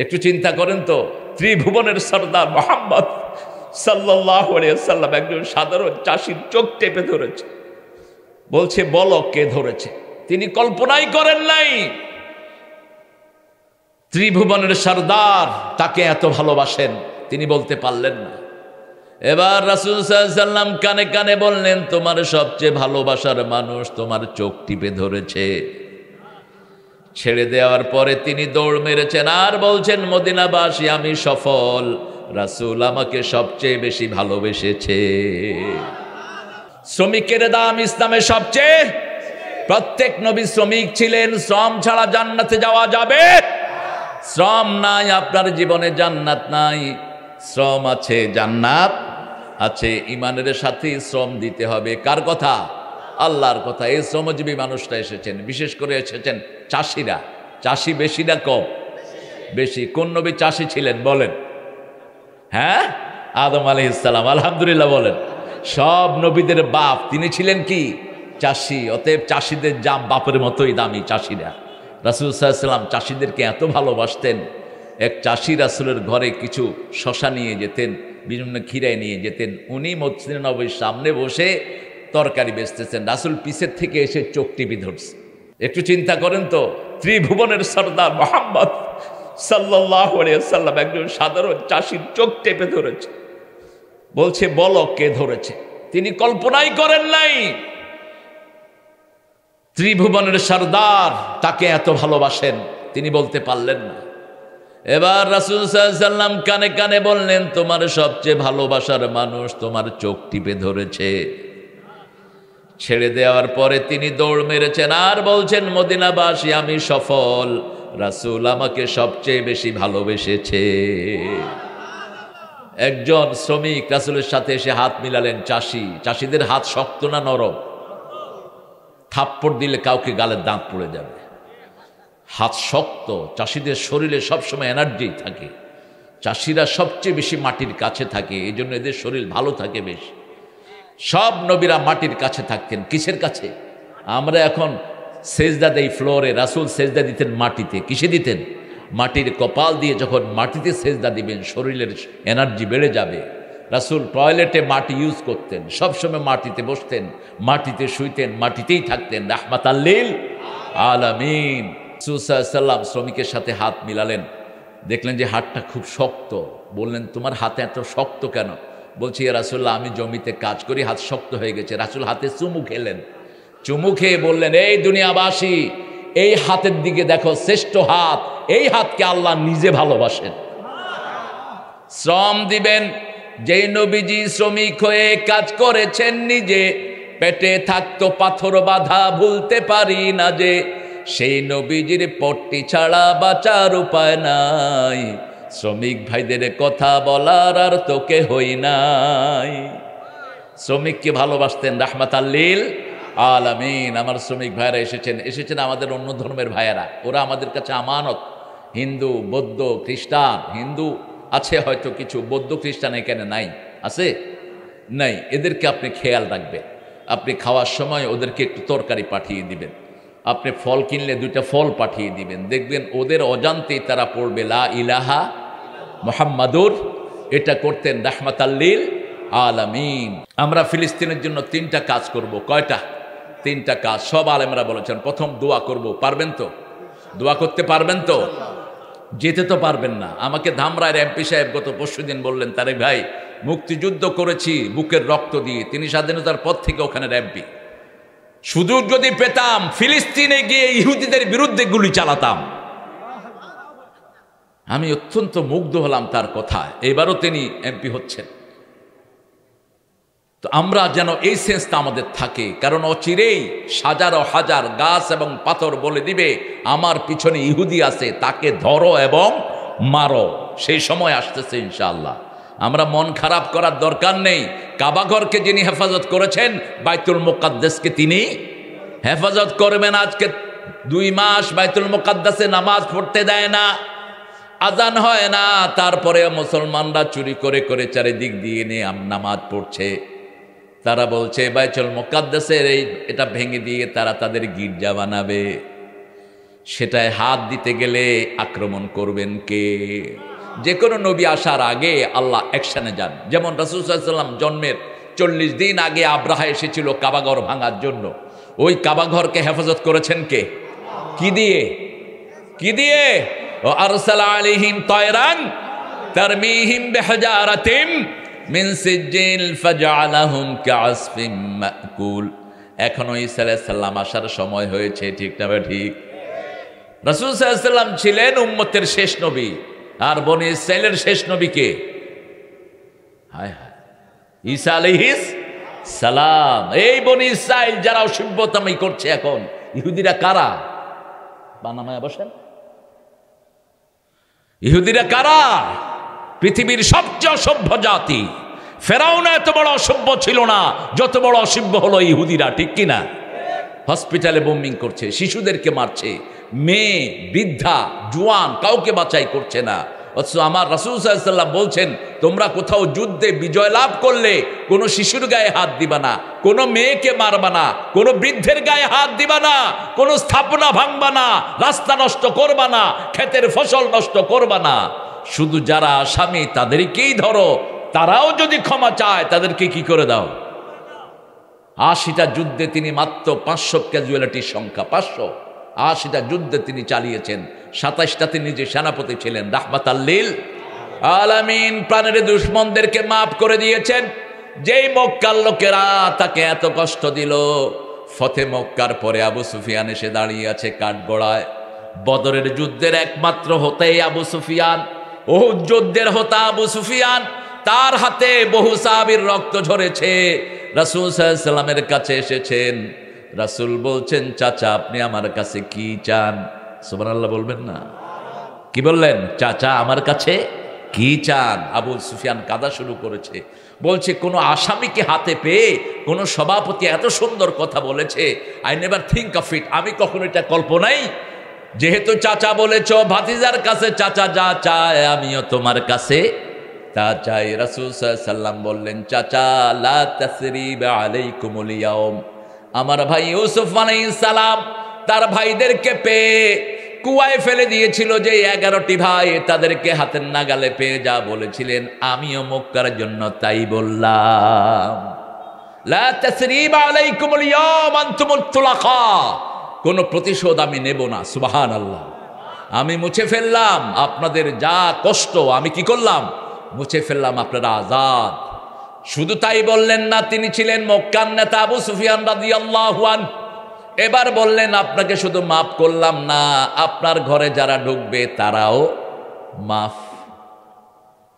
একটু চিন্তা করেন তো, ত্রিভুবনের সর্দার মুহাম্মদ সাল্লাল্লাহু আলাইহি ওয়াসাল্লাম একজন সাধারণ চাষির চোখ টেপে ধরেছে, বলছে বলো কে ধরেছে। তিনি কল্পনাই করেন নাই ত্রিভুবনের সর্দার তাকে এত ভালোবাসেন, তিনি বলতে পারলেন না। এবার রাসূল সাল্লাল্লাহু আলাইহি ওয়াসাল্লাম কানে কানে বললেন, তোমার সবচেয়ে ভালোবাসার মানুষ তোমার চোখ টিপে ধরেছে। ছেড়ে দেওয়ার পরে তিনি দৌড় মেরেছেন আর বলছেন, মদিনাবাসী আমি সফল, রাসূল আমাকে সবচেয়ে বেশি ভালোবেসেছে। শ্রমিকের দাম ইসলামে সবচেয়ে, প্রত্যেক নবী শ্রমিক ছিলেন। শ্রম ছাড়া জান্নাতে যাওয়া যাবে? শ্রম নাই আপনার জীবনে জান্নাত নাই। শ্রম আছে জান্নাত আছে। ইমানের সাথে শ্রম দিতে হবে। কার কথা? আল্লাহর কথা। এই শ্রমজীবী মানুষরা এসেছেন, বিশেষ করে এসেছেন চাষিরা। চাষি বেশি না কম? বেশি। কোন নবী চাষি ছিলেন বলেন? হ্যাঁ, আদম আলাইহিস সালাম। আলহামদুলিল্লাহ বলেন। সব নবীদের বাপ তিনি ছিলেন কি? চাষি। অতএব চাষিদের জাম বাপের মতোই দামি চাষিরা। রাসূল সাল্লাল্লাহু আলাইহি ওয়াসাল্লাম চাষিদেরকে এত ভালোবাসতেন, এক চাষি রাসূলের ঘরে কিছু শশা নিয়ে যেতেন, বিভিন্ন খিরায় নিয়ে যেতেন। উনি মসজিদে নববীর সামনে বসে তরকারি বেচতেছেন, রাসূল পিছের থেকে এসে চোখ টিপে ধরছে। একটু চিন্তা করেন তো, ত্রিভুবনের সর্দার মুহাম্মদ সাল্লাল্লাহু আলাইহি ওয়াসাল্লাম একজন সাধারণ চাষির চোখ টেপে ধরেছে, বলছে বলো কে ধরেছে। তিনি কল্পনাই করেন নাই ত্রিভুবনের সর্দার তাকে এত ভালোবাসেন, তিনি বলতে পারলেন না। এবার রাসূল সাল্লাল্লাহু আলাইহি ওয়াসাল্লাম কানে কানে বললেন, তোমার সবচেয়ে ভালোবাসার মানুষ তোমার চোখ টিপে ধরেছে। ছেড়ে দেওয়ার পরে তিনি দৌড় মেরেছেন আর বলছেন, মদিনাবাসী আমি সফল, রাসূল আমাকে সবচেয়ে বেশি ভালোবেসেছে। একজন শ্রমিক রাসূলের সাথে এসে হাত মিলালেন। চাষি, চাষিদের হাত শক্ত না নরম? থাপ্পড় দিলে কাউকে গালের দাঁত পড়ে যাবে। হাত শক্ত। চাষিদের শরীরে সবসময় এনার্জি থাকে। চাষিরা সবচেয়ে বেশি মাটির কাছে থাকে, এই জন্য এদের শরীর ভালো থাকে বেশি। সব নবীরা মাটির কাছে থাকতেন। কিসের কাছে? আমরা এখন সেজদা দেই ফ্লোরে, রাসূল সেজদা দিতেন মাটিতে। কিসে দিতেন? মাটির কপাল দিয়ে যখন মাটিতে সেজদা দিবেন শরীরের এনার্জি বেড়ে যাবে। রাসূল টয়লেটে মাটি ইউজ করতেন, সবসময় মাটিতে বসতেন, মাটিতে শুইতেন, মাটিতেই থাকতেন। রাহমাতাল লিল আলামিন। রাসূল সাল্লাল্লাহু আলাইহি ওয়াসাল্লাম শ্রমিকের সাথে হাত মিলালেন, দেখলেন যে হাতটা খুব শক্ত। বললেন, তোমার হাতে এত শক্ত কেন? বলছি, ইয়া রাসূলুল্লাহ আমি জমিতে কাজ করি, হাত শক্ত হয়ে গেছে। রাসূল হাতে চুমু খেলেন। চুমু খেয়ে বললেন, এই দুনিয়াবাসী, এই হাতের দিকে দেখো, শ্রেষ্ঠ হাত। এই হাতকে আল্লাহ নিজে ভালোবাসেন। শ্রম দিবেন। যেই নবীজি শ্রমিক হয়ে কাজ করেছেন নিজে, পেটে থাকতো পাথর বাঁধা, ভুলতে পারি না যে সেই নবীজির পট্টি ছাড়া বাঁচার উপায় নাই। শ্রমিক ভাইদের কথা বলার আর তোকে হই নাই। শ্রমিককে ভালোবাসতেন রাহমাতাল লিল আলামিন। আমার শ্রমিক ভাইয়েরা এসেছেন আমাদের অন্য ধর্মের ভাইয়েরা, ওরা আমাদের কাছে আমানত। হিন্দু, বৌদ্ধ, খ্রিস্টান। হিন্দু আছে হয়তো কিছু, বৌদ্ধ খ্রিস্টান এখানে নাই। আছে? নাই। এদেরকে আপনি খেয়াল রাখবেন। আপনি খাওয়ার সময় ওদেরকে একটু তরকারি পাঠিয়ে দিবেন। আপনি ফল কিনলে 2টা ফল পাঠিয়ে দিবেন। দেখবেন ওদের অজান্তেই তারা পড়বে লা ইলাহা মুহাম্মাদুর। এটা করতেন রাহমাতাল লিল আলামিন। আমরা ফিলিস্তিনের জন্য 3টা কাজ করব। কয়টা? 3টা কাজ। সব আলেমরা বলেছেন। প্রথম, দোয়া করব। পারবেন তো? দোয়া করতে পারবেন তো? যেতে তো পারবেন না। আমাকে ধামরায়ের এমপি সাহেব গত পরশুদিন বললেন, তারেক ভাই মুক্তিযুদ্ধ করেছি বুকের রক্ত দিয়ে। তিনি স্বাধীনতার পর থেকে ওখানের এমপি। সুযোগ যদি পেতাম ফিলিস্তিনে গিয়ে ইহুদিদের বিরুদ্ধে গুলি চালাতাম। আমি অত্যন্ত মুগ্ধ হলাম তার কথায়। এবারও তিনি এমপি হচ্ছেন। তো আমরা যেন এই সেন্সটা আমাদের থাকে, কারণ অচিরেই হাজারো হাজার গাছ এবং পাথর বলে দিবে আমার পিছনে ইহুদি আছে, তাকে ধরো এবং মারো। সেই সময় আসতেছে ইনশাআল্লাহ। আমরা মন খারাপ করার দরকার নেই। কাবাঘরকে যিনি হেফাজত করেছেন, বাইতুল মুকাদ্দাসকে তিনি হেফাজত করবেন। আজকে 2 মাস বাইতুল মুকাদ্দাসে নামাজ পড়তে দেয় না, আজান হয় না, তারপরে মুসলমানরা চুরি করে করে চারিদিক দিয়ে নিয়ে নামাজ পড়ছে। তারা বলছে বাইতুল মুকাদ্দাসের এটা ভেঙে দিয়ে তারা তাদের গির্জা বানাবে। সেটায় হাত দিতে গেলে আক্রমণ করবেন কে? যে কোনো নবী আসার আগে আল্লাহ অ্যাকশনে যান। যেমন রাসূল সাল্লাল্লাহু আলাইহি ওয়াসাল্লাম জন্মের 40 দিন আগে আব্রাহা এসেছিল কাবাঘর ভাঙার জন্য। ওই কাবাঘরকে হেফাজত করেছেন কে? কি দিয়ে? কি দিয়ে? ও আরসালা আলাইহিম তায়রান তারমিহিম বিহিজারাতিম মিন সিজ্জিল ফাজআলাহুম কাআসফিম মাকুল। এখনো ঈসা আলাইহিস সালাম আসার সময় হয়েছে, ঠিক না ঠিক? রাসূল সাল্লাল্লাহু আলাইহি ওয়াসাল্লাম ছিলেন উম্মতের শেষ নবী, আর বনি ইসরাইলের শেষ নবী কে? হায় হায়, ঈসা আলাইহিস সালাম। এই বনি ইসরাইল যারা অসভ্যতামি করছে এখন, ইহুদিরা কারা? বানামায় বসেন। ইহুদিরা কারা? পৃথিবীর সবচেয়ে অসভ্য জাতি। ফেরাউন এত বড় অসভ্য ছিল না যত বড় অসভ্য হলো ইহুদিরা, ঠিক কিনা? হসপিটালে বোম্বিং করছে, শিশুদেরকে মারছে, মেয়ে, বৃদ্ধা, জোয়ান কাউকে বাঁচাই করছে না। অথচ আমার রাসূল সাল্লাল্লাহু আলাইহি ওয়াসাল্লাম বলছেন, তোমরা কোথাও যুদ্ধে বিজয় লাভ করলে কোনো শিশুর গায়ে হাত দিবা না, কোনো মেয়েকে মারবা না, কোনো বৃদ্ধের গায়ে হাত দিবা না, কোনো স্থাপনা ভাঙবা না, রাস্তা নষ্ট করবা না, ক্ষেতের ফসল নষ্ট করবা না। শুধু যারা আসামি তাদেরকেই ধরো, তারাও যদি ক্ষমা চায় তাদেরকে কি করে দাও। 80টা যুদ্ধে তিনি মাত্র 500 ক্যাজুয়ালিটির সংখ্যা, 500। 80টা যুদ্ধে তিনি চালিয়েছেন, 27টাতে নিজে সেনাপতি ছিলেন। রাহমাতাল লিল আলামিন, প্রাণের দুশমনদেরকে মাফ করে দিয়েছেন। যেই মক্কার লোকেরা তাকে এত কষ্ট দিল, ফতে মক্কার পরে আবু সুফিয়ান এসে দাঁড়িয়ে আছে কাঠগড়ায়। বদরের যুদ্ধের একমাত্র হতেই আবু সুফিয়ান, উহুদ যুদ্ধের হোতা আবু সুফিয়ান, তার হাতে বহু সাহাবীর রক্ত ঝরেছে। রাসূল সাল্লাল্লাহু আলাইহি ওয়াসাল্লামের কাছে এসেছেন। রাসূল বলছেন, চাচা আপনি আমার কাছে কি চান? সুবহানাল্লাহ বলবেন না? কি বললেন? চাচা আমার কাছে কি চান? আবু সুফিয়ান কাঁদা শুরু করেছে, বলছে কোনো আসামিকে হাতে পেয়ে কোনো সভাপতি এত সুন্দর কথা বলেছে, I never think of it, আমি কখনো এটা কল্পনাই। যেহেতু চাচা বলেছ, ভাতিজার কাছে চাচা যা চায় আমিও তোমার কাছে তা চাই। রাসূল সাল্লাল্লাহু আলাইহি ওয়াসাল্লাম বললেন, চাচা লা তাসরিবা আলাইকুমুল ইয়াউম। আমার ভাই ইউসুফ আলাইহিস সালাম তার ভাইদেরকে পেয়ে কুয়ায় ফেলে দিয়েছিল, যে 11টি ভাই, তাদেরকে হাতের নাগালে পেয়ে যা বলেছিলেন আমিও মক্কার জন্য তাই বললাম। লা তাসরিবা আলাইকুমুল ইয়াউম আনতুমুত তুলাকা। কোনো প্রতিশোধ আমি নেব না। সুবহানাল্লাহ। আমি মুছে ফেললাম আপনাদের যা কষ্ট, আমি কি করলাম? মুছে ফেললাম, আপনারা আজাদ। শুধু তাই বললেন না, তিনি ছিলেন মক্কার নেতা আবু সুফিয়ান রাদিয়াল্লাহু আনহু। এবার বললেন, আপনাকে শুধু মাফ করলাম না, আপনার ঘরে যারা ঢুকবে তারাও মাফ।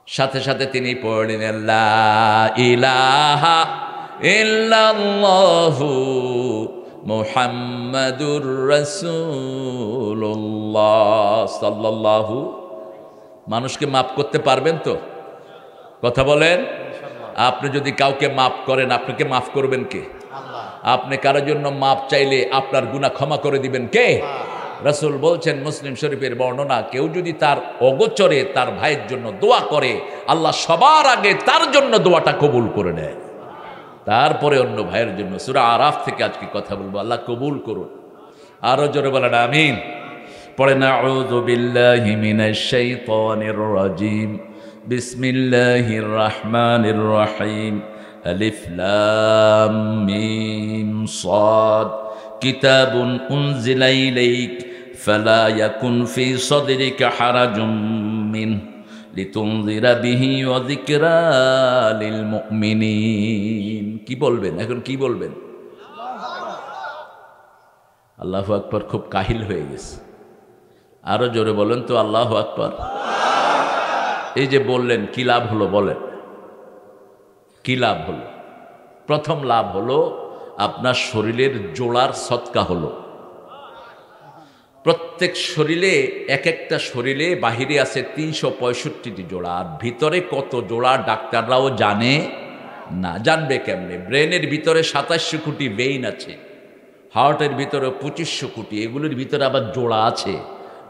সাথে সাথে তিনি পড়লেন, লা ইলাহা ইল্লাল্লাহু মুহাম্মাদুর রাসূলুল্লাহ সাল্লাল্লাহু। মানুষকে মাফ করতে পারবেন তো? কথা বলেন। আপনি যদি কাউকে মাফ করেন, আপনাকে মাফ করবেন কে? আপনি কারোর জন্য মাফ চাইলে আপনার গুনাহ ক্ষমা করে দিবেন কে? রাসূল বলছেন, মুসলিম শরীফের বর্ণনা, কেউ যদি তার অগোচরে তার ভাইয়ের জন্য দোয়া করে, আল্লাহ সবার আগে তার জন্য দোয়াটা কবুল করে নেয়, তারপরে অন্য ভাইয়ের জন্য। সূরা আরাফ থেকে আজকে কথা বলবো, আল্লাহ কবুল করুন। আরো জোরে বলেন আমিন। পড়েন, আউযু বিল্লাহি মিনাশ শাইতানির রাজিম, বিসমিল্লাহির রহমানির রহিম, আলিফ লাম মিম সাদ, কিতাবুন উনজিলা ইলাইক ফালা ইয়াকুন ফি সাদরিকা হারাজুম মিনহু লিতুনযিরা বিহি ওয়া যিকরা লিল মুমিনিন। কি বলবেন এখন? কি বলবেন? আল্লাহু আকবার। খুব কাহিল হয়ে গেছে। আরো জোরে বলেন তো, আল্লাহু আকবার। এই যে বললেন, কি লাভ হলো বলেন? কি লাভ হলো? প্রথম লাভ হলো আপনার শরীরের জোড়ার সদকা হলো। প্রত্যেক শরীরে, এক একটা শরীরে বাহিরে আছে 365টি জোড়া, আর ভিতরে কত জোড়া ডাক্তাররাও জানে না। জানবে কেমনে? ব্রেনের ভিতরে 2700 কোটি ভেইন আছে, হার্টের ভিতরে 2500 কোটি, এগুলোর ভিতরে আবার জোড়া আছে।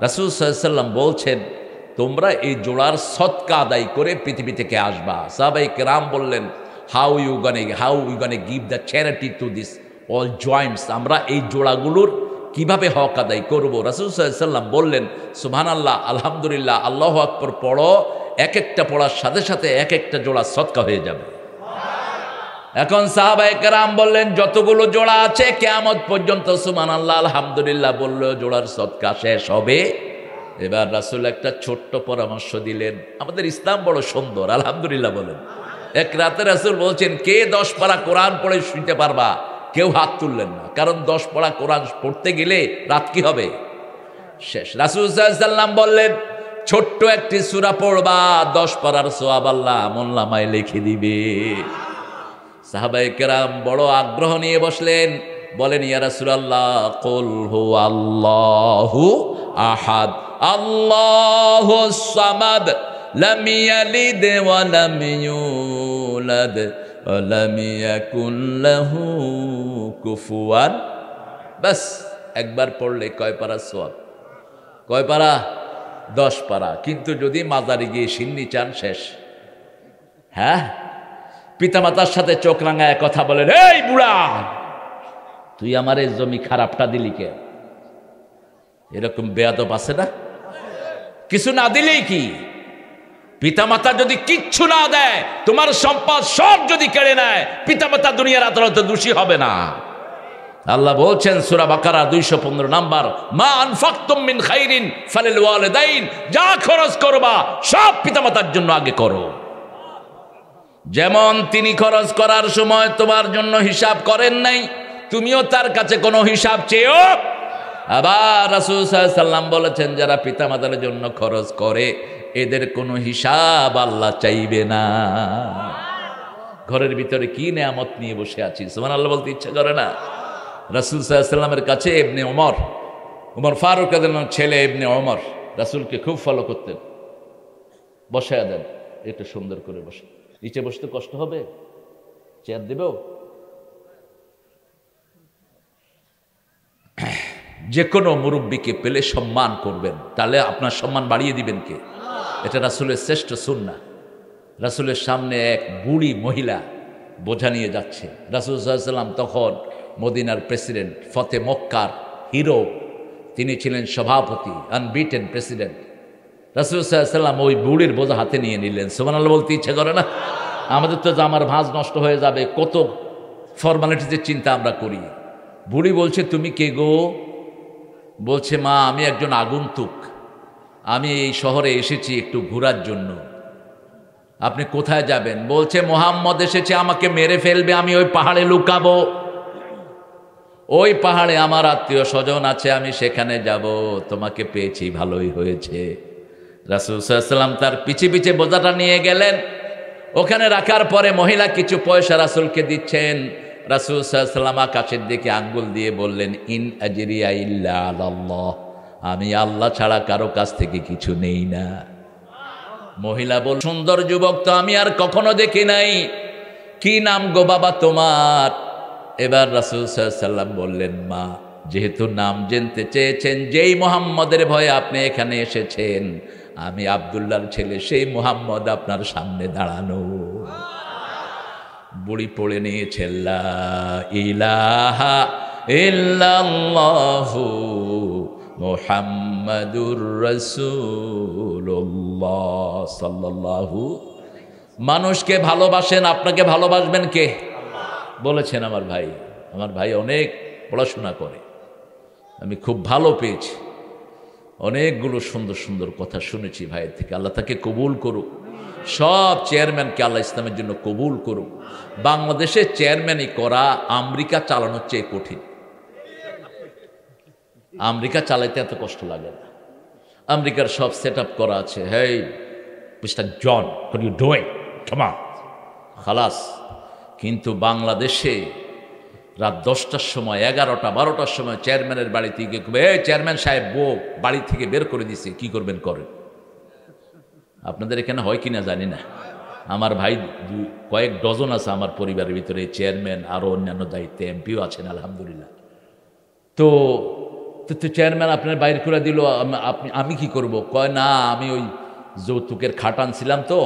রাসূল সাল্লাল্লাহু আলাইহি ওয়াসাল্লাম বলছেন, তোমরা এই জোড়ার সদকা আদায় করে পৃথিবী থেকে আসবা। সাহাবায়ে কেরাম বললেন, হাউ ইউ গানে give the charity to this all Joints. আমরা এই জোড়াগুলোর কিভাবে হক আদায় করব? রাসূল সাল্লাল্লাহু আলাইহি ওয়াসাল্লাম বললেন, সুবহানাল্লাহ, আলহামদুলিল্লাহ, আল্লাহু আকবার পড়ো, এক একটা পড়ার সাথে সাথে এক একটা জোড়া সদকা হয়ে যাবে। এখন সাহাবায়ে কেরাম বললেন, যতগুলো জোড়া আছে কিয়ামত পর্যন্ত সুবহানাল্লাহ আলহামদুলিল্লাহ বললেও জোড়ার সদকা শেষ হবে। এবার রাসূল একটা ছোট্ট পরামর্শ দিলেন। আমাদের ইসলাম বড় সুন্দর, আলহামদুলিল্লাহ বলেন। এক রাতে রাসূল বলছেন, কে 10 পারা কোরআন পড়ে শুনতে পারবা? কেউ হাত তুললেন না, কারণ 10 পারা কোরআন পড়তে গেলে রাত কি হবে? শেষ। রাসূল সাল্লাল্লাহু আলাইহি ওয়াসাল্লাম বললেন, ছোট্ট একটি সূরা পড়বা, 10 পারার সওয়াব আল্লাহ আমলনামায় লিখে দিবে। সাহাবায়ে কেরাম বড় আগ্রহ নিয়ে বসলেন, বলেন, ইয়া রাসূলুল্লাহ, কুল হুয়াল্লাহু আহাদ আল্লাহুস সামাদ লাম ইয়ালিদ ওয়া লাম ইউলাদ ওয়া লাম ইয়াকুল লাহু কুফুয়ান। বাস একবার পড়লে কয় পারা সওয়াব? কয় পারা? 10 পারা। কিন্তু যদি মাজারে গিয়ে সিন্নি চান, শেষ। হ্যাঁ, পিতামাতার সাথে চোখ রাঙায় কথা বলেন, এই বুড়া, তুই আমার এই জমি খারাপটা দিলি কে? এরকম বেয়াদব আছে না? কিছু না দিলেই কি? পিতামাতা যদি কিচ্ছু না দেয়, তোমার সম্পদ সব যদি কেড়ে নেয়, পিতামাতা দুনিয়ার আদালতে দোষী হবে না। আল্লাহ বলছেন সূরা বাকারা 215 নাম্বার, মা আনফাকতুম মিন খাইরিন ফালিল ওয়ালিদাইন, যা খরচ করবা সব পিতামাতার জন্য আগে করো। যেমন তিনি খরচ করার সময় তোমার জন্য হিসাব করেন নাই, তুমিও তার কাছে কোনো হিসাব চেয়েও। আবার রাসূল সাল্লাল্লাহু আলাইহি ওয়াসাল্লাম বলেছেন, যারা পিতামাতার জন্য খরচ করে এদের কোনো হিসাব আল্লাহ চাইবে না। ঘরের ভিতরে কি নেয়ামত নিয়ে বসে আছি, সুবহানাল্লাহ বলতে ইচ্ছা করে না? রাসূল সাল্লাল্লাহু আলাইহি ওয়াসাল্লামের কাছে ইবনে ওমর ফারুক রাদিয়াল্লাহু ছেলে ইবনে ওমর রাসূলকে খুব ফলো করতেন। বসায়া দেন, একটু সুন্দর করে বসে। নিচে বসতে কষ্ট হবে, চেয়ার দেবেও। যে কোনো মুরব্বীকে পেলে সম্মান করবেন, তাহলে আপনার সম্মান বাড়িয়ে দিবেন কে? এটা রাসূলের শ্রেষ্ঠ সুন্নাহ। রাসূলের সামনে এক বুড়ি মহিলা বোঝা নিয়ে যাচ্ছে। রাসূল সাল্লাল্লাহু আলাইহি ওয়াসাল্লাম তখন মদিনার প্রেসিডেন্ট, ফতে মক্কার হিরো, তিনি ছিলেন সভাপতি, আনবিটেন প্রেসিডেন্ট। রাসূল সাল্লাল্লাহু আলাইহি ওয়াসাল্লাম ওই বুড়ির বোঝা হাতে নিয়ে নিলেন। সুবহানাল্লাহ বলতে ইচ্ছে করে না? আমাদের তো জামার ভাঁজ নষ্ট হয়ে যাবে, কত ফর্মালিটিজের চিন্তা আমরা করি। বুড়ি বলছে, তুমি কে গো? বলছে, মা, আমি একজন আগন্তুক, আমি এই শহরে এসেছি একটু ঘোরার জন্য। আপনি কোথায় যাবেন? বলছে, মুহাম্মদ এসেছে, আমাকে মেরে ফেলবে, আমি ওই পাহাড়ে লুকাবো। ওই পাহাড়ে আমার আত্মীয় স্বজন আছে, আমি সেখানে যাব। তোমাকে পেয়েছি, ভালোই হয়েছে। রাসূল সাল্লাল্লাহু আলাইহি ওয়াসাল্লাম তার পিছে পিছে বোঝাটা নিয়ে গেলেন। ওখানে রাখার পরে মহিলা কিছু পয়সা রাসূলকে দিচ্ছেন। রাসূল সাল্লাল্লাহু আলাইহি ওয়াসাল্লাম আকাশের দিকে আঙ্গুল দিয়ে বললেন, ইন আজরিয়া ইল্লা আলাল্লাহ, আমি আল্লাহ ছাড়া কারো কাছ থেকে কিছু নেই না। মহিলা বল, সুন্দর যুবক তো আমি আর কখনো দেখি নাই, কি নাম গো বাবা তোমার? এবার রাসূল সাল্লাল্লাহু আলাইহি ওয়াসাল্লাম বললেন, মা, যেহেতু নাম জানতে চেয়েছেন, যেই মুহাম্মদের ভয়ে আপনি এখানে এসেছেন, আমি আব্দুল্লাহর ছেলে, সেই মুহাম্মদ আপনার সামনে দাঁড়ানো। বুড়ি পড়ে নিয়েছে, লা ইলাহা ইল্লাল্লাহু মুহাম্মাদুর রাসূলুল্লাহ সাল্লাল্লাহু। মানুষকে ভালোবাসেন, আপনাকে ভালোবাসবেন কে? বলেছেন আমার ভাই অনেক পড়াশোনা করে, আমি খুব ভালো পেয়েছি, অনেকগুলো সুন্দর সুন্দর কথা শুনেছি ভাইয়ের থেকে। আল্লাহ তাকে কবুল করুক, সব চেয়ারম্যানকে আল্লাহ ইসলামের জন্য কবুল করুক। বাংলাদেশে চেয়ারম্যানই করা আমেরিকা চালানোর চেয়ে কঠিন। আমেরিকা চালাইতে এত কষ্ট লাগে না, আমেরিকার সব সেট আপ করা আছে। Hey mister John, what you doing, come on, খালাস। কিন্তু বাংলাদেশে রাত 10টার সময়, 11টা 12টার সময় চেয়ারম্যানের বাড়ি থেকে, চেয়ারম্যান সাহেব বউ বাড়ি থেকে বের করে দিছে, কি করবেন করেন। আপনাদের এখানে হয় কিনা জানি না, আমার ভাই কয়েক ডজন আছে আমার পরিবারের ভিতরে, চেয়ারম্যান, আরও অন্যান্য দায়িত্বে, এমপিও আছেন আলহামদুলিল্লাহ। তো চেয়ারম্যান আপনার বাইর করে দিল, আমি কি করব? কয়, না, আমি ওই যৌতুকের খাট আনছিলাম, তো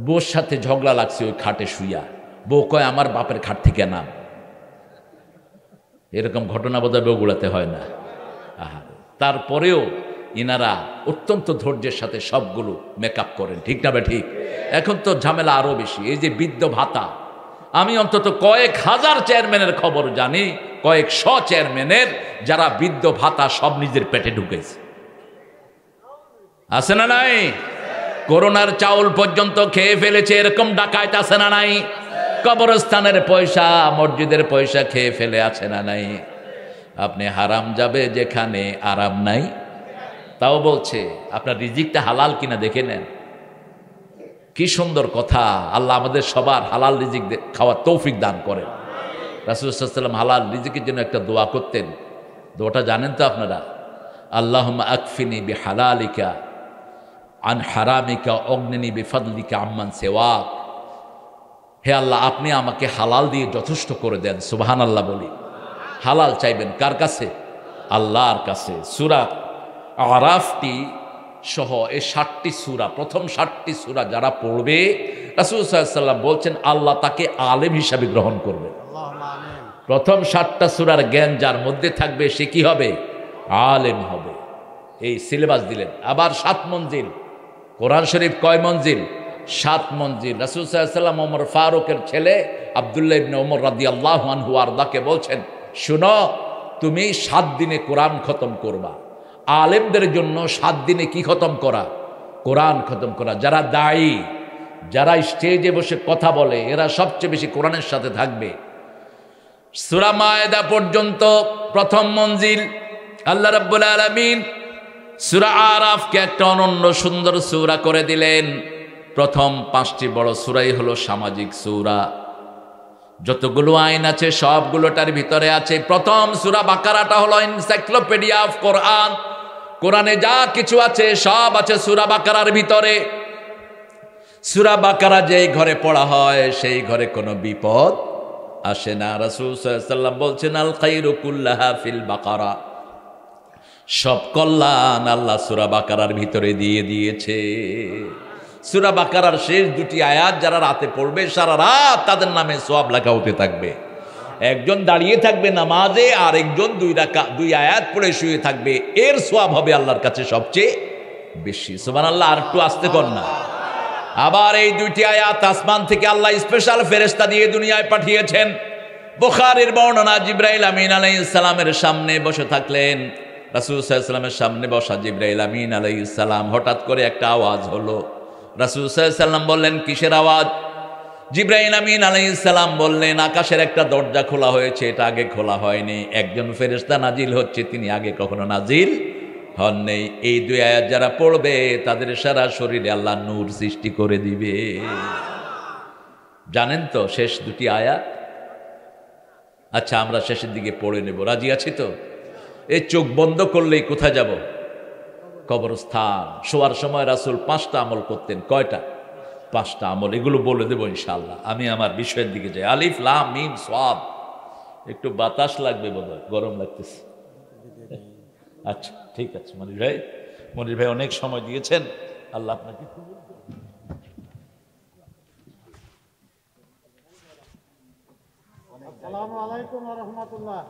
বউর সাথে ঝগড়া লাগছে ওই খাটে শুইয়া। বউ কয়, আমার বাপের খাট থেকে নাম। এরকম ঘটনা বোধহয় বগুড়াতে হয় না। তারপরেও ইনারা অত্যন্ত ধৈর্যের সাথে সবগুলো মেকআপ করেন, ঠিক না? ঠিক। এখন তো ঝামেলা আরও বেশি। এই যে বৃদ্ধ ভাতা, আমি অন্তত কয়েক হাজার চেয়ারম্যানের খবর জানি, কয়েক শ চেয়ারম্যানের যারা বৃদ্ধ ভাতা সব নিজের পেটে ঢুকেছে। আছে না নাই? করোনার চাউল পর্যন্ত খেয়ে ফেলেছে, এরকম ডাকাত আছে না নাই? কবরস্থানের পয়সা, মসজিদের পয়সা খেয়ে ফেলে আছে না নাই? আপনি হারাম যাবে যেখানে আরাম নাই, তাও বলছে আপনার রিজিকটা হালাল কিনা দেখে নেন। কি সুন্দর কথা! আল্লাহ আমাদের সবার হালাল রিজিক খাওয়ার তৌফিক দান করেন। রাসূলুল্লাহ সাল্লাল্লাহু আলাইহি ওয়াসাল্লাম হালাল রিজিকের জন্য একটা দোয়া করতেন। দোয়াটা জানেন তো আপনারা? আল্লাহুম্মা আকফিনি বিহালালিকা আন হারামিকা অগ্নিনি বিফাদলিকা আম্মান সিওয়াক। হে আল্লাহ, আপনি আমাকে হালাল দিয়ে যথেষ্ট করে দেন। সুবহানাল্লাহ বলি। হালাল চাইবেন কার কাছে? আল্লাহর কাছে। সূরা আরাফটি সহ এই 60টি সূরা, প্রথম 60টি সূরা যারা পড়বে, রাসূল সাল্লাল্লাহু আলাইহি ওয়াসাল্লাম বলছেন আল্লাহ তাকে আলেম হিসাবে গ্রহণ করবে। প্রথম 60টা সূরার জ্ঞান যার মধ্যে থাকবে সে কি হবে? আলেম হবে। এই সিলেবাস দিলেন। আবার 7 মঞ্জিল। কোরআন শরীফ কয় মঞ্জিল? 7 মঞ্জিল। রাসূল সাল্লাল্লাহু আলাইহি ওয়াসাল্লাম ওমর ফারুকের ছেলে আব্দুল্লাহ ইবনে ওমর রাদিয়াল্লাহু আনহু আরদাকে বলছেন, শুনো, তুমি 7 দিনে কোরআন খতম করবা। আলেমদের জন্য 7 দিনে কি খতম করা? কোরআন খতম করা। যারা দায়ী, যারা স্টেজে বসে কথা বলে, এরা সবচেয়ে বেশি কোরআনের সাথে থাকবে। সূরা মায়েদা পর্যন্ত প্রথম মঞ্জিল। আল্লাহ রাব্বুল আলামিন সূরা আরাফকে একটা অনন্য সুন্দর সূরা করে দিলেন। প্রথম 5টি বড় সূরাই হলো সামাজিক সূরা। যতগুলো আইন আছে সবগুলোটার ভিতরে আছে। প্রথম সূরা বাকারাটা হলো এনসাইক্লোপিডিয়া অফ কোরআন। কোরআনে যা কিছু আছে সব আছে সূরা বাকারার ভিতরে। সূরা বাকারা যেই ঘরে পড়া হয় সেই ঘরে কোনো বিপদ আসে না। রাসূল সাল্লাল্লাহু আলাইহি ওয়াসাল্লাম বলছেন, আল খায়রু কুল্লাহা ফিল বাকারা। সব কল্যাণ আল্লাহ সূরা বাকারার ভিতরে দিয়ে দিয়েছে। সূরা বাকারার শেষ 2টি আয়াত যারা রাতে পড়বে সারা রাত তাদের নামে সওয়াব লেখা হতে থাকবে। একজন দাঁড়িয়ে থাকবে নামাজে, আর একজন 2 আয়াত পড়ে শুয়ে থাকবে, এর সওয়াব হবে আল্লাহর কাছে সবচেয়ে বেশি। সুবহানাল্লাহ। আর একটু আস্তে কর না। আবার এই 2টি আয়াত আসমান থেকে আল্লাহ স্পেশাল ফেরেশতা দিয়ে দুনিয়ায় পাঠিয়েছেন। বুখারীর বর্ণনা, জিবরাইল আমিন আলাইহিস সালামের সামনে বসে থাকলেন। রাসূল সাল্লাল্লাহু আলাইহি ওয়াসাল্লামের সামনে বসা জিবরাইল আমিন আলাইহিস সালাম, হঠাৎ করে একটা আওয়াজ হলো। রাসূল সাল্লাল্লাহু আলাইহি ওয়াসাল্লাম বললেন, কিসের আওয়াজ? জিবরাইল আমিন আলাইহিস সালাম বললেন, আকাশের একটা দরজা খোলা হয়েছে, এটা আগে খোলা হয়নি। একজন ফেরেশতা নাজিল হচ্ছে, তিনি আগে কখনো নাজিল হন নেই। এই 2 আয়াত যারা পড়বে তাদের সারা শরীরে আল্লাহ নূর সৃষ্টি করে দিবে। জানেন তো শেষ 2টি আয়াত? আচ্ছা, আমরা শেষের দিকে পড়ে নেব, রাজি আছি তো? এই চোখ বন্ধ করলেই কোথায় যাব? কবরস্থান। শোয়ার সময় রাসূল 5টা আমল করতেন। কয়টা? 5টা আমল। এগুলো বলে দেবো ইনশাআল্লাহ। আমি আমার বিষয়ের দিকে যাই। আলিফ লাম মিম সাদ। একটু বাতাস লাগবে বোধহয়, গরম লাগতেছে। আচ্ছা ঠিক আছে মনির ভাই অনেক সময় দিয়েছেন, আল্লাহ আপনাকে। আসসালামু আলাইকুম ওয়া রাহমাতুল্লাহ।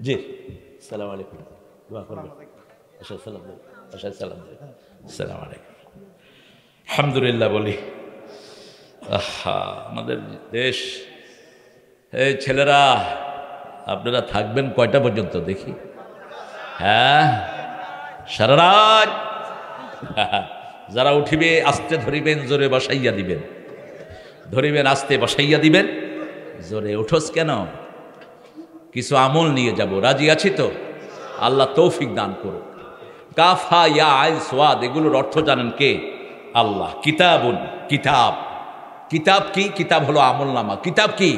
জি, আসসালামু আলাইকুম। দোয়া করবেন। সালাম আলাইকুম। আলহামদুলিল্লাহ বলি। আমাদের দেশ। এই ছেলেরা, আপনারা থাকবেন কয়টা পর্যন্ত দেখি? হ্যাঁ, সারা রাত। যারা উঠিবে আস্তে ধরিবেন, জোরে বসাইয়া দিবেন। ধরিবেন আস্তে, বসাইয়া দিবেন জোরে। উঠোস কেন? কিছু আমল নিয়ে যাব, রাজি আছি তো? আল্লাহ তৌফিক দান করুন। কাফ হা ইয়া আইন সোয়াদ, এগুলোর অর্থ জানেন কে? আল্লাহ। কিতাবুন, কিতাব। কিতাব কি? কিতাব হলো আমল নামা। কিতাব কি?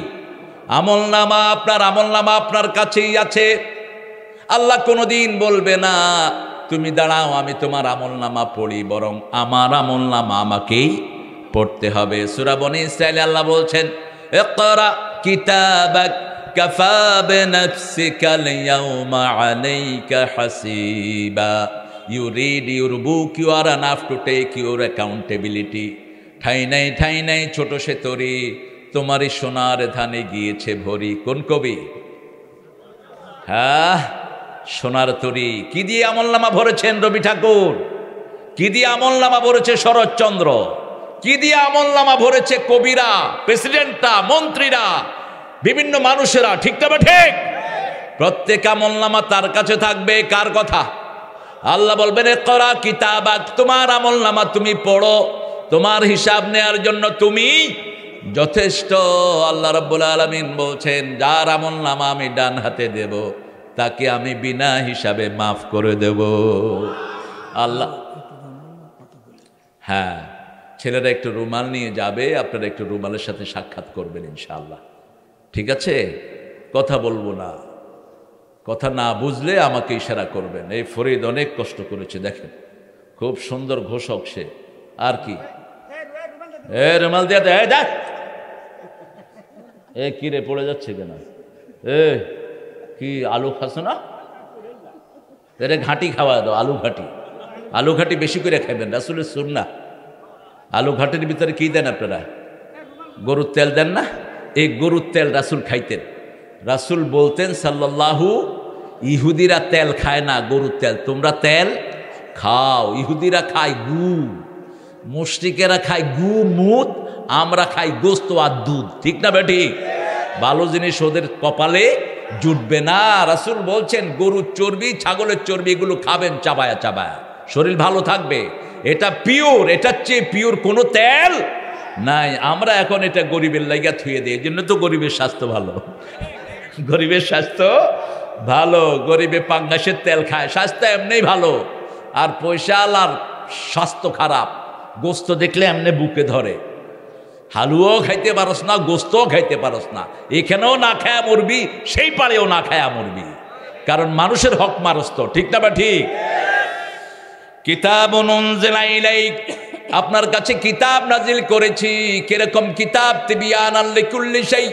আমল নামা। আপনার আমল নামা আপনার কাছেই আছে। আল্লাহ কোনোদিন বলবে না তুমি দাঁড়াও আমি তোমার আমল নামা পড়ি, বরং আমার আমল নামা আমাকেই পড়তে হবে। সূরা বনী ইসরাঈলে আল্লাহ বলছেন, ইকরা কিতাবাক কাফা বিনাফসিকা আল-ইয়াওমা আলাইকা হাসিবা। You read your book, you are enough to take your accountability. ঠাই নাই ছোট সে তরি, তোমারই সোনার ধানে গিয়েছে ভরি। কোন কবি? হ্যাঁ, সোনার তরি। কি দিয়ে আমলনামা ভরেছেন রবি ঠাকুর? কি দিয়ে আমলনামা ভরেছে শরৎচন্দ্র? কি দিয়ে আমলনামা ভরেছে কবিরা, প্রেসিডেন্টরা, মন্ত্রীরা, বিভিন্ন মানুষেরা? ঠিক তবে ঠিক। প্রত্যেক আমলনামা তার কাছে থাকবে। কার কথা? আল্লাহ বলবেন ইকরা কিতাবাক, তোমার আমলনামা তুমি পড়ো, তোমার হিসাব নেয়ার জন্য তুমি যথেষ্ট। আল্লাহ রাব্বুল আলামিন বলছেন, যার আমলনামা আমি ডান হাতে দেব তাকে আমি বিনা হিসাবে মাফ করে দেব। আল্লাহ, হ্যাঁ, ছেলেরা একটু রুমাল নিয়ে যাবে, আপনারা একটু রুমালের সাথে সাক্ষাৎ করবেন ইনশাআল্লাহ। ঠিক আছে? কথা বলবো না, কথা না বুঝলে আমাকে ইশারা করবেন। এই ফরিদ অনেক কষ্ট করেছে, দেখেন খুব সুন্দর ঘোষক সে। আর কি রুমাল দিয়ে দেখ, এ কি রে পড়ে যাচ্ছে কেন? এ কি আলু খাস না? এরে ঘাঁটি খাওয়া দাও, আলু ঘাঁটি। আলু ঘাঁটি বেশি করে খাইবেন, রাসূলের সুন্নাহ। আলু ঘাটির ভিতরে কি দেন আপনারা? গরুর তেল দেন না? এই গরুর তেল রাসূল খাইতেন। রাসূল বলতেন সাল্লাল্লাহু, ইহুদিরা তেল খায় না, গরুর তেল তোমরা তেল খাও। ইহুদিরা খায় গু, মুশরিকেরা খায় গু মুত, আমরা খাই গোস্ত আর দুধ। ঠিক না বেটি? ভালো জিনিস ওদের কপালে জুটবে না। রাসূল বলছেন গরুর চর্বি, ছাগলের চর্বি এগুলো খাবেন চাবায়া চাবায়া, শরীর ভালো থাকবে। এটা পিওর, এটার চেয়ে পিওর কোনো তেল নাই। আমরা এখন এটা গরিবের লাইগা থুয়ে দিই, এই জন্য তো গরিবের স্বাস্থ্য ভালো। গরিবের স্বাস্থ্য ভালো, গরিবে পাঙ্গাসের তেল খায়, স্বাস্থ্য এমনি ভালো। আর পয়সা আর স্বাস্থ্য খারাপ, গোস্ত দেখলে এমনি বুকে ধরে। হালুয়াও খাইতে পারস না, গোস্তও খাইতে পারস না, এখানেও না খায়া মরবি, সেই পারেও না খায়া মরবি, কারণ মানুষের হক মারস তো। ঠিক না বা ঠিক? কিতাবুন উনজিলা ইলাইক, আপনার কাছে কিতাব নাজিল করেছি। কিরকম কিতাব? তিবিয়ানাল লিকুল্লি শাই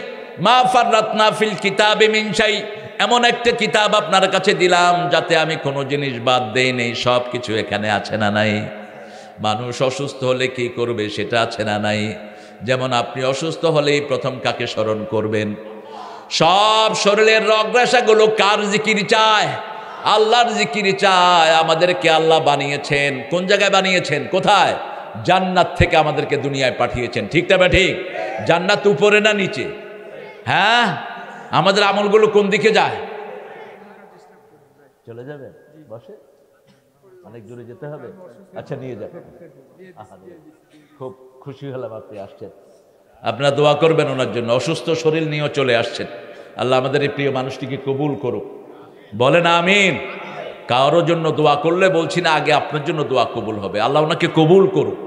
মা ফাররাতনা ফিল কিতাবি মিন শাই, এমন একটা কিতাব আপনার কাছে দিলাম যাতে আমি কোনো জিনিস বাদ দেই নেই, সব কিছু এখানে আছে না নাই? মানুষ অসুস্থ হলে কি করবে সেটা আছে না নাই? যেমন আপনি অসুস্থ হলেই প্রথম কাকে স্মরণ করবেন? সব শরীরের রগরেশাগুলো কার জিকির চায়? আল্লাহর জিকির চায়। আমাদেরকে আল্লাহ বানিয়েছেন, কোন জায়গায় বানিয়েছেন? কোথায়? জান্নাত থেকে আমাদেরকে দুনিয়ায় পাঠিয়েছেন। ঠিক না ঠিক? জান্নাত উপরে না নিচে? হ্যাঁ, আমাদের আমলগুলো কোন দিকে যায়? চলে যাবে, বসে অনেক দূরে যেতে হবে। আচ্ছা, নিয়ে যাবেন। খুব খুশি হলাম আপনি আসছেন। আপনারা দোয়া করবেন ওনার জন্য, অসুস্থ শরীর নিয়েও চলে আসছেন। আল্লাহ আমাদের এই প্রিয় মানুষটিকে কবুল করুক, বলেন আমিন। কারোর জন্য দোয়া করলে বলছি না, আগে আপনার জন্য দোয়া কবুল হবে। আল্লাহ ওনাকে কবুল করুক।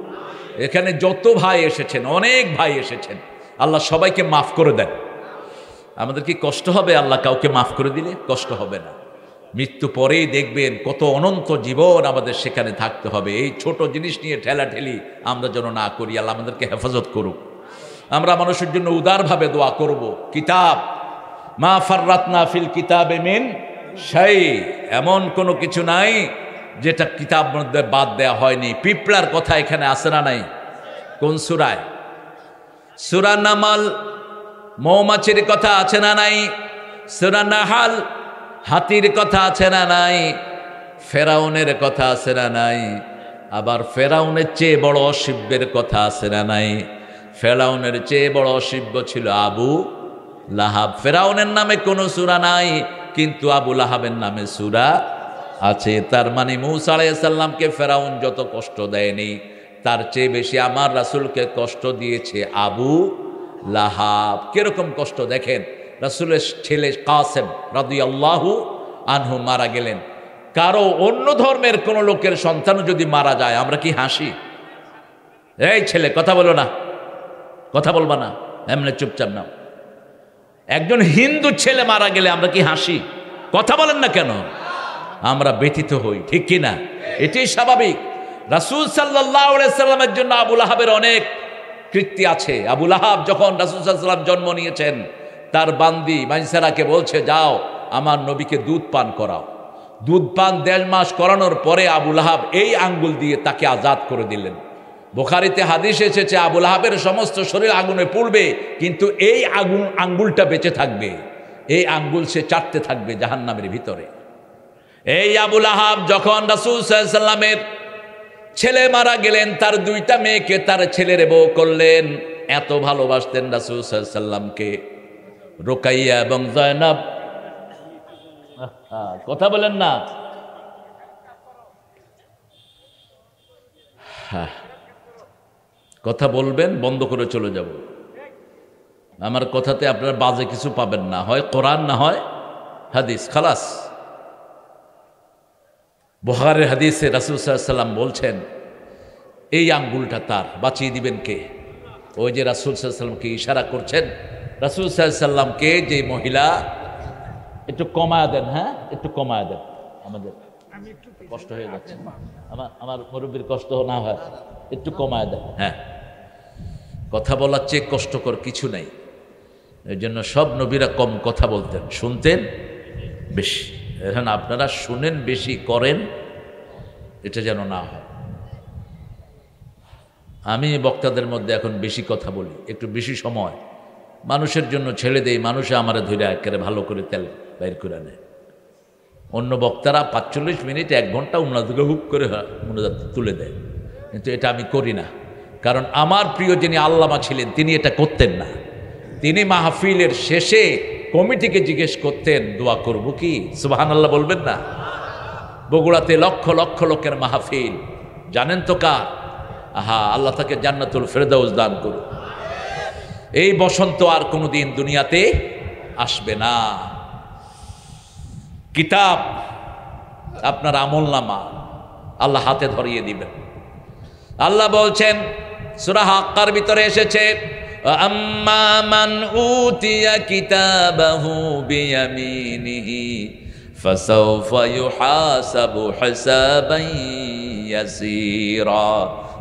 এখানে যত ভাই এসেছেন, অনেক ভাই এসেছেন, আল্লাহ সবাইকে মাফ করে দেন। আমাদের কি কষ্ট হবে আল্লাহ কাউকে মাফ করে দিলে? কষ্ট হবে না। মৃত্যু পরেই দেখবেন কত অনন্ত জীবন আমাদের সেখানে থাকতে হবে। এই ছোট জিনিস নিয়ে ঠেলাঠেলি আমরা যেন না করি। আল্লাহ আমাদেরকে হেফাজত করুক। আমরা মানুষের জন্য উদারভাবে দোয়া করব। কিতাব মা ফাররাতনা ফিল কিতাবে মিন শাই, এমন কোনো কিছু নাই যেটা কিতাব মধ্যে বাদ দেয়া হয়নি। পিঁপড়ার কথা এখানে আছে না নাই? কোন সূরায়? সূরা নামাল। মৌমাছির কথা আছে না নাই? সূরা নাহাল। হাতির কথা আছে না নাই? ফেরাউনের কথা আছে না নাই? আবার ফেরাউনের চেয়ে বড় অসিব্যের কথা আছে না নাই? ফেরাউনের চেয়ে বড় অসিব্য ছিল আবু লাহাব। ফেরাউনের নামে কোনো সূরা নাই, কিন্তু আবু লাহাবের নামে সূরা আছে। তার মানে মূসা আলাইহিস সালামকে ফেরাউন যত কষ্ট দেয়নি, তার চেয়ে বেশি আমার রাসূলকে কষ্ট দিয়েছে আবু লাহাব। কিরকম কষ্ট দেখেন, রাসূলের ছেলে কাসেম রাদিয়াল্লাহু আনহু মারা গেলেন। কারো অন্য ধর্মের কোন লোকের সন্তানও যদি মারা যায়, আমরা কি হাসি? এই ছেলে কথা বলো না, কথা বলবা না, এমনি চুপচাপ নাও। একজন হিন্দু ছেলে মারা গেলে আমরা কি হাসি? কথা বলেন না কেন? আমরা ব্যথিত হই, ঠিক কি না? এটাই স্বাভাবিক। রাসূল সাল্লাল্লাহু আলাইহি সাল্লামের জন্য আবু লাহাবের অনেক কীর্তি আছে। আবু লাহাব যখন রাসূল সাল্লাল্লাহু আলাইহি সাল্লাম জন্ম নিয়েছেন, তার বান্দি মাইসারাকে বলছে, যাও আমার নবীকে দুধ পান করাও। দুধ পান 1.5 মাস করানোর পরে আবুল আহাব এই আঙ্গুল দিয়ে তাকে আজাদ করে দিলেন। বুখারীতে হাদিস এসেছে আবুল আহাবের সমস্ত শরীর আগুনে পুড়বে, কিন্তু এই আঙ্গুলটা বেঁচে থাকবে। এই আঙ্গুল সে চাটতে থাকবে জাহান্নামের ভিতরে। এই আবুল আহাব যখন রাসূল সাল্লাল্লাহু আলাইহি ওয়াসাল্লামের ছেলে মারা গেলেন, তার 2টা মেয়েকে তার ছেলের বউ করলেন। এত ভালোবাসতেন রাসূল সাল্লাল্লাহু আলাইহি ওয়াসাল্লামকে। রুকাইয়া এবং জয়নব, কথা বলেন না, কথা বলবেন বন্ধ করে চলে যাব। আমার কথাতে আপনারা বাজে কিছু পাবেন না, হয় কোরআন না হয় হাদিস, খালাস। বুখারীর হাদিসে রাসূল সাল্লাল্লাহু আলাইহি ওয়াসাল্লাম বলছেন এই আঙ্গুলটা তার, বাঁচিয়ে দিবেন কে? ওই যে রাসূল সাল্লাল্লাহু আলাইহি ওয়াসাল্লামকে ইশারা করছেন, রাসূল সাল্লাল্লাহু আলাইহি ওয়াসাল্লামকে যে মহিলা, একটু কমায় দেন, হ্যাঁ একটু কমায় দেন, আমাদের কষ্ট হয়ে যাচ্ছে, আমার মুরব্বীর কষ্ট না হয়, একটু কমায় দেন। হ্যাঁ, কথা বলার চেয়ে কষ্টকর কিছু নাই। এই জন্য সব নবীরা কম কথা বলতেন, শুনতেন বেশি। এখন আপনারা শুনেন বেশি, করেন এটা যেন না হয়। আমি বক্তাদের মধ্যে এখন বেশি কথা বলি, একটু বেশি সময় মানুষের জন্য ছেড়ে দেই, মানুষে আমার ধরে একেবারে ভালো করে তেল বাইর করে নেয়। অন্য বক্তারা 45 মিনিট 1 ঘন্টা উনাদেরকে হুক করে মুনাজাত তুলে দেয়, কিন্তু এটা আমি করি না। কারণ আমার প্রিয় যিনি আল্লামা ছিলেন তিনি এটা করতেন না। তিনি মাহফিলের শেষে কমিটিকে জিজ্ঞেস করতেন দোয়া করব কি? সুবহানাল্লাহ বলবেন না? বগুড়াতে লক্ষ লক্ষ লোকের মাহফিল, জানেন তো কার? আহা, আল্লাহ তাকে জান্নাতুল ফেরদাউস দান করুন। এই বসন্ত আর কোনোদিন দুনিয়াতে আসবে না। কিতাব, আপনার আমলনামা আল্লাহ হাতে ধরিয়ে দিবেন। আল্লাহ বলছেন সূরা হাক্কার ভিতরে এসেছে, আম্মা মান উতিয়া কিতাবাহু বিয়ামিনিহি ফাসাউফা ইউহাসাবু হিসাবান ইয়াসীরা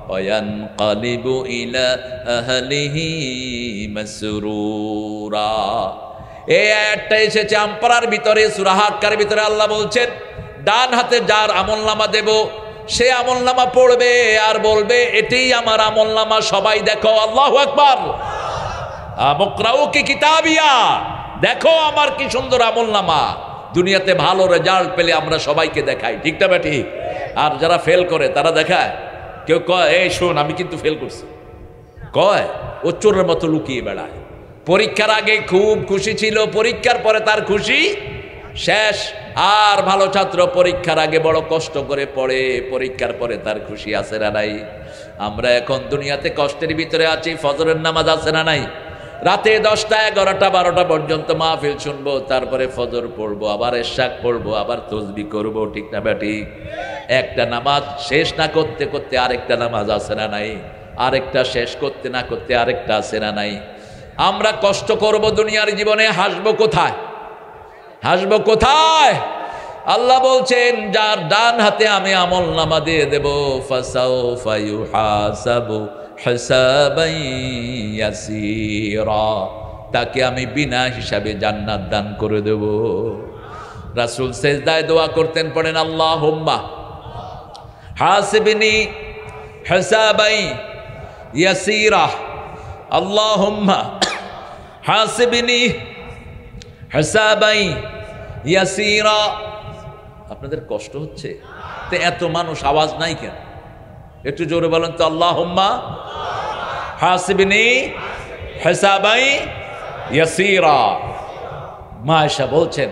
ওয়া ইয়ানকালিবু ইলা আহলিহি মাসরুরা। এই আয়াতটা এসেছে আমপারার ভিতরে, সূরা হাক্কার ভিতরে। আল্লাহ বলছেন ডান হাতে যার আমলনামা দেব সে আমলনামা পড়বে আর বলবে এটাই আমার আমলনামা, সবাই দেখো। আল্লাহু আকবার। মুকরাউ কি কিতাবিয়া, দেখো আমার কি সুন্দর আমলনামা। দুনিয়াতে ভালো রেজাল্ট পেলে আমরা সবাইকে দেখাই, ঠিক না ঠিক? আর যারা ফেল করে তারা দেখায়, কেউ কয় এই শোন আমি কিন্তু ফেল করছি, কয় ও চোরের মতো লুকিয়ে বেড়ায়। পরীক্ষার আগে খুব খুশি ছিল, পরীক্ষার পরে তার খুশি শেষ। আর ভালো ছাত্র পরীক্ষার আগে বড় কষ্ট করে পড়ে, পরীক্ষার পরে তার খুশি আছে না নাই? আমরা এখন দুনিয়াতে কষ্টের ভিতরে আছি। ফজরের নামাজ আছে না নাই? রাতে 10টা 11টা 12টা পর্যন্ত মাহফিল শুনবো, তারপরে ফজর পড়বো, আবার ইশাক পড়বো, আবার তাসবিহ করব, ঠিক না ঠিক? একটা নামাজ শেষ না করতে করতে আরেকটা নামাজ আছে না নাই? আরেকটা শেষ করতে না করতে আরেকটা আছে না নাই? আমরা কষ্ট করব দুনিয়ার জীবনে, হাসবো কোথায়? হাসবো কোথায়? আল্লাহ বলছেন যার ডান হাতে আমি আমলনামা দিয়ে দেব, ফাসাউফা ইউহাসাবু হিসাবান ইয়াসীরা, তাকে আমি বিনা হিসাবে জান্নাত দান করে দেব। রাসূল সিজদায় দোয়া করতেন, পড়েন আল্লাহুম্মা হাসিবনি হিসাবান ইয়াসীরা, আল্লাহুম্মা হাসিবনি হিসাবান ইয়াসীরা। আপনাদের কষ্ট হচ্ছে তো? এত মানুষ আওয়াজ নাই কেন? একটু জোরে বলেন তো, আল্লাহুম্মা হাসিবনি হিসাবান ইয়াসীরা। মা আয়েশা বলছেন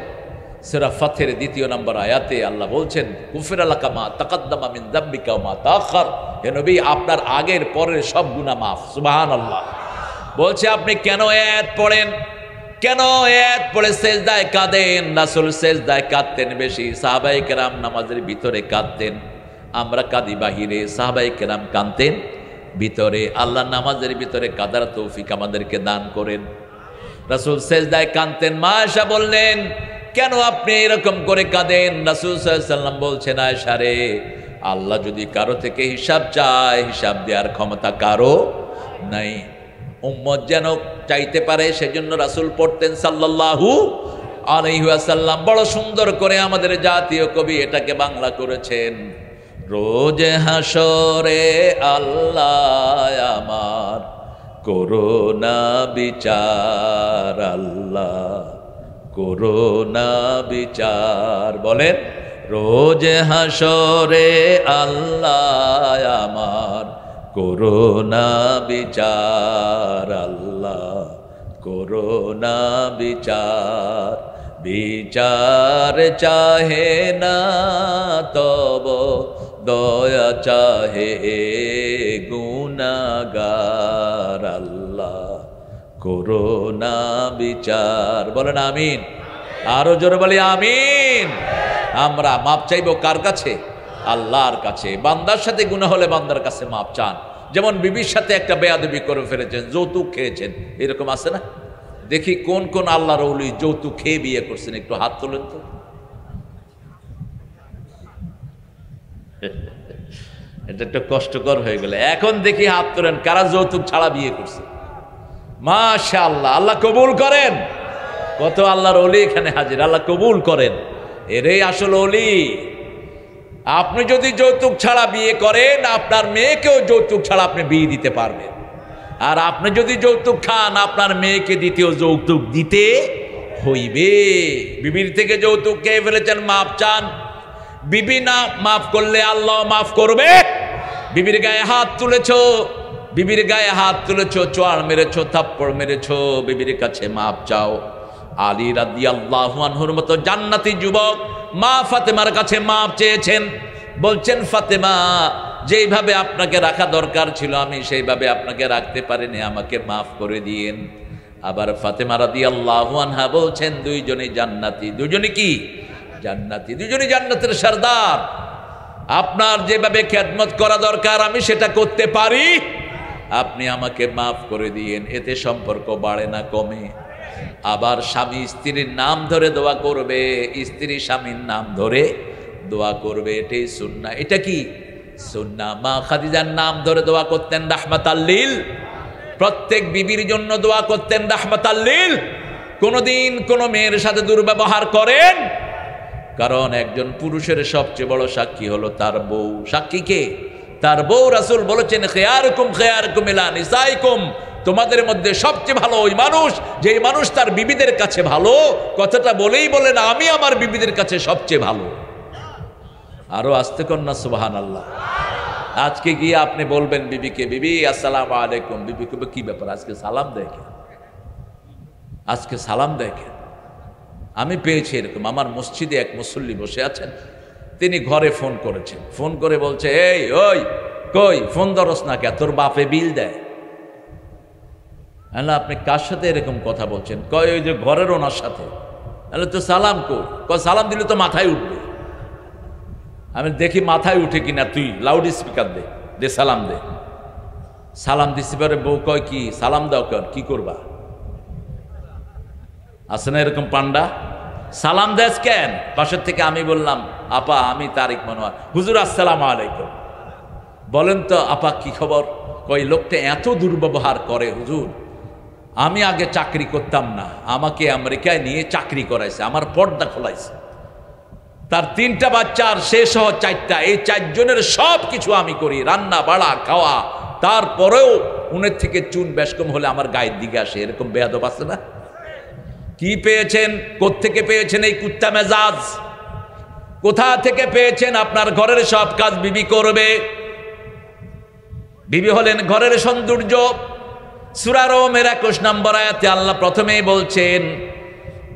সূরা ফাতহের 2 নম্বর আয়াতে আল্লাহ বলছেন গুফিরা লাকা মা তাকাদ্দামা মিন যামবিকা ওয়া মা তাআখার। হে নবী, আপনার আগের পরের সব গুনাহ মাফ। সুবহানাল্লাহ। বলছে আপনি কেন আয়াত পড়েন, কেন আয়াত পড়ে সেজদায় কাঁদেন? রাসূল সেজদায় কাঁদতেন বেশি, সাহাবায়ে কেরাম নামাজের ভিতরে কাঁদতেন। আমরা কাঁদি বাহিরে, সাহাবায়ে কেরাম কাঁদতেন ভিতরে। আল্লাহ নামাজের ভিতরে কাঁদার তৌফিক আমাদেরকে দান করেন। রাসূল সেজদায় কাঁদতেন। মা আয়েশা বললেন কেন আপনি এরকম করে কাঁদেন? রাসূল সাল্লাল্লাহু আলাইহি ওয়াসাল্লাম বলছেন, আয়েশা রে, আল্লাহ যদি কারো থেকে হিসাব চায়, হিসাব দেওয়ার ক্ষমতা কারো নাই। উম্মত যেন চাইতে পারে সেজন্য রাসূল পড়তেন সাল্লাল্লাহু আলাইহি ওয়াসাল্লাম বড় সুন্দর করে আমাদের জাতীয় কবি এটাকে বাংলা করেছেন। রোজ হাসরে আল্লাহ আমার করোনা বিচার, আল্লাহ করোনা বিচার। বলেন, রোজ হাসরে আল্লাহ আমার করোনা বিচার, আল্লাহ করোনা বিচার। বিচার চাহে না তব দয়া চাহে গুনাহগার, আল্লাহ করোনা বিচার। বলেন আমিন। আরো জোরে বলি আমিন। আমরা মাপ চাইবো কার কাছে? আল্লাহর কাছে। বান্দার সাথে গুনাহ হলে বান্দার কাছে মাপ চান। যেমন বিবির সাথে একটা বেয়াদবি করে ফেলেছেন, যৌতুক খেয়েছেন, এরকম আছে না? দেখি কোন কোন আল্লাহর ওলি যৌতুক খেয়ে বিয়ে করছেন, একটু হাত তোলেন তো। এটা একটু কষ্টকর হয়ে গেল। এখন দেখি হাত তোলেন কারা যৌতুক ছাড়া বিয়ে করছে। মাশাআল্লাহ, আল্লাহ কবুল করেন। কত আল্লাহর ওলি এখানে হাজির, আল্লাহ কবুল করেন। এরই আসল ওলি। আপনি যদি যৌতুক ছাড়া বিয়ে করেন, আপনার মেয়েকেও যৌতুক ছাড়া আপনি বিয়ে দিতে পারবেন। আর আপনি যদি যৌতুক খান, আপনার মেয়েকে দ্বিতীয় যৌতুক দিতে হইবে। বিবির থেকে যৌতুক খেয়ে ফেলেছেন, মাপ চান। বিবি না মাফ করলে আল্লাহ মাফ করবে। বিবির গায়ে হাত তুলেছ, বিবির গায়ে হাত তুলেছ, চোয়ার মেরেছ, থাপ্পড় মেরেছ, বিবির কাছে মাপ চাও। আলী রাদিয়াল্লাহু আনহুর মতো জান্নাতি যুবক মা ফাতেমার কাছে মাপ চেয়েছেন। বলছেন, ফাতেমা, যেইভাবে আপনাকে রাখা দরকার ছিল আমি সেইভাবে আপনাকে রাখতে পারিনি, আমাকে মাফ করে দিয়েন। আবার ফাতেমা রাদিয়াল্লাহু আনহা বলছেন, দুইজনই জান্নাতি। দুইজনই কি? জান্নাতি। দুইজনই জান্নাতের সরদার। আপনার যেভাবে খেদমত করা দরকার আমি সেটা করতে পারি, আপনি আমাকে মাফ করে দিয়েন। এতে সম্পর্ক বাড়ে না, কমে। আবার স্বামী স্ত্রীর নাম ধরে দোয়া করবে, স্ত্রী স্বামীর নাম ধরে দোয়া করবে, এটাই সুন্নাহ। এটা কি সুন্নাহ? মা খাদিজার নাম ধরে দোয়া করতেন রাহমাতাল লিল। প্রত্যেক বিবির জন্য দোয়া করতেন রাহমাতাল লিল। কোনদিন কোন মেয়ের সাথে দুর্ব্যবহার করেন? কারণ একজন পুরুষের সবচেয়ে বড় সাক্ষী হলো তার বউ। সাক্ষী কে? তার বউ। রাসূল বলেছেন, খিয়ারুকুম খিয়ারুকুম ইলা নিসাইকুম, তোমাদের মধ্যে সবচেয়ে ভালো ওই মানুষ যে মানুষ তার বিবিদের কাছে ভালো। কথাটা বলেই বলেন, আমি আমার বিবিদের কাছে সবচেয়ে ভালো। আরো আস্তে কন্যা সুবহানাল্লাহ। আজকে গিয়ে আপনি বলবেন বিবিকে, বিবি আসসালামু আলাইকুম। বিবি কবে, কি ব্যাপার আজকে সালাম দেয় কেন? আজকে সালাম দেয় কেন? আমি পেয়েছি এরকম। আমার মসজিদে এক মুসল্লি বসে আছেন, তিনি ঘরে ফোন করেছেন। ফোন করে বলছে, এই ওই কই ফোন ধরস না কে? তোর বাপে বিল দেয়। আপনি কার সাথে এরকম কথা বলছেন? কয় ওই যে ঘরের ওনার সাথে। তো সালাম কই? সালাম দিলে তো মাথায় উঠবে। আমি দেখি মাথায় উঠে কিনা, তুই লাউড স্পিকার দে, দে সালাম দে। সালাম দিতে পারে। বউ কয়, কি সালাম দাও কেন, কি করবা? আছে না এরকম পান্ডা? সালাম দেস কেন? পাশের থেকে আমি বললাম, আপা আমি তারিক মনোয়ার। হুজুর আসসালামু আলাইকুম। বলেন তো আপা কি খবর? কই লোকটা এত দুর্ব্যবহার করে হুজুর, আমি আগে চাকরি করতাম না, আমাকে আমেরিকায় নিয়ে চাকরি করাইছে, আমার পর্দা খোলাইছে। তার 3টা বাচ্চা আর সে সহ 4টা, এই 4 জনের সব কিছু আমি করি, রান্না বাড়া খাওয়া। তারপরেও উনের থেকে চুন বেশকম হলে আমার গায়ের দিকে আসে। এরকম বেয়াদব আছে না? কি পেয়েছেন? কোত্থেকে পেয়েছেন এই কুত্তা মেজাজ? কোথা থেকে পেয়েছেন? আপনার ঘরের সব কাজ বিবি করবে। বিবি হলেন ঘরের সৌন্দর্য। সূরা রোমের 21 নম্বর আয়াতে আল্লাহ প্রথমেই বলছেন,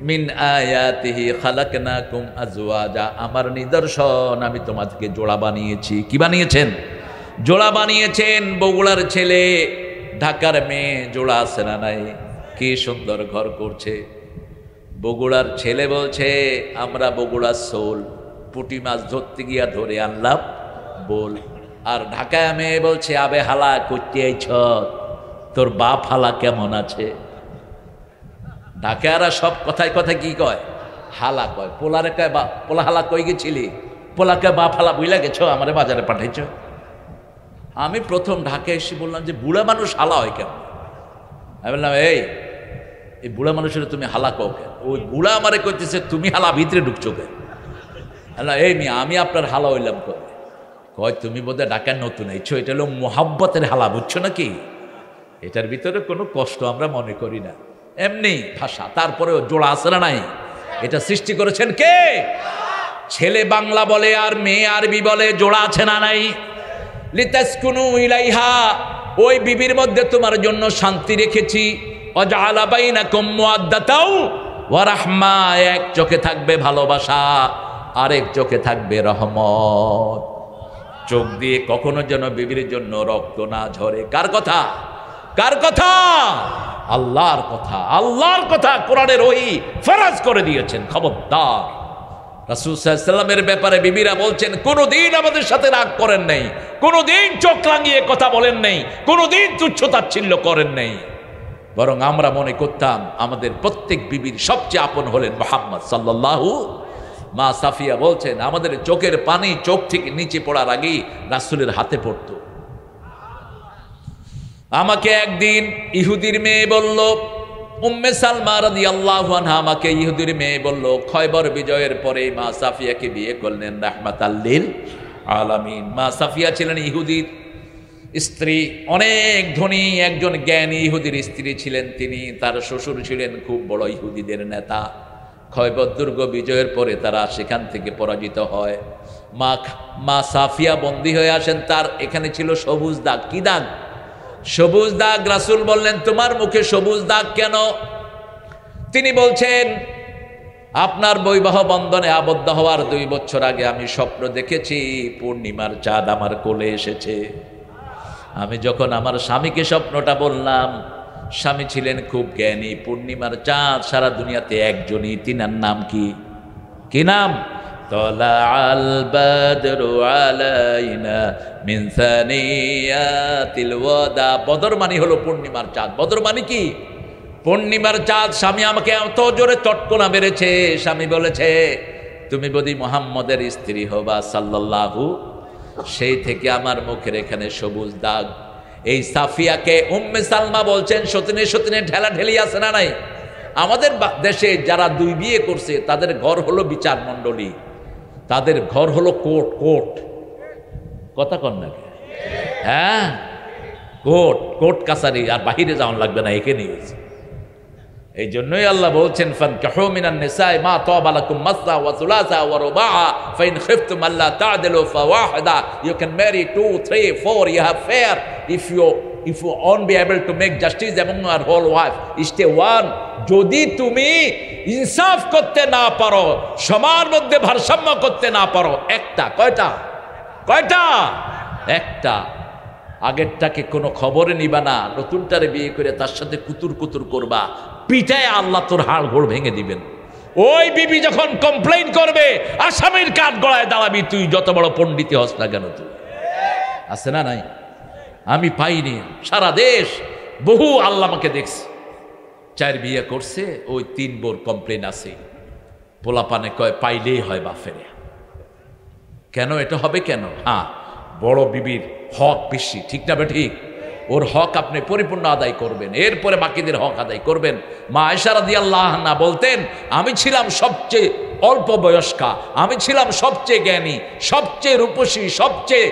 মিন আয়াতিহি খালাকনাকুম আজওয়াজা, আমার নিদর্শন আমি তোমাদেরকে জোড়া বানিয়েছি। কি বানিয়েছেন? জোড়া বানিয়েছেন। বগুড়ার ছেলে ঢাকার মেয়ে, জোড়া আছে না নাই? কি সুন্দর ঘর করছে। বগুড়ার ছেলে বলছে, আমরা বগুড়ার সোল, পুঁটি মাছ ধরতে গিয়া ধরে আনলাম বল। আর ঢাকায় মেয়ে বলছে, আবে হালা করতে আইছ, তোর বাপ হালা কেমন আছে? ঢাকায়রা সব কথায় কথায় কি কয়? হালা কয়। পোলারে কয় বা পোলা হালা কই গেছিলি? পোলা কয় বাপ হালা বুইলা গেছ, আমারে বাজারে পাঠাইছ। আমি প্রথম ঢাকায় এসে বললাম যে বুড়া মানুষ হালা হয় কেন? আমি বললাম, এই এই বুড়া মানুষের তুমি হালা কও কেন? ওই বুড়া আমারে কইতেছে তুমি হালা ভিতরে ঢুকছো কেন? আল্লাহ এই মিয়া আমি আপনার হালা হইলাম কবে? কয় তুমি বোধহয় ঢাকার নতুন এইছো, এটা হলো মোহাব্বতের হালা, বুঝছো নাকি? এটার ভিতরে কোনো কষ্ট আমরা মনে করি না, এমনি ভাষা। তারপরেও জোড়া আছে না নাই? এটা সৃষ্টি করেছেন কে? ছেলে বাংলা বলে আর মেয়ে আরবি বলে, জোড়া আছে না নাই? লিতাসকুনু ইলাইহা, ওই বিবির মধ্যে তোমার জন্য শান্তি রেখেছি। ওয়াজআলা বাইনাকুম মুআদ্দাতাও ওয়া রাহমা, এক চোখে থাকবে ভালোবাসা, আরেক চোখে থাকবে রহমত। চোখ দিয়ে কখনো যেন বিবির জন্য রক্ত না ঝরে। কার কথা? কার কথা? আল্লাহর কথা। আল্লাহর কথা কোরআনের ওহী ফরজ করে দিয়েছেন। খবরদার। রাসূল সাল্লাল্লাহু আলাইহি ওয়াসাল্লামের ব্যাপারে বিবিরা বলছেন কোনোদিন আমাদের সাথে রাগ করেন নাই, কোনোদিন চোখ রাঙিয়ে কথা বলেন নাই, কোনোদিন তুচ্ছ-তাচ্ছিল্য করেন নাই। বরং আমরা মনে করতাম আমাদের প্রত্যেক বিবির সবচেয়ে আপন হলেন মুহাম্মদ সাল্লাল্লাহু। মা সাফিয়া বলছেন আমাদের চোখের পানি চোখ থেকে নিচে পড়ার আগেই রাসূলের হাতে পড়তো। আমাকে একদিন ইহুদির মেয়ে বলল, উম্মে সালমা রাদিয়াল্লাহু আনহা আমাকে ইহুদির মেয়ে বলল, খয়বর বিজয়ের পরে মা সাফিয়াকে বিয়ে করলেন রাহমাতাল লিল আলামিন। মা সাফিয়া ছিলেন ইহুদির স্ত্রী, অনেক ধনী একজন জ্ঞানী ইহুদির স্ত্রী ছিলেন তিনি। তার শ্বশুর ছিলেন খুব বড় ইহুদিদের নেতা। খয়বর দুর্গ বিজয়ের পরে তারা সেখান থেকে পরাজিত হয়। মা সাফিয়া বন্দী হয়ে আসেন। তার এখানে ছিল সবুজ দাগ। কি দাগ? সবুজ দাগ। রাসূল বললেন তোমার মুখে সবুজ দাগ কেন? তিনি বলছেন আপনার বৈবাহ বন্ধনে আবদ্ধ হওয়ার 2 বছর আগে আমি স্বপ্ন দেখেছি পূর্ণিমার চাঁদ আমার কোলে এসেছে। আমি যখন আমার স্বামীকে স্বপ্নটা বললাম, স্বামী ছিলেন খুব জ্ঞানী। পূর্ণিমার চাঁদ সারা দুনিয়াতে একজনই, তিনার নাম কি? কি নাম? তলাআল বাদরু আলাইনা মিন সানিয়াতিল ওয়াদা। বদর মানে হলো পূর্ণিমার চাঁদ। বদর মানে কি? পূর্ণিমার চাঁদ। স্বামী আমাকে এত জোরে চটকনা মেরেছে, স্বামী বলেছে তুমি বোধহয় মুহাম্মদের স্ত্রী হবা সাল্লাল্লাহু। সেই থেকে আমার মুখের এখানে সবুজ দাগ। এই সাফিয়াকে উম্মে সালমা বলছেন সতিনে সতিনে ঢেলা ঢেলি আছে না নাই? আমাদের দেশে যারা 2 বিয়ে করছে তাদের ঘর হলো বিচার মণ্ডলী, তাদের ঘর হলো কোর্ট। কোর্ট কথা কন নাকি? হ্যাঁ, কোর্ট, কোর্ট কাছারি। আর বাহিরে যাওয়ান লাগবে না, এখানেই হয়েছে। এই জন্যই আল্লাহ বলছেন ফানকিহু মিনান নিসাই মা তাবা লাকুম মাসনা ওয়া সুলাসা ওয়া রুবাআ ফাইন খিফতুম আল্লা তা'দিলু ফাওয়াহিদা। You can marry 2, 3, 4. You have fair. If you won't be able to make justice among your whole wife, stay one. যদি তুমি ইনসাফ করতে না পারো, সবার মধ্যে ভারসাম্য করতে না পারো, একটা। কয়টা? কয়টা? একটা। আগেরটাকে কোনো খবরে নিবা না, নতুনটারে বিয়ে করে তার সাথে কুতুর কুতুর করবা, পিটায় আল্লাহ তোর হাড় ঘোড় ভেঙে দিবেন। ওই বিবি যখন কমপ্লেইন করবে আসামির কাঠ গলায় দাঁড়াবি তুই, যত বড় পণ্ডিতই হস না কেন তুই। আছে না নাই? আমি পাইনি, সারা দেশ বহু আল্লাহ আমাকে দেখছে 4 বিয়ে করছে, ওই 3 বোর কমপ্লেইন আছে। পোলাপানে কয় পাইলেই হয় বাফেরে। কেন এটা হবে কেন? হ্যাঁ, বড় বিবির হক বেশি, ঠিক না ঠিক? ওর হক আপনি পরিপূর্ণ আদায় করবেন, এরপরে বাকিদের হক আদায় করবেন। মা আয়েশা রাদিয়াল্লাহু আনহা বলতেন আমি ছিলাম সবচেয়ে অল্প বয়স্কা, আমি ছিলাম সবচেয়ে জ্ঞানী, সবচেয়ে রূপসী, সবচেয়ে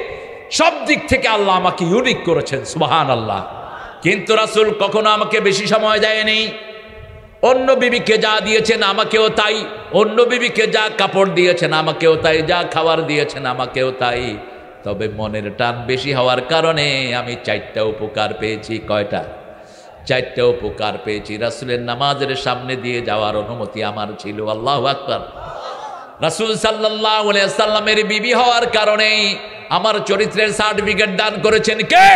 সব দিক থেকে আল্লাহ আমাকে ইউনিক করেছেন, সুবহানাল্লাহ। কিন্তু রাসূল কখনো আমাকে বেশি সময় দেয়নি। অন্য বিবিকে যা দিয়েছেন আমাকেও তাই, অন্য বিবিকে যা কাপড় দিয়েছেন আমাকেও তাই, যা খাবার দিয়েছেন আমাকেও তাই। তবে মনের টান বেশি হওয়ার কারণে আমি 4টা উপকার পেয়েছি। কয়টা? 4টা উপকার পেয়েছি। রাসূলের নামাজের সামনে দিয়ে যাওয়ার অনুমতি আমার ছিল। আল্লাহু আকবার। রাসূল সাল্লাল্লাহু আলাইহি ওয়াসাল্লামের বিবি হওয়ার কারণে আমার চরিত্রের সার্টিফিকেট দান করেছেন কে?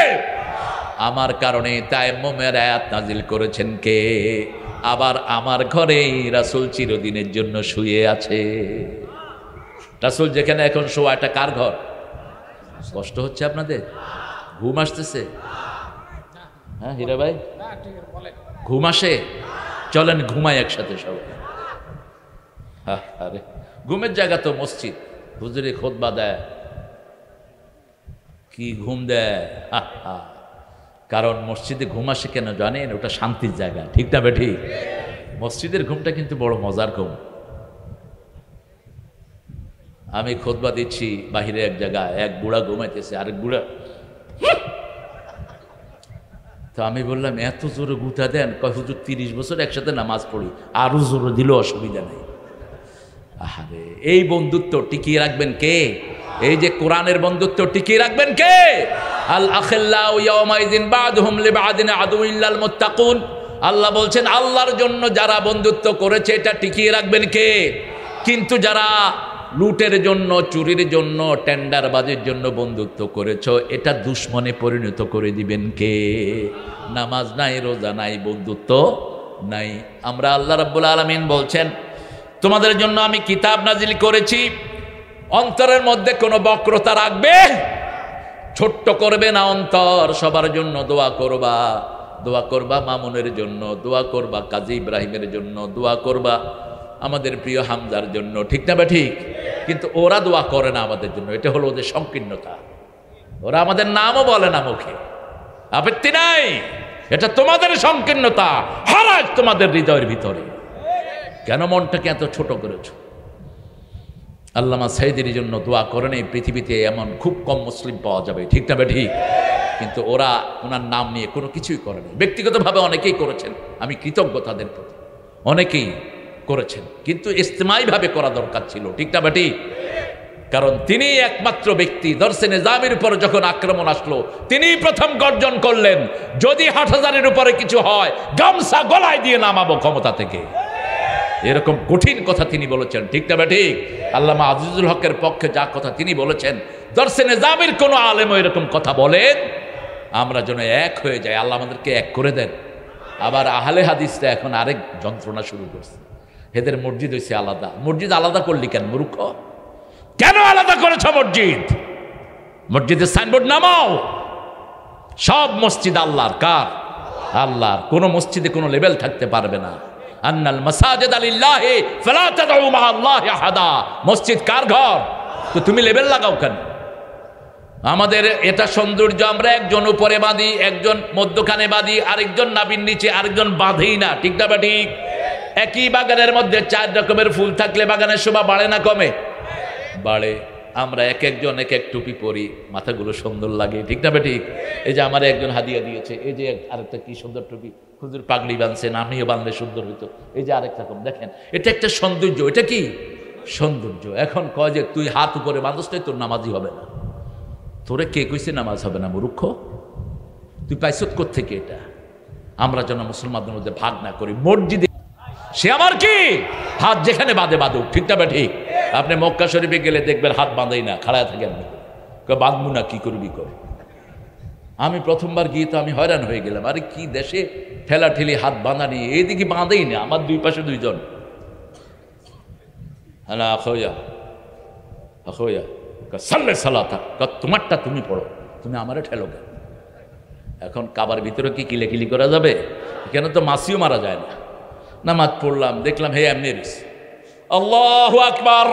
আমার কারণে তায়াম্মুমের আয়াত নাজিল করেছেন কে? আবার আমার ঘরেই রাসূল চিরদিনের জন্য শুয়ে আছে। রাসূল যেখানে এখন শোয়া, এটা কার ঘর? কষ্ট হচ্ছে আপনাদের? ঘুম আসতেছে? হ্যাঁ হীরা ভাই, ঘুম আসে? চলেন ঘুমাই একসাথে সবাই। আরে ঘুমের জায়গা তো মসজিদ, হুজুরে খুতবা দেয়, কি ঘুম দেয়। কারণ মসজিদে ঘুম আসে কেন জানেন? ওটা শান্তির জায়গা, ঠিক না বেঠিক? মসজিদের ঘুমটা কিন্তু বড় মজার ঘুম। আমি খুতবা দিচ্ছি বাহিরে এক জায়গায়, এক বুড়া ঘুমাইতেছে, আরেক বুড়া। তো আমি বললাম এত জোরে গুতা দেন? কয় হুজুর 30 বছর একসাথে নামাজ পড়ি, আরো জোরে দিল অসুবিধা নেই। আহারে, এই বন্ধুত্ব টিকিয়ে রাখবেন কে? এই যে কোরআনের বন্ধুত্ব টিকিয়ে রাখবেন কে? আল আখিল্লাউ ইয়াওমাইযিন বা'দুহুম লিবা'দিন আদুউন ইল্লাল মুত্তাকুন। আল্লাহ বলছেন আল্লাহর জন্য যারা বন্ধুত্ব করেছে এটা টিকিয়ে রাখবেন কে? কিন্তু যারা লুটের জন্য, চুরির জন্য, টেন্ডারবাজির জন্য বন্ধুত্ব করেছো, এটা দুশ্মনে পরিণত করে দিবেন কে? নামাজ নাই, রোজা নাই, বন্ধুত্ব নাই। আমরা আল্লাহ রাব্বুল আলামিন বলছেন তোমাদের জন্য আমি কিতাব নাজিল করেছি, অন্তরের মধ্যে কোনো বক্রতা রাখবে, ছোট্ট করবে না অন্তর। সবার জন্য দোয়া করবা, দোয়া করবা মামুনের জন্য, দোয়া করবা কাজী ইব্রাহিমের জন্য, দোয়া করবা আমাদের প্রিয় হামজার জন্য, ঠিক না বা ঠিক? কিন্তু ওরা দোয়া করে না আমাদের জন্য, এটা হলো ওদের সংকীর্ণতা। ওরা আমাদের নামও বলে না মুখে, আপত্তি নাই, এটা তোমাদের সংকীর্ণতা, হারাজ তোমাদের হৃদয়ের ভিতরে। কেন মনটাকে এত ছোট করেছ? আল্লামা সাইদের জন্য দোয়া করেন। এই পৃথিবীতে এমন খুব কম মুসলিম পাওয়া যাবে, ঠিক না বা ঠিক? কিন্তু ওরা ওনার নাম নিয়ে কোনো কিছুই করেনি। ব্যক্তিগতভাবে অনেকেই করেছেন, আমি কৃতজ্ঞ তাদের প্রতি, অনেকেই করেছেন, কিন্তু ইজতিমাইভাবে করা দরকার ছিল, ঠিক না বা ঠিক? কারণ তিনি একমাত্র ব্যক্তি, দরসে নিজামের উপর যখন আক্রমণ আসলো তিনি প্রথম গর্জন করলেন, যদি হাটহাজারের উপরে কিছু হয় গামছা গলায় দিয়ে নামাবো ক্ষমতা থেকে। এরকম কঠিন কথা তিনি বলেছেন, ঠিক না বা ঠিক? আল্লামা আজিজুল হকের পক্ষে যা কথা তিনি বলেছেন, দরসে নিজামের কোনো আলেমও এরকম কথা বলেন, আমরা যেন এক হয়ে যাই। আল্লাহ আমাদেরকে এক করে দেন। আবার আহলে হাদিসরা এখন আরেক যন্ত্রণা শুরু করছে, এদের মসজিদ হয়েছে আলাদা। মসজিদ আলাদা করলি কেন মূর্খ? কেন আলাদা করেছ মসজিদ? মসজিদের সাইনবোর্ড নামাও। সব মসজিদ আল্লাহর। কার? আল্লাহর। কোন মসজিদে কোনো লেভেল থাকতে পারবে না। আন্নাল মাসাজিদা লিল্লাহি ফালা তাদউ মা আল্লাহি আহাদা। মসজিদ কার ঘর? তো তুমি লেভেল লাগাও কেন? আমাদের এটা সৌন্দর্য, আমরা একজন উপরে বাঁধি, একজন মধ্যখানে বাঁধি, আরেকজন নাভির নিচে, আরেকজন বাঁধেই না, ঠিক না বা ঠিক? একই বাগানের মধ্যে 4 রকমের ফুল থাকলে বাগানের শোভা বাড়ে না কমে? বাড়ে। আমরা এক একজন এক এক টুপি পরি, মাথাগুলো সুন্দর লাগে, ঠিক না বা ঠিক? এই যে আমার একজন হাদিয়া দিয়েছে, এই যে আরেকটা কি সুন্দর টুপি, হুজুর পাগড়ি বাঁধছেন, আমিও বাঁধলে সুন্দর হইতো। এই যে আরেকটা রকম, দেখেন এটা একটা সৌন্দর্য। এটা কি সৌন্দর্য? এখন কয় যে তুই হাত উপরে বাঁধস নাই, তোর নামাজই হবে না। তোরে কে কইছে নামাজ হবে না মূর্খ? তুই পাইছত কোত্থেকে এটা? আমরা যেন মুসলমানদের মধ্যে ভাগ না করি। মসজিদে সে আমার কি হাত যেখানে বাঁধে বাঁধুক, ঠিক না বা ঠিক? আপনি মক্কা শরীফে গেলে দেখবেন হাত বাঁধেই না, খাড়ায় থাকেন, বাঁধবো না, কি করবি কর। আমি প্রথমবার গিয়ে তো আমি হয়রান হয়ে গেলাম, আরে কি দেশে ঠেলা ঠেলি হাত বাঁধা নিয়ে, এইদিকে বাঁধেই না, আমার দুই পাশে দুইজন। হ্যাঁ আখয়া আখয়া সাল্লে সালাতা, তোমারটা তুমি পড়ো, তুমি আমারে ঠেলো কেন? এখন কাবার ভিতরে কি কিলেকিলি করা যাবে? কেন তো মাসিও মারা যায় না। নামাজ পড়লাম, দেখলাম হে এমনি আল্লাহু আকবার,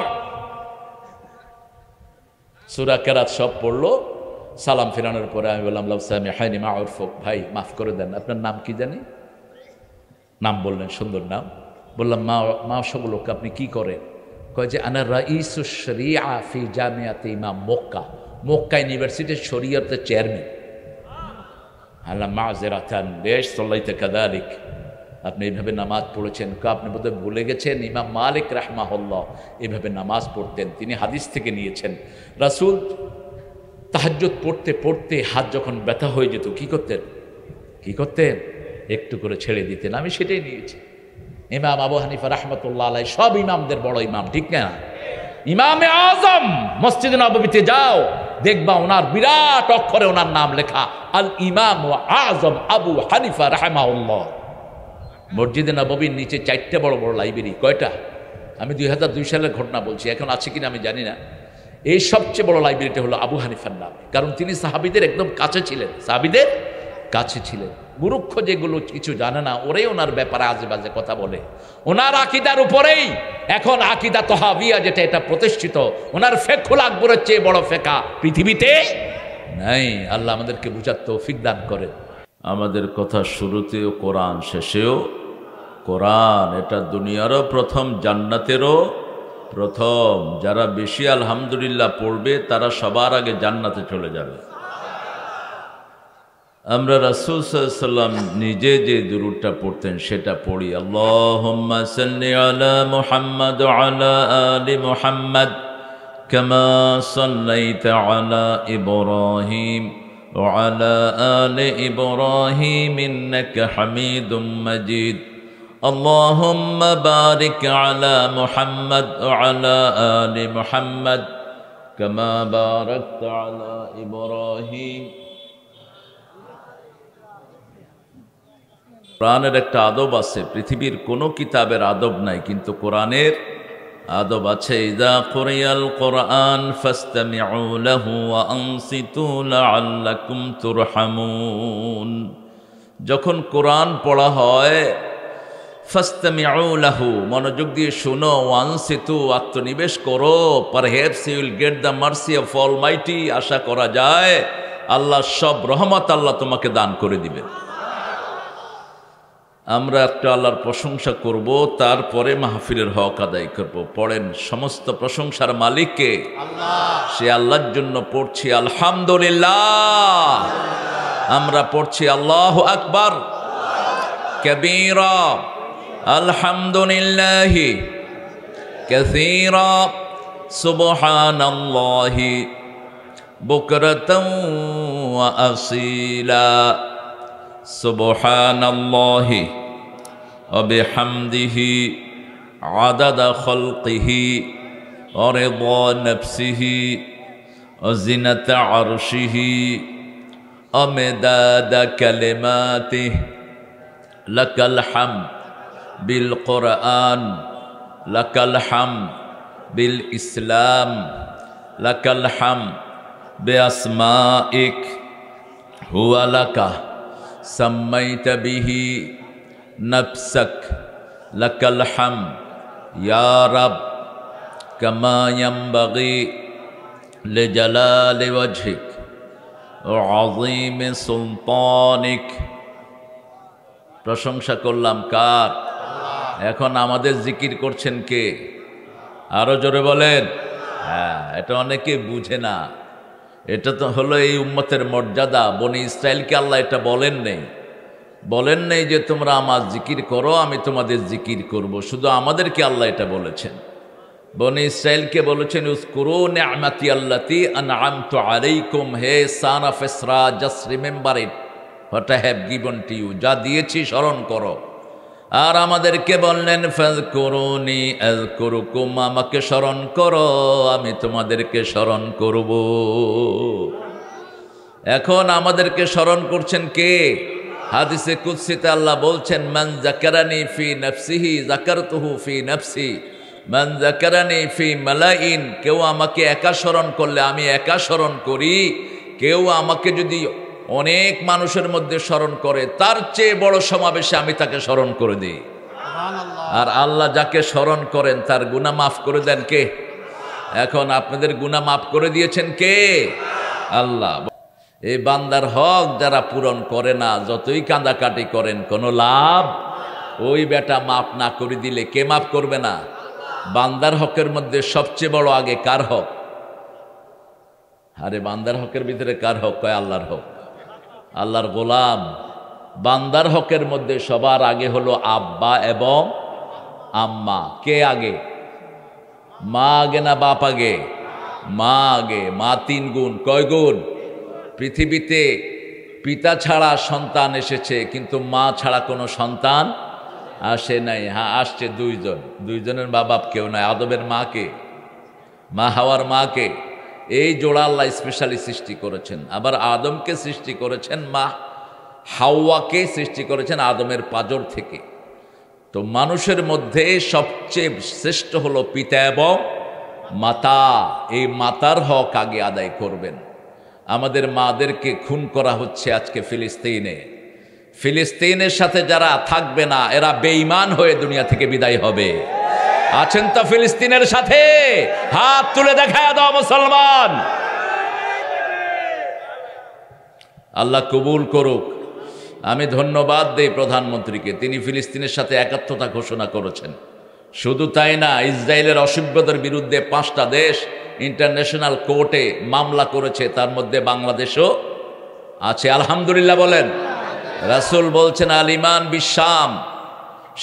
সূরা কেরাত সব পড়লো। সালাম ফেরানোর পরে আমি বললাম লাউসামিহানি মা উরফুক, ভাই মাফ করে দেন, আপনার নাম কি জানি? নাম বললেন, সুন্দর নাম। বললাম মা সবলোক আপনি কি করেন? কয় যে আনা রাইসুশ শরিয়া ফি জামিয়াতে ইমাম মক্কা, মক্কা ইউনিভার্সিটির শরিয়তের চেয়ারম্যান। আল্লাহ মাযরাতান বেশ সাল্লাইতে কাযালিক, আপনি এইভাবে নামাজ পড়েছেন। আপনি বোধহয় ভুলে গেছেন ইমাম মালিক রাহমাহুল্লাহ এইভাবে নামাজ পড়তেন, তিনি হাদিস থেকে নিয়েছেন। রাসূল তাহাজ্জুদ পড়তে পড়তে হাত যখন ব্যথা হয়ে যেত কি করতেন? একটু করে ছেড়ে দিতেন। আমি সেটাই নিয়েছি। ইমাম আবু হানিফা রাহমাতুল্লাহ আলাইহি সব ইমামদের বড় ইমাম, ঠিক না? ইমামে আজম। মসজিদে নববীতে যাও, দেখবা ওনার বিরাট অক্ষরে ওনার নাম লেখা, আল ইমাম আজম আবু হানিফা রাহমাহুল্লাহ। মসজিদে নববীর নিচে 4টে বড় বড় লাইব্রেরি। কয়টা? আমি 2002 সালের ঘটনা বলছি, এখন আছে কিনা আমি জানি না। এই সবচেয়ে বড় লাইব্রেরিটা হলো আবু হানিফার নামে, কারণ তিনি সাহাবীদের একদম কাছে ছিলেন, সাহাবীদের কাছে ছিলেন। মূর্খ যেগুলো কিছু জানে না, ওরাই ওনার ব্যাপারে আজে বাজে কথা বলে। ওনার আকীদার উপরেই এখন আকীদা তাহাবিয়া যেটা, এটা প্রতিষ্ঠিত। ওনার ফিকহুল আকবরের চেয়ে বড় ফিকহ পৃথিবীতে নাই। আল্লাহ আমাদেরকে বুঝার তৌফিক দান করেন। আমাদের কথা শুরুতেও কোরআন, শেষেও কোরআন এটা দুনিয়ারও প্রথম, জান্নাতেরও প্রথম। যারা বেশি আলহামদুলিল্লাহ পড়বে তারা সবার আগে জান্নাতে চলে যাবে। আমরা রাসূল সাল্লাল্লাহু আলাইহি ওয়াসাল্লাম নিজে যে দুরূদটা পড়তেন সেটা পড়ি। আল্লাহুম্মা সাল্লি আলা মুহাম্মাদ ওয়া আলা আলি মুহাম্মাদ কামা সাল্লাইতা আলা ইব্রাহিম ওয়া আলা আলি ইব্রাহিম ইন্নাকা হামিদুম মাজিদ। আল্লাহুম্মা বারিক আলা মুহাম্মাদ ওয়া আলা আলি মুহাম্মাদ কামা বারাকতা আলা ইব্রাহিম। কোরআনের একটা আদব আছে, পৃথিবীর কোনো কিতাবের আদব নাই, কিন্তু কোরআনের আদব আছে। ইযা কুরিয়াল কোরআন ফাসতামিউ লাহু ওয়া আনসিতু লাআল্লাকুম তুরহামুন। যখন কোরআন পড়া হয় ফাসতামিউ লাহু, মনোযোগ দিয়ে শোনো, ওয়া আনসিতু, আত্মনিবেশ করো, perhaps you will get the mercy of almighty. আশা করা যায় আল্লাহ সব রহমত আল্লাহ তোমাকে দান করে দিবেন। আমরা একটা আল্লাহর প্রশংসা করব, তারপরে মাহফিলের হক আদায় করব। পড়েন, সমস্ত প্রশংসার মালিককে, সে আল্লাহর জন্য পড়ছি আলহামদুলিল্লাহ। আমরা পড়ছি আল্লাহু আকবার কবীরা, আলহামদুলিল্লাহি কাসীরা, সুবহানাল্লাহি বুকরাতাও ওয়া আসীলা, সুবহানাল্লাহি ওয়া বিহামদিহি আদাদা খালকিহি ওয়া রিদা নাফসিহি ওয়া জিনাতা আরশিহি ওয়া মিদাদা কালিমাতিহি। লাকাল হামদ বিল কোরআন, লাকাল হামদ বিল ইসলাম, লাকাল হামদ বিআসমাইক হুয়া লাকা সাম্মাইতা বিহি নাফসাক, লাকাল হামদ ইয়া রাব কামা ইয়ানবাগি লিজালালি ওয়াজহিক ওয়া আযীমি সুলতানিক। প্রশংসা করলাম কার? এখন আমাদের জিকির করছেন কে? আরো জোরে বলেন। হ্যাঁ, এটা অনেকে বুঝে না। এটা তো হলো এই উম্মতের মর্যাদা। বনি ইসরাইলকে আল্লাহ এটা বলেন নেই যে তোমরা আমার জিকির করো, আমি তোমাদের জিকির করব। শুধু আমাদেরকে আল্লাহ এটা বলেছেন। বনি ইসরাইলকে বলেছেন উযকুরু নি'মাতি আল্লাতী আন'আমতু আলাইকুম, হে সান অফ ইসরা, just remember it what I have given to you, যা দিয়েছি স্মরণ করো। আর আমাদেরকে বললেন ফাযকুরুনি আযকুরুকুম, আমাকে স্মরণ করো, আমি তোমাদেরকে স্মরণ করব। এখন আমাদেরকে স্মরণ করছেন কে? হাদিসে কুদসিতে আল্লাহ বলছেন মান যাকারানি ফি নাফসিহি যাকারতুহু ফি নাফসি, মান যাকারানি ফি মালাইন, কেউ আমাকে একা স্মরণ করলে আমি একা স্মরণ করি, কেউ আমাকে যদি অনেক মানুষের মধ্যে স্মরণ করে তার চেয়ে বড় সমাবেশে আমি তাকে স্মরণ করে দিই। আর আল্লাহ যাকে স্মরণ করেন তার গুনাহ মাফ করে দেন কে? এখন আপনাদের গুনাহ মাফ করে দিয়েছেন কে? আল্লাহ। এই বান্দার হক যারা পূরণ করে না, যতই কাঁদাকাটি করেন কোনো লাভ। ওই বেটা মাফ না করে দিলে কে মাফ করবে না? বান্দার হকের মধ্যে সবচেয়ে বড় আগে কার হক? আরে বান্দার হকের ভিতরে কার হক? কয় আল্লাহর হক। আল্লাহর গোলাম। বান্দার হকের মধ্যে সবার আগে হলো আব্বা এবং আম্মা। কে আগে? মা আগে না বাপ আগে? মা আগে। মা 3 গুণ। কয় গুণ? পৃথিবীতে পিতা ছাড়া সন্তান এসেছে, কিন্তু মা ছাড়া কোনো সন্তান আসে নাই। হ্যাঁ, আসছে 2 জন। 2 জনের মা বাপ কেউ নাই। আদমের মাকে, মা হাওয়ার মাকে, এই জোড়া আল্লাহ স্পেশালি সৃষ্টি করেছেন। আবার আদমকে সৃষ্টি করেছেন, মা হাওয়াকে সৃষ্টি করেছেন আদমের পাঁজর থেকে। তো মানুষের মধ্যে সবচেয়ে শ্রেষ্ঠ হলো পিতা এবং মাতা। এই মাতার হক আগে আদায় করবেন। আমাদের মাদেরকে খুন করা হচ্ছে আজকে ফিলিস্তিনে। ফিলিস্তিনের সাথে যারা থাকবে না এরা বেঈমান হয়ে দুনিয়া থেকে বিদায় হবে। আছেন তো ফিলিস্তিনের সাথে? হাত তুলে দেখায় দাও মুসলমান। আল্লাহ কবুল করুক। আমি ধন্যবাদ দেই প্রধানমন্ত্রীকে, তিনি ফিলিস্তিনের সাথে একাত্মতা ঘোষণা করেছেন। শুধু তাই না, ইসরায়েলের অসভ্যতার বিরুদ্ধে 5টা দেশ ইন্টারন্যাশনাল কোর্টে মামলা করেছে, তার মধ্যে বাংলাদেশও আছে। আলহামদুলিল্লাহ বলেন। রাসূল বলছেন আল ইমান বিশাম,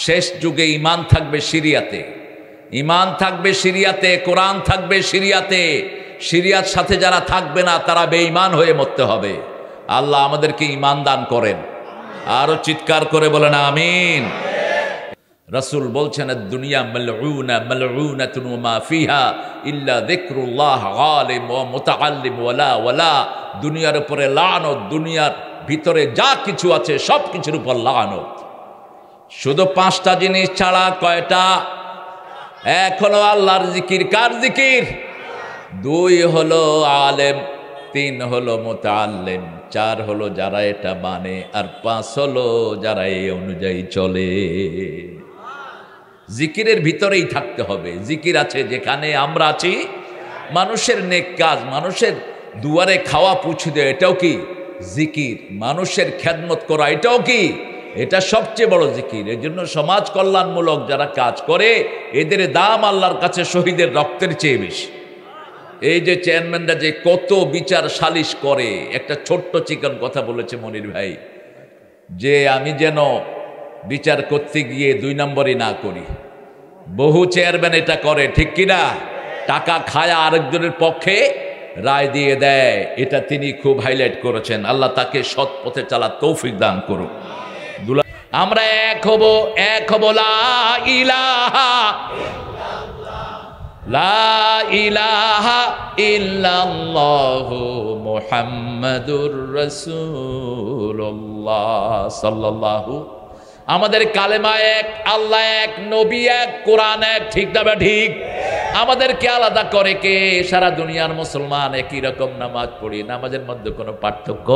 শেষ যুগে ইমান থাকবে সিরিয়াতে, ইমান থাকবে সিরিয়াতে, কোরআন থাকবে সিরিয়াতে। সিরিয়ার সাথে যারা থাকবে না তারা বেঈমান হয়ে মরতে হবে। আল্লাহ আমাদেরকে ইমান দান করেন। আরো চিৎকার করে বলেন আমিন। রাসূল বলছেন দুনিয়া মালউনা মালউনাতুন ওয়া মা ফিহা ইল্লা যিকরুল্লাহ গালিব ওয়া মুতাআল্লিম ওয়ালা। দুনিয়ার উপরে লানত, দুনিয়ার ভিতরে যা কিছু আছে সব কিছুর উপর লানত। শুধু 5টা জিনিস ছাড়া কয়টা? 1 হলো আল্লাহর জিকির। কার জিকির? 2 হলো আলেম, 3 হলো মুতাআল্লিম, 4 হলো যারা এটা মানে, আর 5 হলো যারা এই অনুযায়ী চলে। জিকিরের ভিতরেই থাকতে হবে। জিকির আছে যেখানে আমরা আছি। মানুষের নেক কাজ, মানুষের দুয়ারে খাওয়া পৌঁছে দেয়, এটাও কি জিকির। মানুষের খেদমত করা, এটাও কি? এটা সবচেয়ে বড় জিকির। এর জন্য সমাজ কল্যাণমূলক যারা কাজ করে এদের দাম আল্লাহর কাছে শহীদের রক্তের চেয়ে বেশি। এই যে চেয়ারম্যানরা যে কত বিচার সালিশ করে, একটা ছোট্ট চিকন কথা বলেছে মনির ভাই, যে আমি যেন বিচার করতে গিয়ে 2 নম্বরই না করি। বহু চেয়ারম্যান এটা করে, ঠিক কিনা? টাকা খায় আরেকজনের পক্ষে রায় দিয়ে দেয়। এটা তিনি খুব হাইলাইট করেছেন। আল্লাহ তাকে সৎ পথে চালার তৌফিক দান করুন। আমরা এক হব, এক হব লা ইলাহা লা ইলাহা ইল্লাল্লাহু মুহাম্মাদুর রাসূলুল্লাহ সাল্লাল্লাহু। আমাদের কালেমা এক, আল্লাহ এক, নবী এক, কোরআন এক, ঠিক না ঠিক? আমাদেরকে আলাদা করে কে? সারা দুনিয়ার মুসলমান একই রকম নামাজ পড়ি, নামাজের মধ্যে কোনো পার্থক্য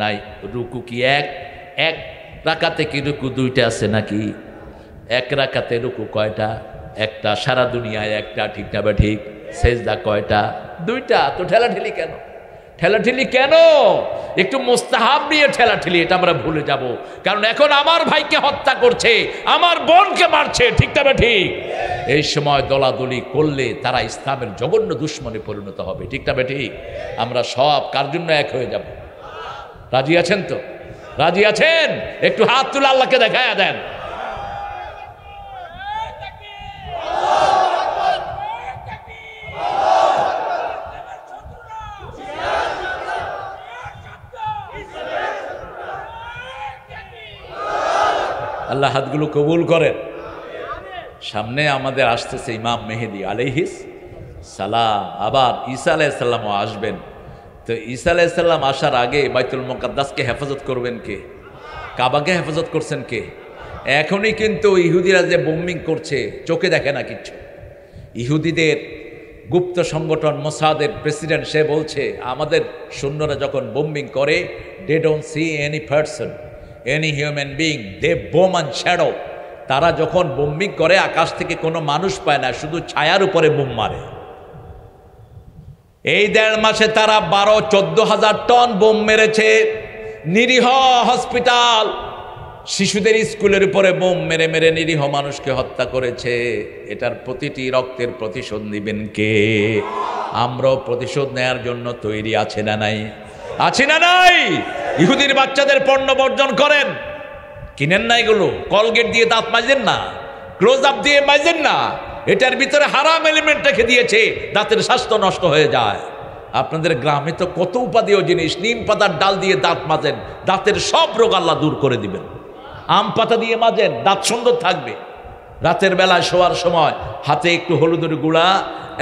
নাই। রুকু কি এক? এক রাকাতে কি রুকু 2টা আছে নাকি? 1 রাকাতে রুকু কয়টা? একটা। সারা দুনিয়ায় একটা, ঠিক না ঠিক? সেজদা কয়টা? 2টা। তো ঠেলাঠেলি কেন? ঠেলাঠেলি কেন? একটু মুস্তাহাব নিয়ে ঠেলাঠেলি, এটা আমরা ভুলে যাব। কারণ এখন আমার ভাইকে হত্যা করছে, আমার বোনকে মারছে, ঠিক না ঠিক? এই সময় দলাদলি করলে তারা ইসলামের জঘন্য দুশ্মনে পরিণত হবে, ঠিক না ঠিক? আমরা সব কার জন্য এক হয়ে যাব? রাজি আছেন তো? রাজি আছেন? একটু হাত তুলে আল্লাহকে দেখায়া দেন। আল্লাহ হাতগুলো কবুল করেন। সামনে আমাদের আসতেছে ইমাম মেহেদী আলাইহিস সালাম, আবার ঈসা আলাইহিস সালামও আসবেন। তো ঈসা আলাইহিস সালাম আসার আগে বাইতুল মুকাদ্দাসকে হেফাজত করবেন কে? কাবাকে হেফাজত করছেন কে? এখনই কিন্তু ইহুদিরা যে বোম্বিং করছে, চোখে দেখে না কিচ্ছু। ইহুদিদের গুপ্ত সংগঠন মোসাদের প্রেসিডেন্ট সে বলছে আমাদের সৈন্যরা যখন বোম্বিং করে, they don't see any person, any human being, they bomb and shadow. তারা যখন বোম্বিং করে আকাশ থেকে কোনো মানুষ পায় না, শুধু ছায়ার উপরে বোম মারে। এই 1.5 মাসে তারা 12-14 হাজার টন বোম মেরেছে। নিরীহ হসপিটাল, শিশুদের স্কুলের উপরে বোম মেরে মেরে নিরীহ মানুষকে হত্যা করেছে। এটার প্রতিটি রক্তের প্রতিশোধ নেবেন কে? আমরাও প্রতিশোধ নেয়ার জন্য তৈরি আছে না নাই? আছে না নাই? ইহুদির বাচ্চাদের পণ্য বর্জন করেন, কিনেন না এগুলো। কলগেট দিয়ে দাঁত মাজেন না, ক্লোজ আপ দিয়ে মাজেন না। এটার ভিতরে হারাম এলিমেন্ট রেখে দিয়েছে, দাঁতের স্বাস্থ্য নষ্ট হয়ে যায়। আপনাদের গ্রামে তো কত উপাদেয় জিনিস, নিম পাতার ডাল দিয়ে দাঁত মাজেন, দাঁতের সব রোগ আল্লাহ দূর করে দিবেন। আম পাতা দিয়ে মাজেন, দাঁত সুন্দর থাকবে। রাতের বেলায় শোয়ার সময় হাতে একটু হলুদের গুঁড়া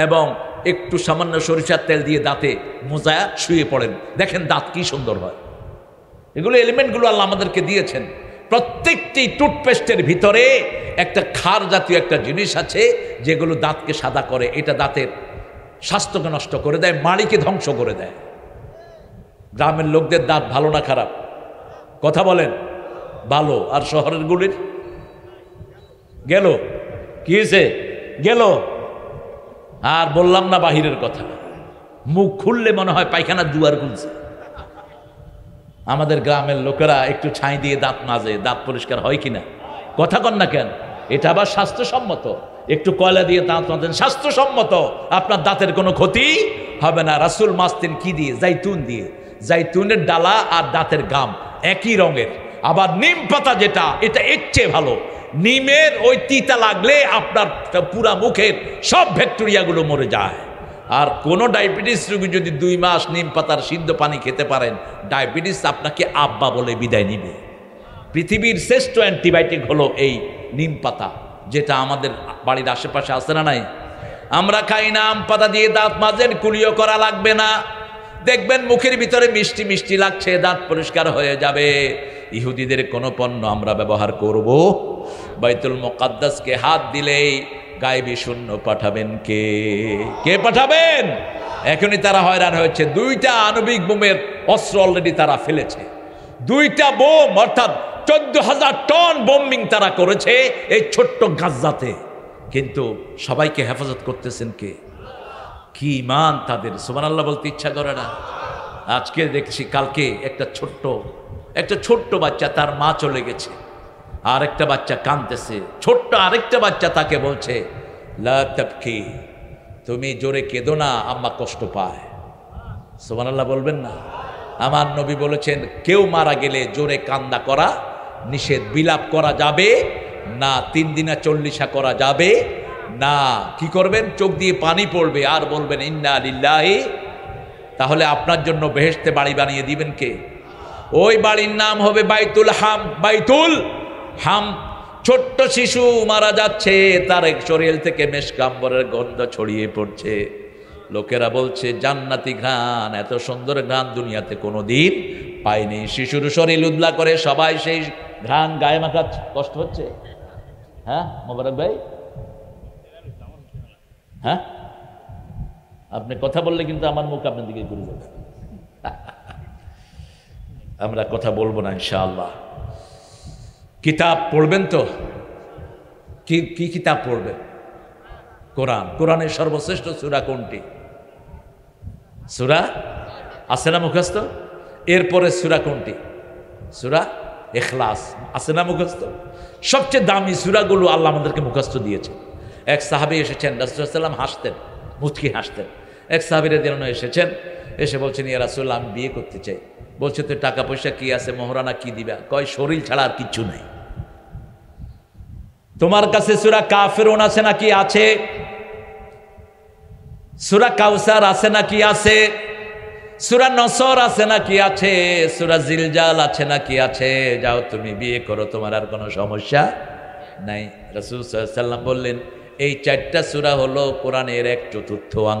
এবং একটু সামান্য সরিষার তেল দিয়ে দাঁতে মোজা শুয়ে পড়েন, দেখেন দাঁত কি সুন্দর হয়। এগুলো এলিমেন্টগুলো আল্লাহ আমাদেরকে দিয়েছেন। প্রত্যেকটি টুথপেস্টের ভিতরে একটা ক্ষার জাতীয় একটা জিনিস আছে যেগুলো দাঁতকে সাদা করে। এটা দাঁতের স্বাস্থ্যকে নষ্ট করে দেয়, মাড়িকে ধ্বংস করে দেয়। গ্রামের লোকদের দাঁত ভালো না খারাপ? কথা বলেন। ভালো। আর শহরের গুলির গেল কি হয়েছে? গেল। আর বললাম না বাহিরের কথা, মুখ খুললে মনে হয় পায়খানার দুয়ার খুলছে। আমাদের গ্রামের লোকেরা একটু ছাই দিয়ে দাঁত মাজে, দাঁত পরিষ্কার হয় কিনা? কথা কন না কেন? এটা আবার স্বাস্থ্যসম্মত। একটু কয়লা দিয়ে দাঁত মাজেন, স্বাস্থ্যসম্মত, আপনার দাঁতের কোনো ক্ষতি হবে না। রাসূল মাজতেন কি দিয়ে? জাইতুন দিয়ে। জাইতুনের ডালা আর দাঁতের গাম একই রঙের। আবার নিম পাতা যেটা, এটা এর চেয়ে ভালো। নিমের ওই তিতা লাগলে আপনার পুরা মুখের সব ব্যাকটেরিয়াগুলো মরে যায়। আর কোনো ডায়াবেটিস রোগী যদি 2 মাস নিম পাতার সিদ্ধ পানি খেতে পারেন, ডায়াবেটিস আপনাকে আব্বা বলে বিদায় নিবে। পৃথিবীর শ্রেষ্ঠ অ্যান্টিবায়োটিক হলো এই নিম পাতা, যেটা আমাদের বাড়ির আশেপাশে আছে না নাই? আমরা খাই না। আম পাতা দিয়ে দাঁত মাজেন, কুলিও করা লাগবে না। দেখবেন মুখের ভিতরে মিষ্টি মিষ্টি লাগছে, দাঁত পরিষ্কার হয়ে যাবে। ইহুদিদের কোনো পণ্য আমরা ব্যবহার করব? বাইতুল মুকাদ্দাসকে হাত দিলেই গায়েবী শূন্য পাঠাবেন কে? কে পাঠাবেন? এখনই তারা হয়রান হয়েছে। 2টা আণবিক বোমের অস্ত্র অলরেডি তারা ফেলেছে। 2টা বোম, অর্থাৎ 14,000 টন বোম্বিং তারা করেছে এই ছোট্ট গাজাতে। কিন্তু সবাইকে হেফাজত করতেছেন কে? কি ইমান তাদের! সুবহানাল্লাহ বলতে ইচ্ছা করে না? আজকে দেখছি, কালকে একটা ছোট্ট বাচ্চা, তার মা চলে গেছে, আর একটা বাচ্চা কাঁদতেছে। ছোট্ট আরেকটা বাচ্চা তাকে বলছে, লা তাবকি, তুমি জোরে কেঁদো না, আম্মা কষ্ট পায়। সুবহানাল্লাহ বলবেন না? আমার নবী বলেছেন, কেউ মারা গেলে জোরে কান্না করা নিষেধ। বিলাপ করা যাবে না, 3 দিনা 40 করা যাবে না। কি করবেন? চোখ দিয়ে পানি পড়বে আর বলবেন ইন্না লিল্লাহি। তাহলে আপনার জন্য বেহেশতে বাড়ি বানিয়ে দিবেন কে? ওই বাড়ির নাম হবে বাইতুল হাম। বাইতুল হাম। ছোট্ট শিশু মারা যাচ্ছে, তার এক শরীর থেকে মেশকাম্বরের গন্ধ ছড়িয়ে পড়ছে। লোকেরা বলছে জান্নাতি ঘ্রাণ, এত সুন্দর ঘ্রাণ দুনিয়াতে কোনোদিন পাইনি। শিশুর শরীর উদলা করে সবাই সেই ঘ্রাণ গায়ে মাখা। কষ্ট হচ্ছে? হ্যাঁ মোবারক ভাই, হ্যাঁ আপনি কথা বললে কিন্তু আমার মুখ আপনার দিকে ঘুরে যাবে। আমরা কথা বলবো না ইনশাআল্লাহ। কিতাব পড়বেন তো? কি কিতাব পড়বেন? কোরআন। কোরআনের সর্বশ্রেষ্ঠ সূরা কোনটি? সূরা আছে না মুখস্থ? এরপরে সূরা কোনটি? সূরা ইখলাস। আছে না মুখস্থ? সবচেয়ে দামি সূরাগুলো আল্লাহ আমাদেরকে মুখস্থ দিয়েছে। এক সাহাবী এসেছেন, রাসূলুল্লাহ সাল্লাল্লাহু আলাইহি ওয়াসাল্লাম হাসতেন, মুচকি হাসতেন। এক সাহাবীর জন্য এসেছেন, এসে বলছেন, ইয়া রাসূলুল্লাহ, আমি বিয়ে করতে চাই। বলছে, তো টাকা পয়সা কি আছে, মোহরানা কি দিবা? কয়, শরীর ছাড়া আর কিচ্ছু নাই। তোমার কাছে সূরা কাফিরুন আছে নাকি? আছে। সূরা কাউসার আছে নাকি? আছে। সূরা নসর আছে নাকি? আছে। সূরা জিলজাল আছে নাকি? আছে। যাও তুমি বিয়ে করো, তোমার আর কোনো সমস্যা নাই। রাসূল সাল্লাল্লাহু আলাইহি ওয়াসাল্লাম বললেন, এই 4টা সূরা হলো কোরআনের 1/4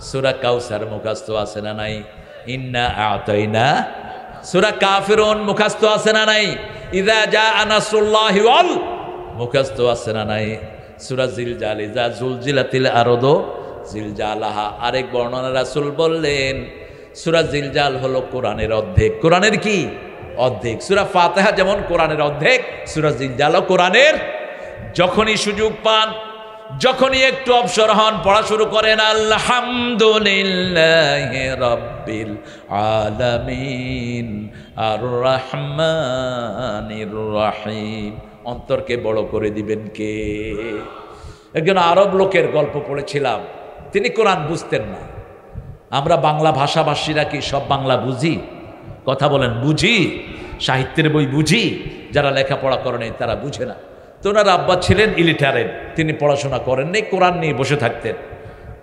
সূরা কাউসার মুখস্থ আছে না নাই? ইন্না আতাইনা। সূরা কাফিরুন মুখস্থ আছে না নাই? ইযা জাআ নাসরুল্লাহি ওয়াল মুখস্থ আছে না নাই? সূরা জিলজাল, ইযা জুলজিলাতিল আরদু জিলজালাহা। আরেক বর্ণনা রাসূল বললেন, সূরা জিলজাল হলো কোরআনের অর্ধেক। কোরআনের কি অর্ধেক? সূরা ফাতিহা যেমন কোরআনের অর্ধেক, সূরা জিলজালও কোরআনের। যখনই সুযোগ পান, যখনই একটু অবসর হন, পড়া শুরু করেন আলহামদুলিল্লাহি রাব্বিল আলামিন আর রহমানির রহিম। অন্তরকে বড় করে দিবেন কে? একজন আরব লোকের গল্প পড়েছিলাম, তিনি কোরআন বুঝতেন না। আমরা বাংলা ভাষাভাষীরা কি সব বাংলা বুঝি? কথা বলেন, বুঝি? সাহিত্যের বই বুঝি? যারা লেখাপড়া করেন তারা বুঝে না। তো ওনার আব্বা ছিলেন ইলিটারেট, তিনি পড়াশোনা করেননি, কোরআন নিয়ে বসে থাকতেন,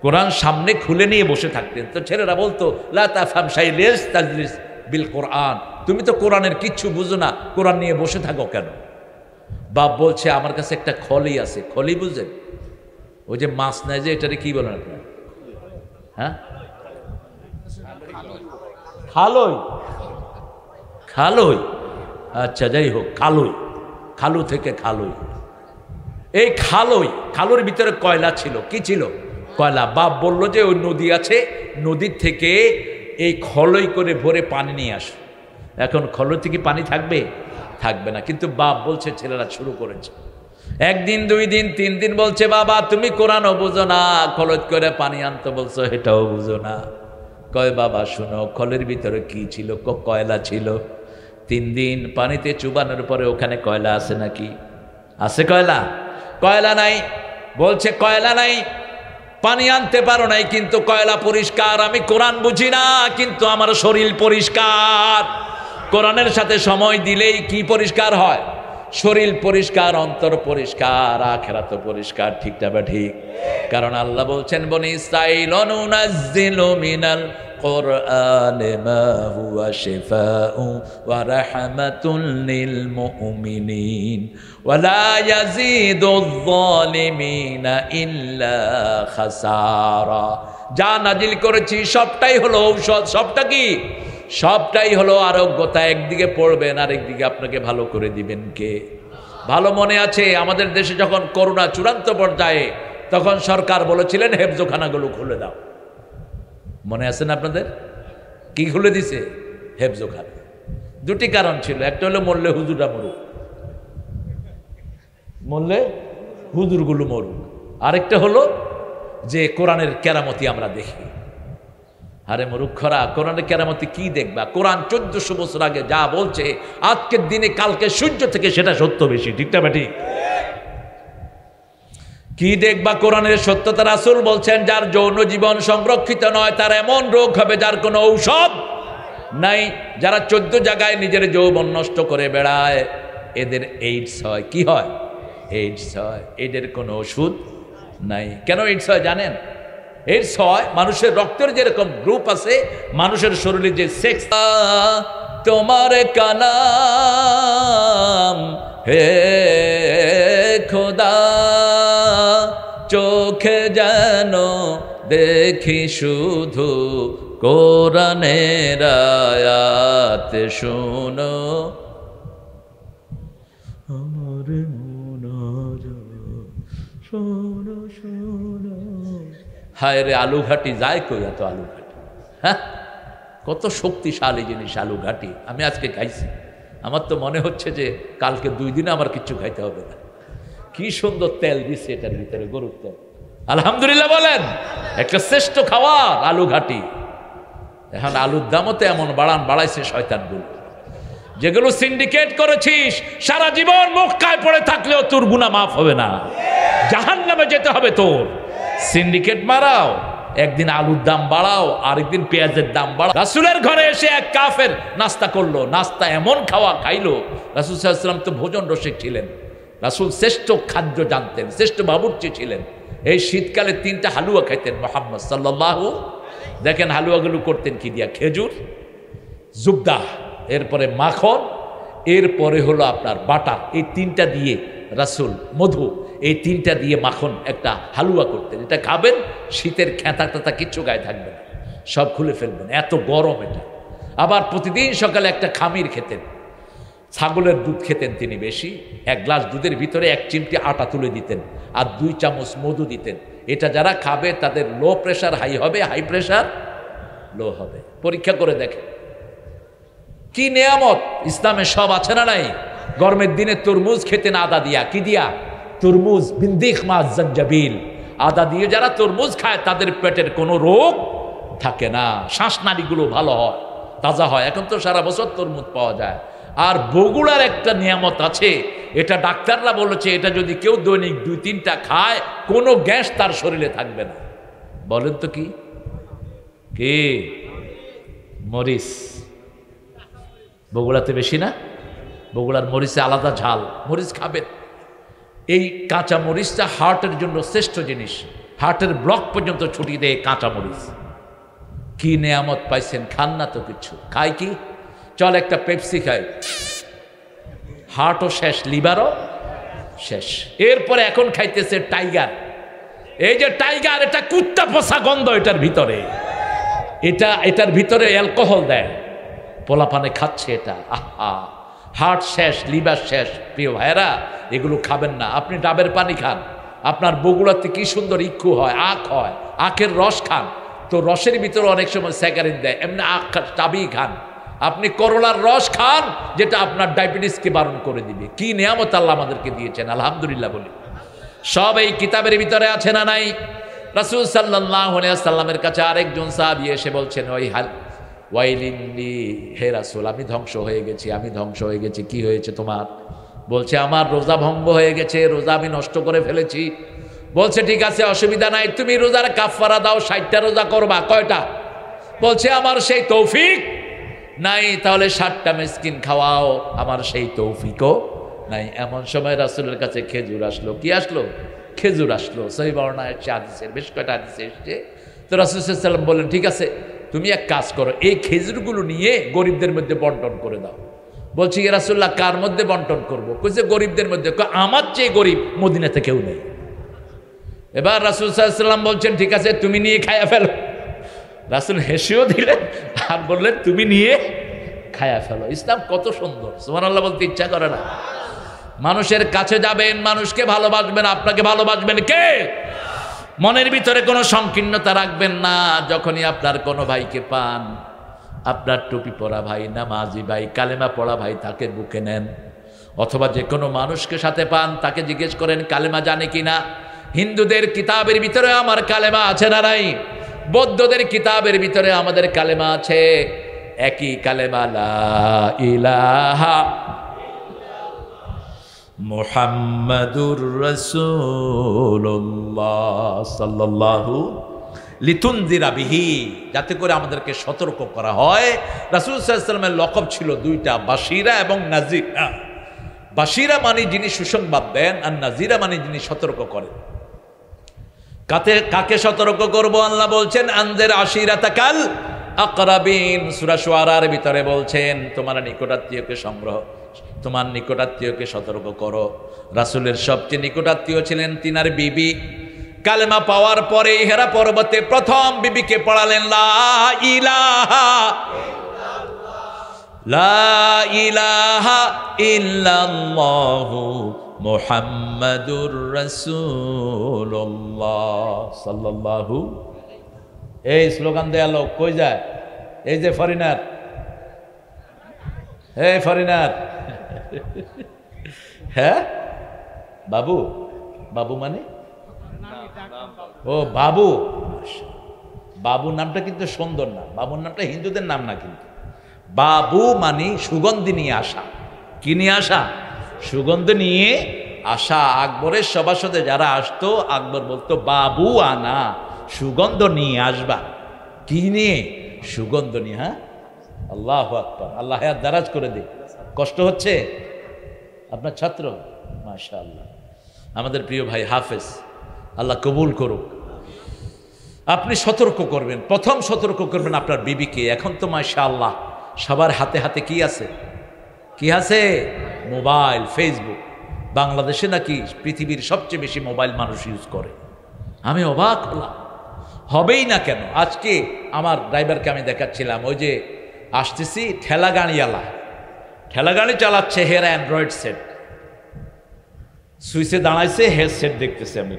কোরআন সামনে খুলে নিয়ে বসে থাকতেন। তো ছেলেরা বলতো, লা তাফহাম শাইলিস তাজলিস বিল কোরআন, তুমি তো কোরআনের কিচ্ছু বুঝো না, কোরআন নিয়ে বসে থাকো কেন? বাপ বলছে, আমার কাছে একটা খলি আছে। খলি বুঝেন? ওই যে মাছ নেয় যে, এটারে কি বলেন আপনার? হ্যাঁ, খালই। খালই, আচ্ছা যাই হোক, খালই, খালু থেকে খালই। এই খালুর ভিতরে কয়লা ছিল। কি ছিল? কয়লা। বাপ বলল যে ওই নদী আছে, নদীর থেকে এই খলই করে ভরে পানি নিয়ে আসো। এখন খলই থেকে পানি থাকবে? থাকবে না। কিন্তু বাপ বলছে, ছেলেরা শুরু করেছে। 1 দিন 2 দিন 3 দিন বলছে, বাবা তুমি কোরআনও বুঝো না, খলই করে পানি আনতে বলছো, এটাও বুঝো না। কয় বাবা শুনো, খলের ভিতরে কি ছিল? কয়লা ছিল। 3 দিন পানিতে চুবানোর পরে ওখানে কয়লা আছে নাকি? আছে কয়লা? কয়লা নাই। বলছে কয়লা নাই, পানি আনতে পারো নাই, কিন্তু কয়লা পরিষ্কার। আমি কোরআন বুঝি না, কিন্তু আমার শরীর পরিষ্কার। কোরআনের সাথে সময় দিলেই কি পরিষ্কার হয়? শরীর পরিষ্কার, অন্তর পরিষ্কার, আখিরাত পরিষ্কার। ঠিক না বা ঠিক? কারণ আল্লাহ বলছেন বনি ইসরাঈল নুনাজ্জিলু মিনাল কুরআনি মা হুয়া শিফাউ ওয়া রাহমাতুল লিল মুমিনিন ওয়া লা ইয়াজিদুয যালিমিনা ইল্লা খাসারা। যা নাজিল করেছি সবটাই হলো ঔষধ। সবটা কি? সবটাই হলো আরোগ্যতা। একদিকে পড়বেন, আরেকদিকে আপনাকে ভালো করে দিবেন কে? ভালো মনে আছে আমাদের দেশে যখন করোনা চূড়ান্ত পর্যায়ে, তখন সরকার বলেছিলেন হেফজোখানাগুলো খুলে দাও। মনে আছে না আপনাদের? কি খুলে দিছে? হেফজোখানা। 2টি কারণ ছিল। একটা হলো মরলে হুজুররা মরুক, মরলে হুজুরগুলো মরুক। আরেকটা হলো যে কোরআনের কেরামতি আমরা দেখি। আরে মূর্খরা, কোরআনের কেরামতি কি দেখবা? কোরআন 1400 বছর আগে যা বলছে, আজকের দিনে কালকে সূর্য থেকে সেটা সত্য বেশি। ঠিক না বেটি? কি দেখবা কোরআনের সত্যতা? রাসূল বলছেন যার যৌন জীবন সংরক্ষিত নয় তার এমন রোগ হবে যার কোনো ঔষধ নাই। যারা 14 জায়গায় নিজের যৌবন নষ্ট করে বেড়ায়, এদের এইডস হয়। কি হয়? এইডস হয়। এদের কোনো ওষুধ নাই। কেন এইডস হয় জানেন? এইডস হয় মানুষের রক্তের যেরকম গ্রুপ আছে, মানুষের শরীরে যে সেক্স। তোমার কালাম হে খোদা, চোখে যেন দেখি শুধু কোরআনের আয়াত, শোনো আমার শোনো শোনো। হায় রে, আলুঘাটি যায় কই? এত আলুঘাটি, হ্যাঁ, কত শক্তিশালী জিনিস আলুঘাটি। আমি আজকে খাইছি, আমার তো মনে হচ্ছে যে কালকে 2 দিনে আমার কিচ্ছু খাইতে হবে না। কি সুন্দর তেল দিচ্ছে এটার ভিতরে, গরুর তেল। আলহামদুলিল্লাহ বলেন। একটা শ্রেষ্ঠ খাবার আলুঘাটি। এখন আলুর দামও তো এমন বাড়াইছে শয়তানগুলো। যেগুলো সিন্ডিকেট করেছিস, সারা জীবন মক্কায় পড়ে থাকলেও তোর গুনাহ মাফ হবে না, জাহান্নামে যেতে হবে তোর। সিন্ডিকেট মারাও, একদিন আলুর দাম বাড়াও, আরেকদিন পেঁয়াজের দাম বাড়াও। রাসূলের ঘরে এসে এক কাফের নাস্তা করলো, নাস্তা এমন খাওয়া খাইলো। রাসূল সাল্লাল্লাহু আলাইহি ওয়াসাল্লাম তো ভোজন রসিক ছিলেন, রাসূল শ্রেষ্ঠ খাদ্য জানতেন, শ্রেষ্ঠ বাবুর্চি ছিলেন। এই শীতকালে 3টা হালুয়া খাইতেন মুহাম্মদ সাল্লাল্লাহু। দেখেন হালুয়াগুলো করতেন কি দিয়া? খেজুর, জুবদা, এরপরে মাখন, এরপরে হলো আপনার বাটার। এই 3টা দিয়ে রাসূল, মধু, এই 3টা দিয়ে মাখন একটা হালুয়া করতেন। এটা খাবেন, শীতের খেতা টেতা কিচ্ছু গায়ে থাকবে না, সব খুলে ফেলবেন, এত গরম এটা। আবার প্রতিদিন সকালে একটা খামির খেতেন, ছাগলের দুধ খেতেন তিনি বেশি। 1 গ্লাস দুধের ভিতরে 1 চিমটি আটা তুলে দিতেন, আর 2 চামচ মধু দিতেন। এটা যারা খাবে তাদের লো প্রেশার হাই হবে, হাই প্রেশার লো হবে। পরীক্ষা করে দেখেন কি নিয়ামত। ইসলামে সব আছে না নাই? গরমের দিনে তরমুজ খেতেন আদা দিয়া। কি দিয়া? তরমুজ, বিন্দিখ মাছ, জঞ্জাবিল, আদা দিয়ে যারা তরমুজ খায় তাদের পেটের কোনো রোগ থাকে না, শ্বাসনালীগুলো ভালো হয়, তাজা হয়। এখন তো সারা বছর তরমুজ পাওয়া যায়। আর বগুড়ার একটা নিয়ামত আছে, এটা ডাক্তাররা বলেছে, এটা যদি কেউ দৈনিক 2-3টা খায় কোনো গ্যাস তার শরীরে থাকবে না। বলেন তো কি? কি? মরিচ। বগুড়াতে বেশি না? বগুড়ার মরিচে আলাদা ঝাল। মরিচ খাবেন। এই কাঁচা মরিচটা হার্টের জন্য শ্রেষ্ঠ জিনিস। হার্টের ব্লক পর্যন্ত ছুটিয়ে দেয় কাঁচা মরিচ। কি নেয়ামত পাইছেন, খান না তো কিছু। খাই কি? চল একটা পেপসি খাই, হার্টও শেষ, লিভারও শেষ। এরপরে এখন খাইতেছে টাইগার। এই যে টাইগার, এটা কুত্তা পচা গন্ধ এটার ভিতরে। এটার ভিতরে অ্যালকোহল দেয়, পোলাপানে খাচ্ছে এটা। আহা, হার্ট শেষ, লিভার শেষ। প্রিয় ভাইয়েরা, এগুলো খাবেন না। আপনি ডাবের পানি খান। আপনার বগুড়াতে কি সুন্দর ইক্ষু হয়, আখ হয়, আখের রস খান। তো রসের ভিতরে অনেক সময় স্যাকারিন দেয়, এমনি আখ চাবি খান। আপনি করলার রস খান, যেটা আপনার ডায়াবেটিসকে বারণ করে দিবে। কি নিয়ামত আল্লাহ আমাদেরকে দিয়েছেন, আলহামদুলিল্লাহ বলি। সব এই কিতাবের ভিতরে আছে না নাই? রাসূল সাল্লাল্লাহু আলাইহি ওয়াসাল্লামের কাছে আরেকজন সাহাবী এসে বলছেন, ওই হাল ওয়াইলিল্লি, হে রাসূল আমি ধ্বংস হয়ে গেছি, আমি ধ্বংস হয়ে গেছি। কি হয়েছে তোমার? বলছে আমার রোজা ভঙ্গ হয়ে গেছে, রোজা আমি নষ্ট করে ফেলেছি। বলছে ঠিক আছে, অসুবিধা নাই, তুমি রোজার কাফারা দাও, 60টা রোজা করবা। কয়টা? বলছে আমার সেই তৌফিক নাই। তাহলে 60টা মিসকিন খাওয়াও, আমার সেই তৌফিকও নাই। এমন সময় রাসূলের কাছে খেজুর আসলো। কি আসলো? খেজুর আসলো। সহিহ বর্ণনায় এসেছে, হাদিসের বেশ কয়টা হাদিসে এসেছে। তো রাসূল সাল্লাল্লাহু আলাইহি ওয়াসাল্লাম বললেন, ঠিক আছে তুমি এক কাজ করো, এই খেজুরগুলো নিয়ে গরিবদের মধ্যে বন্টন করে দাও। বলছি ইয়া রাসূলুল্লাহ কার মধ্যে বন্টন করবো? কইছে গরিবদের মধ্যে। আমার চেয়ে গরিব মদিনাতে কেউ নেই। এবার রাসূল সাল্লাল্লাহু আলাইহি ওয়াসাল্লাম বলছেন, ঠিক আছে তুমি নিয়ে খায়া ফেলো। রাসূল হেসেও দিলেন আর বললেন তুমি নিয়ে খায়া ফেলো। ইসলাম কত সুন্দর, সুবহানাল্লাহ বলতে ইচ্ছা করে না? মানুষের কাছে যাবেন, মানুষকে ভালোবাসবেন, আপনাকে ভালোবাসবেন কে? মনের ভিতরে কোনো সংকীর্ণতা রাখবেন না। যখনই আপনার কোনো ভাইকে পান, আপনার টুপি পরা ভাই, নামাজি ভাই, কালেমা পড়া ভাই, তাকে বুকে নেন। অথবা যে কোনো মানুষকে সাথে পান, তাকে জিজ্ঞেস করেন কালেমা জানে কিনা। হিন্দুদের কিতাবের ভিতরে আমার কালেমা আছে না নাই? বৌদ্ধদের কিতাবের ভিতরে আমাদের কালেমা আছে। একই কালেমা, লা ইলাহা মুহাম্মাদুর রাসূলুল্লাহ সাল্লাল্লাহু লিতুনজিরা বিহি, যাতে করে আমাদেরকে সতর্ক করা হয়। রাসূল সাল্লাল্লাহু আলাইহি ওয়াসাল্লামের লকব ছিল দুইটা, বাশিরা এবং নাজিরা। বাশিরা মানে যিনি সুসংবাদ দেন, আর নাজিরা মানে যিনি সতর্ক করেন। কাকে সতর্ক করব? আল্লাহ বলছেন আনজির আশিরাতাকাল আকরাবিন। সূরা শুআরার ভিতরে বলছেন তোমার নিকটাত্মীয়কে সতর্ক করো। রাসূলের সবচেয়ে নিকটাত্মীয় ছিলেন তিনার বিবি। কালেমা পাওয়ার পরে হেরা পর্বতে প্রথম বিবিকে পড়ালেন লা ইলাহা ইল্লাল্লাহু মুহাম্মাদুর রাসূলুল্লাহ সাল্লাল্লাহু। এই স্লোগান দেয়া লোক কই যায়? এই যে ফরিনার, এই ফরিনার, হ্যাঁ বাবু, বাবু মানে ও বাবু। বাবু নামটা কিন্তু সুন্দর না, বাবুর নামটা হিন্দুদের নাম না কিন্তু। বাবু মানে সুগন্ধি নিয়ে আসা। কি নিয়ে আসা? সুগন্ধ নিয়ে আসা। আকবরের সভাসদে যারা আসতো, আকবর বলতো বাবু আনা, সুগন্ধ নিয়ে আসবা। কি নিয়ে? সুগন্ধ নিয়ে। হ্যাঁ, আল্লাহু আকবার। আল্লাহ হায়াত দারাজ করে দে। কষ্ট হচ্ছে আপনার ছাত্র? মাশাআল্লাহ, আমাদের প্রিয় ভাই হাফেজ, আল্লাহ কবুল করুক। আপনি সতর্ক করবেন, প্রথম সতর্ক করবেন আপনার বিবিকে। এখন তো মাশাআল্লাহ সবার হাতে হাতে কি আছে? কি আছে? Mobile, Facebook. বাংলাদেশে নাকি পৃথিবীর সবচেয়ে বেশি মোবাইল মানুষ ইউজ করে। আমি অবাক হলাম। হবেই না কেন? আজকে আমার ড্রাইভারকে আমি দেখাচ্ছিলাম, ওই যে আসতেছি ঠেলা গাড়িওয়ালা, ঠেলা গাড়ি চালাচ্ছে, হের অ্যান্ড্রয়েড সেট, সুইচে দাঁড়াইছে, হেডসেট দেখতেছে। আমি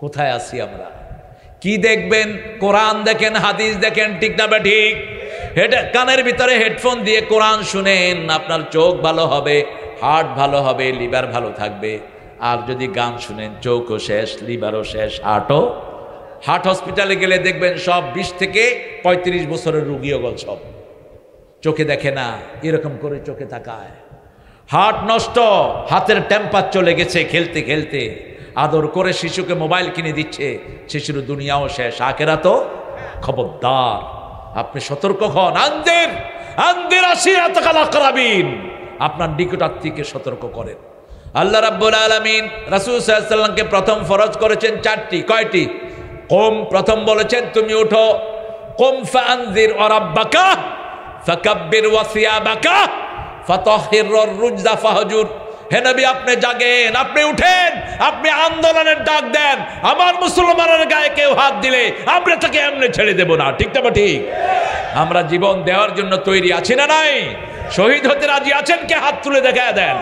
কোথায় আছি আমরা? কি দেখবেন? কোরআন দেখেন, হাদিস দেখেন, ঠিক না ঠিক? কানের ভিতরে হেডফোন দিয়ে কোরআন শুনেন, আপনার চোখ ভালো হবে, হার্ট ভালো হবে, লিভার ভালো থাকবে। আর যদি গান শুনেন, চোখও শেষ, লিভারও শেষ, হার্ট হসপিটালে গেলে দেখবেন সব 20 থেকে 35 বছরের রুগী ওগল সব চোখে দেখে না, এরকম করে চোখে তাকায়। হার্ট নষ্ট, হাতের টেম্পার চলে গেছে খেলতে খেলতে। আদর করে শিশুকে মোবাইল কিনে দিচ্ছে, শিশুর দুনিয়াও শেষ, আখেরাতও। খবরদার, আপনি সতর্ক হন। আনজির আশিরাতাকাল আকরাবিন, আপনার নিকটাত্মীয়কে সতর্ক করেন। আল্লাহ রাব্বুল আলামিন রাসূল সাল্লাল্লাহু আলাইহি ওয়াসাল্লামকে প্রথম ফরজ করেছেন 4টি। কয়টি? কুম, প্রথম বলেছেন তুমি উঠো। কুম ফাআনজির রাব্বাকা ফাকাব্বির ওয়া সিয়াবাকা ফাতাহহিরুর রুজা ফাহজুর। হে নবী, আপনি জাগেন, আপনি উঠেন, আপনি আন্দোলনের ডাক দেন। আমার মুসলমানের গায়ে কেউ হাত দিলে আমরা তাকে এমনি ছেড়ে দেব না, ঠিক না ঠিক? আমরা জীবন দেওয়ার জন্য তৈরি আছি না নাই? শহীদ হতে রাজি আছেন কে? হাত তুলে দেখা দেন।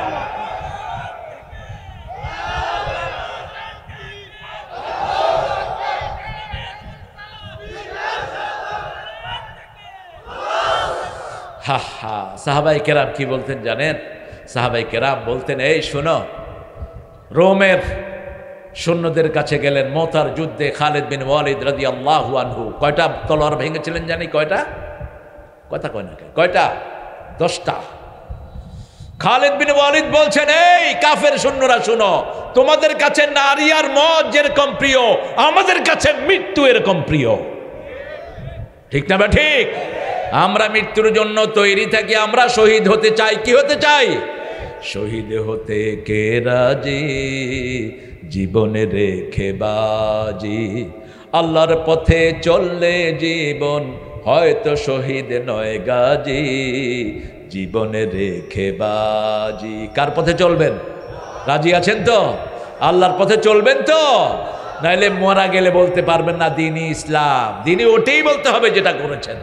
হা হা, সাহাবাই কেরাম কি বলতেন জানেন? সাহাবাই কেরাম বলতেন, এই শোনো, সৈন্যদের কাছে গেলেন। মওতার যুদ্ধে খালিদ বিন ওয়ালিদ রাদিয়াল্লাহু আনহু কয়টা তলোয়ার ভেঙেছিলেন জানি? কয়টা? কথা কয় না, কয়টা? 10টা। খালিদ বিন ওয়ালিদ বলছেন, এই কাফের সৈন্যরা শুনো, তোমাদের কাছে নারী আর মদ যেরকম প্রিয়, আমাদের কাছে মৃত্যু এরকম প্রিয়। ঠিক না? ঠিক। আমরা মৃত্যুর জন্য তৈরি থাকি, আমরা শহীদ হতে চাই। কি হতে চাই? শহীদ হতে কে রাজি, জীবনে রেখে বাজি। আল্লাহর পথে চললে জীবন হয়তো শহীদ নয় গাজী, জীবনে রেখে বাজি। কার পথে চলবেন? রাজি আছেন তো? আল্লাহর পথে চলবেন তো? নাইলে মারা গেলে বলতে পারবেন না দিনই ইসলাম। দিনই ওটাই বলতে হবে যেটা করেছেন।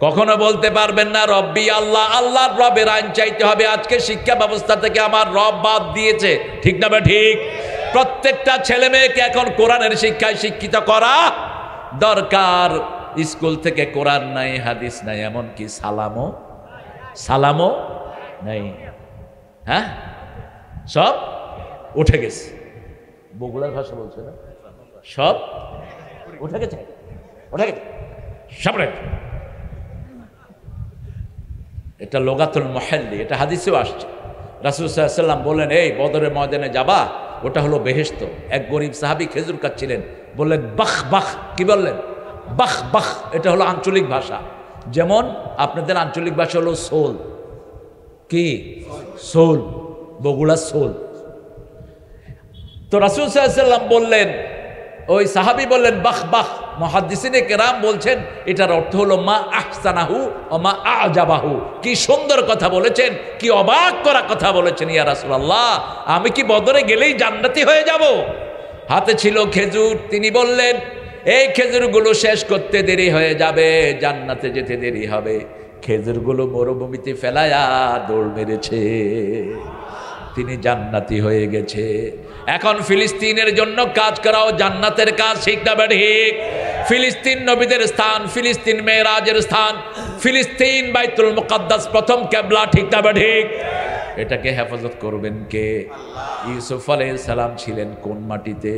কখনো বলতে পারবেন না রব্বি আল্লাহ, আল্লাহর রবের আইন চাইতে হবে। আজকে শিক্ষা ব্যবস্থা থেকে আমার রব বাদ দিয়েছে। ঠিক না? ঠিক। প্রত্যেকটা ছেলে মেয়েকে এখন কোরআনের শিক্ষায় শিক্ষিত করা দরকার। স্কুল থেকে কোরআন নাই, হাদিস নাই, এমনকি সালামও নাই। হ্যাঁ, সব উঠে গেছে। বগুড়ার ভাষা বলছে না, সব উঠে গেছে, সব। এটা লোগাতুল মুহাল্লি, এটা হাদিসেও আসছে। রাসূল সাল্লাল্লাহু আলাইহি ওয়াসাল্লাম বললেন, এই বদরের ময়দানে যাবা, ওটা হলো বেহেশত। এক গরিব সাহাবী খেজুর খাচ্ছিলেন, বললেন বাখ বাখ। কি বললেন? Bach Bach. এটা হলো আঞ্চলিক ভাষা। যেমন আপনাদের আঞ্চলিক ভাষা হলো সোল। কি? সোল। বগুড়া সোল। তো রাসূল সাল্লাল্লাহু আলাইহি ওয়াসাল্লাম বললেন, ওই সাহাবী বললেন বাখ বাখ। মুহাদ্দিসিনে কেরাম বলছেন এটার অর্থ হলো মা আহসানাহু ও মা আজাবাহু। কি সুন্দর কথা বলেছেন, কি অবাক করা কথা বলেছেন ইয়া রাসূলুল্লাহ, আমি কি বদরে গেলেই জান্নাতি হয়ে যাব? হাতে ছিল খেজুর, তিনি বললেন এই খেজুরগুলো শেষ করতে দেরি হয়ে যাবে, জান্নাতে যেতে দেরি হবে। খেজুরগুলো মরুভূমিতে ফেলায়া দৌড় মেরেছে, তিনি জান্নাতি হয়ে গেছে। এখন ফিলিস্তিনের জন্য কাজ করাও জান্নাতের কাজ। ঠিক না? ঠিক। ফিলিস্তিন নবীদের স্থান, ফিলিস্তিন মেরাজের স্থান, ফিলিস্তিন বাইতুল মুকাদ্দাস প্রথম কিবলা। ঠিক না? ঠিক। এটাকে হেফাজত করবেন কে? ইউসুফ আলাইহিস সালাম ছিলেন কোন মাটিতে?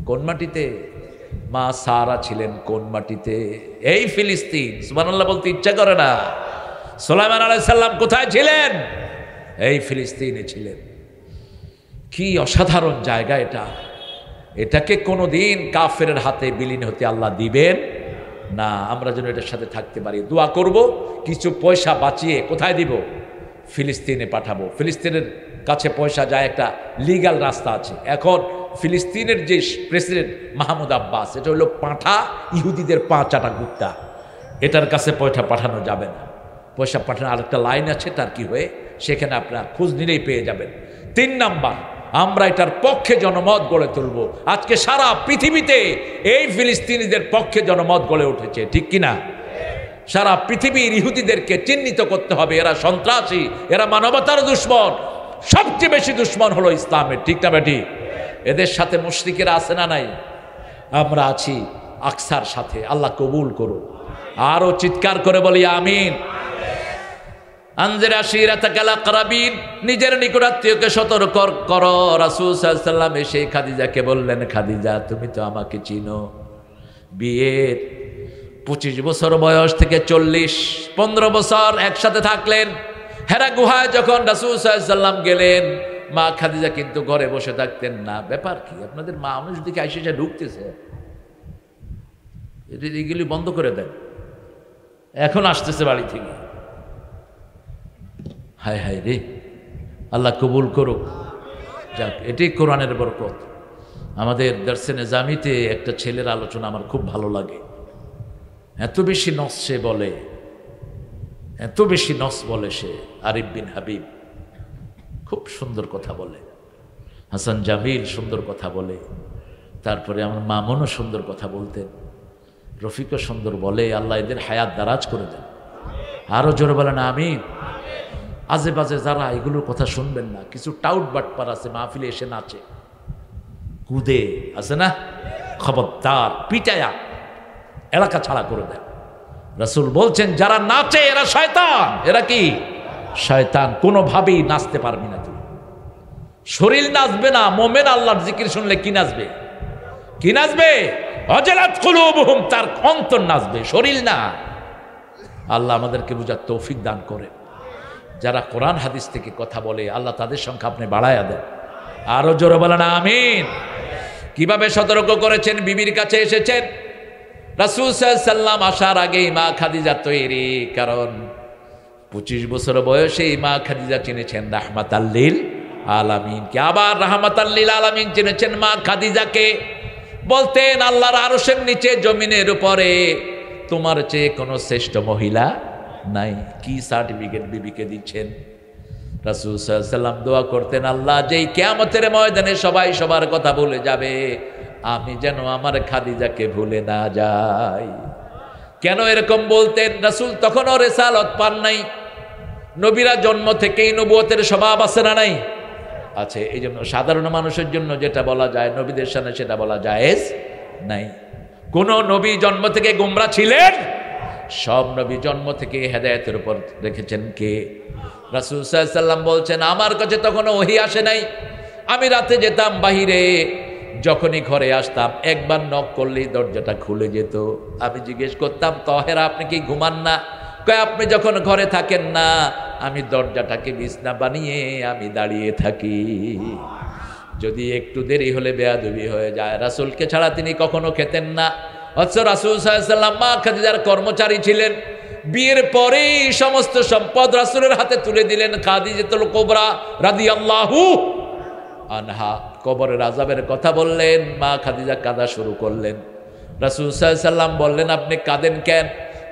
কোন মাটিতে? মা সারা ছিলেন কোন মাটিতে? এই ফিলিস্তিন। সুবহানাল্লাহ বলতে ইচ্ছা করে না? সুলাইমান আলাইহিস সালাম কোথায় ছিলেন? এই ফিলিস্তিনে ছিলেন। কি অসাধারণ জায়গা এটা। এটাকে কোনোদিন কাফেরের হাতে বিলীন হতে আল্লাহ দিবেন না। আমরা যেন এটার সাথে থাকতে পারি। দোয়া করব, কিছু পয়সা বাঁচিয়ে কোথায় দিব? ফিলিস্তিনে পাঠাবো। ফিলিস্তিনের কাছে পয়সা যায়, একটা লিগ্যাল রাস্তা আছে। এখন ফিলিস্তিনের যে প্রেসিডেন্ট মাহমুদ আব্বাস, এটা হলো পাঁঠা, ইহুদিদের পাঁচাটা গুপ্তা। এটার কাছে পয়সা পাঠানো যাবে না। পয়সা পাঠানোর আরেকটা লাইন আছে, তার কি হয়ে, সেখানে আপনারা খোঁজ নিলেই পেয়ে যাবেন। 3 নাম্বার, আমরা এটার পক্ষে জনমত গড়ে তুলব। আজকে সারা পৃথিবীতে এই ফিলিস্তিনিদের পক্ষে জনমত গড়ে উঠেছে। ঠিক কিনা? সারা পৃথিবীর ইহুদিদেরকে চিহ্নিত করতে হবে, এরা সন্ত্রাসী, এরা মানবতার দুশ্মন। সবচেয়ে বেশি দুশ্মন হলো ইসলামের। ঠিক না? ঠিক। এদের সাথে মুশরিকেরা আছে না নাই? আমরা আছি আকসার সাথে। আল্লাহ কবুল করুন। আরো চিৎকার করে বলি আমিন। আনজির আশিরাতাকাল আকরাবিন, নিজের নিকটাত্মীয়কে সতর্ক করো। রাসূল সাল্লাল্লাহু আলাইহি ওয়াসাল্লাম এসে খাদিজাকে বললেন, খাদিজা তুমি তো আমাকে চিনো। বিয়ের 25 বছর বয়স থেকে 40-15 বছর একসাথে থাকলেন। হেরা গুহায় যখন রাসূল সাল্লাল্লাহু আলাইহি ওয়াসাল্লাম গেলেন, মা খাদিজা কিন্তু ঘরে বসে থাকতেন না। ব্যাপার কি, আপনাদের মা মানুষ দিকে আইসা ঢুকতেছে, এগুলি বন্ধ করে দেন, এখন আসতেছে বাড়ি থেকে। হায় হায় রে, আল্লাহ কবুল করুক। যাক, এটাই কোরআনের বরকত। আমাদের দর্সে নিজামিতে একটা ছেলের আলোচনা আমার খুব ভালো লাগে। এত বেশি নস সে বলে, এত বেশি নস বলে সে। আরিফ বিন হাবিব খুব সুন্দর কথা বলে, হাসান জামিল সুন্দর কথা বলে, তারপরে আমার মামুনও সুন্দর কথা বলতেন, রফিকও সুন্দর বলে। আল্লাহ এদের হায়াত দারাজ করে দেন। আরও জোরে বলেন আমিন। আজে বাজে যারা, এগুলোর কথা শুনবেন না। কিছু টাউট বাটপার আছে, মাহফিলে এসে নাচে কুদে, আছে না? খবরদার, পিটায়া এলাকা ছাড়া করে দেন। রাসূল বলছেন যারা নাচে এরা শয়তান। এরা কি? শয়তান। কোনোভাবেই নাচতে পারবি না তুই। শরীর নাচবে না, মোমেন আল্লাহর জিকির শুনলে কি নাচবে? কি নাচবে? অজালাত কুলুবুহুম, তার অন্তর নাচবে, শরীর না। আল্লাহ আমাদেরকে বুঝার তৌফিক দান করে। যারা কোরআন হাদিস থেকে কথা বলে আল্লাহ তাদের সংখ্যা আপনি বাড়ায়া দেন। আরো জোরে বলেন আমিন। কিভাবে সতর্ক করেছেন? বিবির কাছে এসেছেন, রাসূল সাল্লাল্লাহু আলাইহি ওয়াসাল্লাম আসার আগেই মা খাদিজা তৈরি, কারণ 25 বছর বয়সেই মা খাদিজা চিনেছেন রাহমাতাল লিল আলামিনকে। আবার রাহমাতাল লিল আলামিন চিনেছেন মা খাদিজাকে। বলতেন আল্লাহর আরশের নিচে জমিনের উপরে তোমার চেয়ে কোনো শ্রেষ্ঠ মহিলা নাই। কি সার্টিফিকেট বিবিকে দিচ্ছেন? রাসূল সাল্লাল্লাহু আলাইহি ওয়াসাল্লাম দোয়া করতেন, আল্লাহ যেই কিয়ামতের ময়দানে সবাই সবার কথা ভুলে যাবে, আমি যেন আমার খাদিজাকে ভুলে না যাই। কেন এরকম বলতেন? রাসূল তখনও রিসালাত পান নাই। নবীরা জন্ম থেকেই নবুয়তের স্বভাব আছে না নাই? আছে। এই জন্য সাধারণ মানুষের জন্য যেটা বলা যায় নবীদের সামনে সেটা বলা জায়েজ নাই। কোন নবী জন্ম থেকে গোমরা ছিলেন? সব নবী জন্ম থেকে হেদায়েতের উপর রেখেছেন কে? রাসূল সাল্লাল্লাহু আলাইহি ওয়াসাল্লাম বলছেন, আমার কাছে তখনও ওহী আসে নাই। আমি রাতে যেতাম বাহিরে, যখনই ঘরে আসতাম একবার নক করলেই দরজাটা খুলে যেত। আমি জিজ্ঞেস করতাম, তহেরা আপনি কি ঘুমান না? কয় আপনি যখন ঘরে থাকেন না আমি দরজাটাকে বিছনা বানিয়ে আমি দাঁড়িয়ে থাকি, যদি একটু দেরি হলে বেয়াদবি হয়ে যায়। রাসূলকে ছাড়া তিনি কখনো খেতেন না। অথচ রাসূল সাল্লাল্লাহু আলাইহি ওয়াসাল্লাম মা খাদিজার কর্মচারী ছিলেন। বিয়ের পরেই সমস্ত সম্পদ রাসূলের হাতে তুলে দিলেন খাদিজাতুল কুবরা রাদিয়াল্লাহু আনহা। কবরের আযাবের কথা বললেন, মা খাদিজা কাঁদা শুরু করলেন। রাসূল সাল্লাল্লাহু আলাইহি ওয়াসাল্লাম বললেন, আপনি কাঁদেন কেন?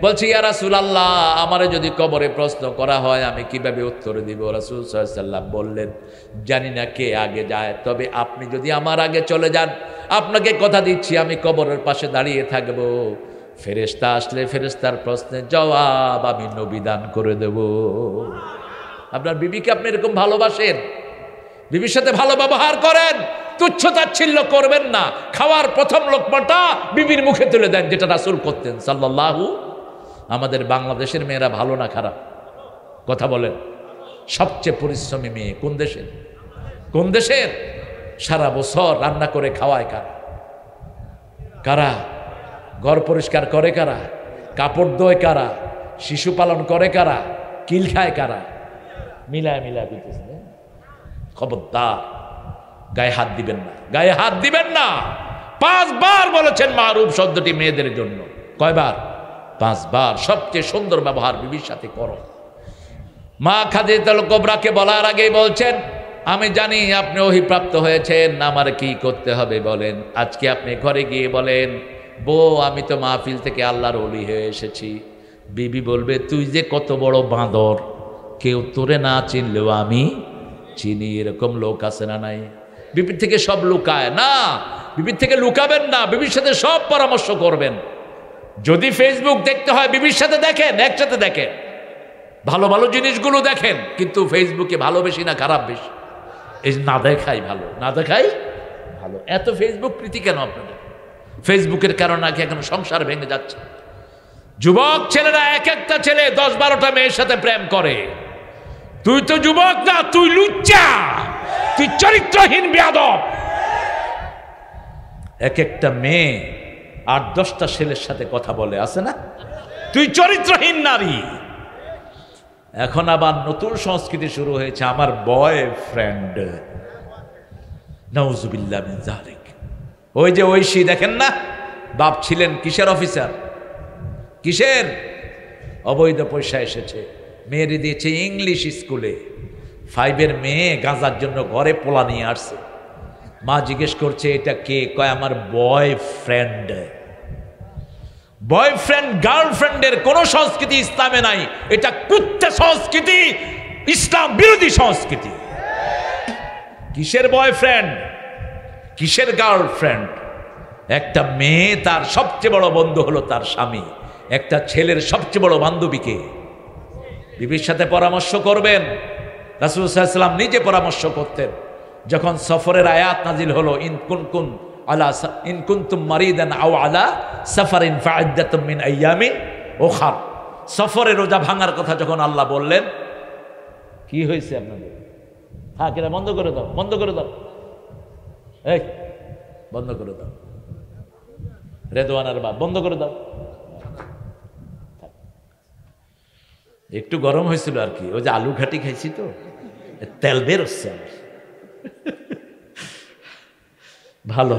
বলছি, ইয়া রাসূলুল্লাহ, আমারে যদি কবরে প্রশ্ন করা হয় আমি কিভাবে উত্তর দিব? রাসূল সাল্লাল্লাহু আলাইহি ওয়াসাল্লাম বললেন, জানি না কে আগে যায়, তবে আপনি যদি আমার আগে চলে যান, আপনাকে কথা দিচ্ছি আমি কবরের পাশে দাঁড়িয়ে থাকব। ফেরেশতা আসলে ফেরেশতার প্রশ্নের জবাব আমি নবী দান করে দেব। আপনার বিবিকে আপনি এরকম ভালোবাসেন, বিবির সাথে ভালো ব্যবহার করেন, তুচ্ছ তাচ্ছিল্য করবেন না। খাওয়ার প্রথম লোকমাটা বিবির মুখে তুলে দেন, যেটা রাসূল করতেন সাল্লাল্লাহু। আমাদের বাংলাদেশের মেয়েরা ভালো না খারাপ? কথা বলেন। সবচেয়ে পরিশ্রমী মেয়ে কোন দেশের? কোন দেশের? সারা বছর রান্না করে খাওয়ায় কারা? কারা? ঘর পরিষ্কার করে কারা? কাপড় ধোয় কারা? শিশু পালন করে কারা? কিল খায় কারা? মিলায় মিলায় দিতেছে। খবরদার, গায়ে হাত দিবেন না, গায়ে হাত দিবেন না। 5 বার বলেছেন মারুফ শব্দটি মেয়েদের জন্য। কয়বার? 5 বার। সবচেয়ে সুন্দর ব্যবহার বিবির সাথে করো। মা খাদিজাতুল কুবরাকে বলার আগেই বলছেন, আমি জানি আপনি ওহীপ্রাপ্ত হয়েছেন, আমার কি করতে হবে বলেন। আজকে আপনি ঘরে গিয়ে বলেন, বউ আমি তো মাহফিল থেকে আল্লাহর ওলি হয়ে এসেছি। বিবি বলবে, তুই যে কত বড় বাঁদর, কেউ তোরে না চিনলেও আমি চিনি। এরকম লোক আছে না নাই? বিবির থেকে সব লুকায় না, বিবির থেকে লুকাবেন না, বিবির সাথে সব পরামর্শ করবেন। যদি ফেসবুক দেখতে হয় বিবির সাথে দেখেন, একসাথে দেখেন, ভালো ভালো জিনিসগুলো দেখেন, কিন্তু ফেসবুকে ভালো বেশি না খারাপ বেশি? এই না দেখাই ভালো, না দেখাই ভালো। এত ফেসবুক প্রীতি কেন আপনাদের? ফেসবুকের কারণে নাকি এখন সংসার ভেঙে যাচ্ছে। যুবক ছেলেরা এক একটা ছেলে 10-12টা মেয়ের সাথে প্রেম করে। তুই তো যুবক না, তুই লুচ্চা, তুই চরিত্রহীন বেয়াদব। এক একটা মেয়ে 8-10টা ছেলের সাথে কথা বলে, আছে না? তুই চরিত্রহীন নারী। এখন আবার নতুন সংস্কৃতি শুরু হয়েছে, আমার বয়ফ্রেন্ড। নাউজুবিল্লাহ মিন যালিক। ওই যে ঐশী দেখেন না, বাপ ছিলেন কিসের অফিসার, কিসের? অবৈধ পয়সা এসেছে, মেয়েরে দিয়েছে ইংলিশ স্কুলে। 5-এর মেয়ে গাঁজার জন্য ঘরে পোলা নিয়ে আসছে। মা জিজ্ঞেস করছে, এটা কে? কয় আমার বয়ফ্রেন্ড। বয়ফ্রেন্ড গার্লফ্রেন্ডের কোন সংস্কৃতি ইসলামে নাই। এটা কুত্তে সংস্কৃতি, ইসলাম বিরোধী সংস্কৃতি। কিসের বয়ফ্রেন্ড, কিসের গার্লফ্রেন্ড? একটা মেয়ে তার সবচেয়ে বড় বন্ধু হলো তার স্বামী। একটা ছেলের সবচেয়ে বড় বান্ধবীকে। বিবির সাথে পরামর্শ করবেন। রাসূল সাল্লাল্লাহু আলাইহি ওয়াসাল্লাম নিজে পরামর্শ করতেন। যখন সফরের আয়াত নাজিল হলো, ইন কুনতুম মারিদান আও আলা সাফারিন ফাইদ্দাতুম মিন আইয়ামিন উখার। সফরে রোজা ভাঙার কথা যখন আল্লাহ বললেন, কি হয়েছে আপনাদের? হ্যাঁ কিনা বন্ধ করে দাও, বন্ধ করে দাও, এই বন্ধ করে দাও, রেদওয়ানার বাপ বন্ধ করে দাও। একটু গরম হয়েছিল আর কি, ওই যে আলু ঘাটি খাইছি তো তেল বের হচ্ছে আমার। ভালো,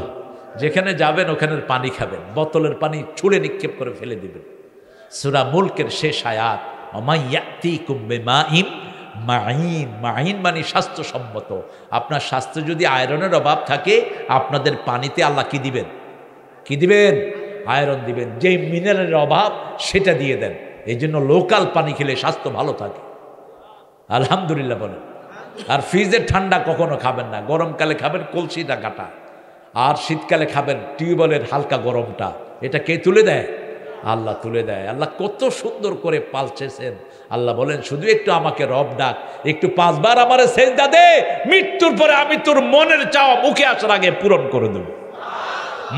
যেখানে যাবেন ওখানের পানি খাবেন, বোতলের পানি ছুঁড়ে নিক্ষেপ করে ফেলে দিবেন। সূরা মুলকের শেষ আয়াত, ওমাইয়াতিকুম বিমাইন মাইন। মাইন মানে স্বাস্থ্যসম্মত। আপনার স্বাস্থ্য যদি আয়রনের অভাব থাকে, আপনাদের পানিতে আল্লাহ কি দিবেন? কি দিবেন? আয়রন দিবেন। যে মিনারেলের অভাব সেটা দিয়ে দেন। এই জন্য লোকাল পানি খেলে স্বাস্থ্য ভালো থাকে। আলহামদুলিল্লাহ বলেন। আর ফ্রিজের ঠান্ডা কখনো খাবেন না, গরমকালে খাবেন কলসিটা কাটা, আর শীতকালে খাবেন টিউবওয়েলের হালকা গরমটা। এটা কে তুলে দেয়? আল্লাহ তুলে দেয়। আল্লাহ কত সুন্দর করে পালছেছেন। আল্লাহ বলেন শুধু একটু আমাকে রব ডাক, একটু 5 বার আমারে সেজদা দে, মৃত্যুর পরে আমি তোর মনের চাওয়া মুখে আসার আগে পূরণ করে দেব।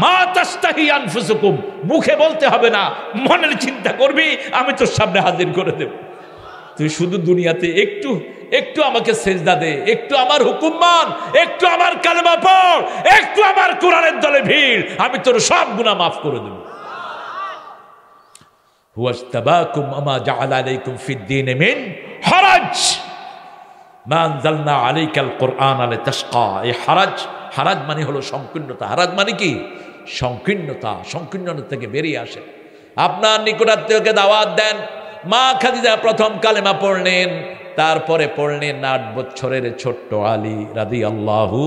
মা তাস্তাহি আনফুসুকুম, মুখে বলতে হবে না, মনের চিন্তা করবি, আমি তোর সামনে হাজির করে দেব। তুই শুধু দুনিয়াতে একটু একটু আমাকে সেজদা দে, একটু আমার হুকুম মান, একটু আমার কালেমা পড়, একটু আমার কোরআনের দলে ভিড়, আমি তোর সব গুনাহ মাফ করে দেব। হুয়াজতাবাকুম আমা জাআলা আলাইকুম ফিদ-দীনি মিন হারাজ মা আনজালনা আলাইকাল কুরআনা লিতাশকা। এই হারাজ মানে হলো সংকীর্ণতা। হারাজ মানে কি? সংকীর্ণতা। সংকীর্ণতা থেকে বেরিয়ে আসেন। আপনার নিকটাত্মীয়কে দাওয়াত দেন। মা খাদিজা প্রথম কালেমা পড়লেন, তারপরে পড়লেন 8 বছরের ছোট্ট আলী রাদিয়াল্লাহু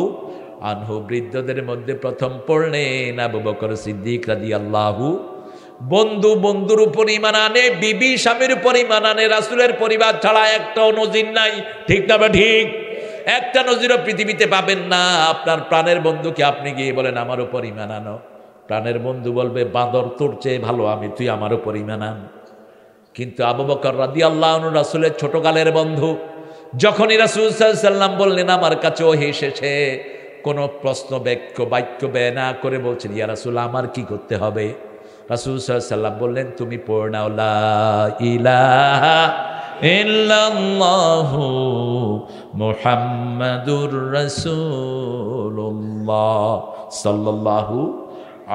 আনহু। বৃদ্ধদের মধ্যে প্রথম পড়লেন আবু বকর সিদ্দিক রাদিয়াল্লাহু। বন্ধু বন্ধুর উপর ঈমান আনে, বিবি স্বামীর উপর ঈমান আনে। রাসূলের পরিবার ছাড়া একটাও নজির নাই, ঠিক না? ঠিক। একটা নজিরও পৃথিবীতে পাবেন না। আপনার প্রাণের বন্ধুকে আপনি গিয়ে বলেন আমার উপর ঈমান আনো, প্রাণের বন্ধু বলবে বাঁদর তোর চেয়ে ভালো আমি, তুই আমার উপর ঈমান আন। কিন্তু আবু বকর রাদিয়াল্লাহু আনহু রাসূলের ছোটকালের বন্ধু। যখনই রাসূল সাল্লাল্লাহু আলাইহি ওয়াসাল্লাম বললেন আমার কাছে ওহী এসেছে, কোনো প্রশ্ন বাক্য ব্যয় না করে বলছেন ইয়া রাসূল আমার কি করতে হবে? রাসূল সাল্লাল্লাহু আলাইহি ওয়াসাল্লাম বললেন তুমি পড়ে নাও লা ইলাহা ইল্লাল্লাহু মুহাম্মাদুর রাসূলুল্লাহ সাল্লাল্লাহু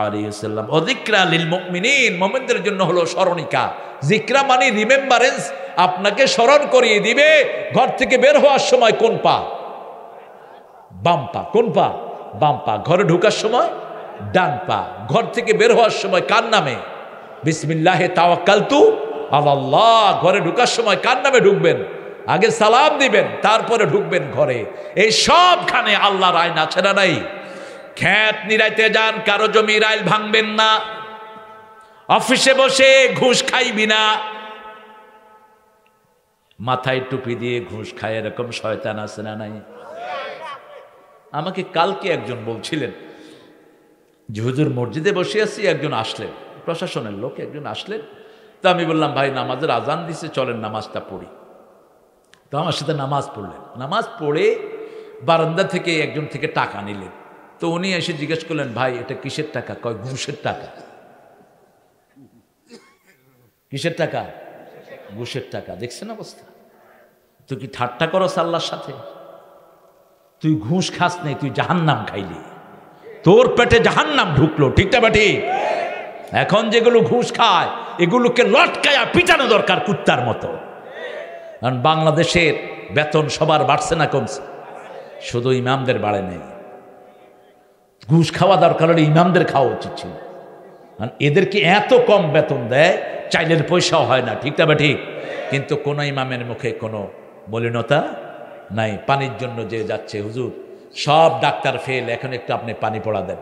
আলাইহি ওয়াসাল্লাম। ও যিকরা লিল মুমিনিন, মুমিনদের জন্য হলো স্মরণিকা। যিকরা মানে রিমেম্বারেন্স, আপনাকে স্মরণ করিয়ে দিবে ঘর থেকে বের হওয়ার সময় কোন পা? বাম পা। কোন পা? বাম পা। ঘরে ঢোকার সময় ডান পা। ঘর থেকে বের হওয়ার সময় কার নামে? বিসমিল্লাহে তাওয়াক্কালতু আলাল্লাহ। ঘরে ঢোকার সময় কার নামে ঢুকবেন? আগে সালাম দিবেন, তারপরে ঢুকবেন ঘরে। এই সবখানে আল্লাহর আইন আছে না নাই? খেত নিরাইতে যান, কারো জমির আইল ভাঙবেন না। অফিসে বসে ঘুষ খাইবি না। মাথায় টুপি দিয়ে ঘুষ খায় এরকম শয়তান আছে না নাই? আমাকে কালকে একজন বলছিলেন যে হুজুর মসজিদে বসে আছি, একজন আসলেন, প্রশাসনের লোক একজন আসলেন। তো আমি বললাম ভাই নামাজের আজান দিছে, চলেন নামাজটা পড়ি। তো আমার সাথে নামাজ পড়লেন। নামাজ পড়ে বারান্দা থেকে একজন থেকে টাকা নিলেন। তো উনি এসে জিজ্ঞেস করলেন ভাই এটা কিসের টাকা? কয় ঘুষের টাকা। কিসের টাকা? ঘুষের টাকা। দেখছেন অবস্থা? তুই কি ঠাট্টা করস আল্লাহর সাথে? তুই ঘুষ খাস নাই, তুই জাহান্নাম খাইলি, তোর পেটে জাহান্নাম ঢুকলো, ঠিক না বেটি? এখন যেগুলো ঘুষ খায় এগুলোকে লটকায়া পিটানো দরকার কুত্তার মতো। কারণ বাংলাদেশের বেতন সবার বাড়ছে না কমছে? শুধু ইমামদের বাড়ে নেই। ঘুষ খাওয়া দরকার হলে ইমামদের খাওয়া উচিত ছিল। কারণ এদেরকে এত কম বেতন দেয়, চাইলের পয়সাও হয় না, ঠিক না ঠিক? কিন্তু কোনো ইমামের মুখে কোনো মলিনতা নাই। পানির জন্য যে যাচ্ছে হুজুর সব ডাক্তার ফেল, এখন একটু আপনি পানি পড়া দেন।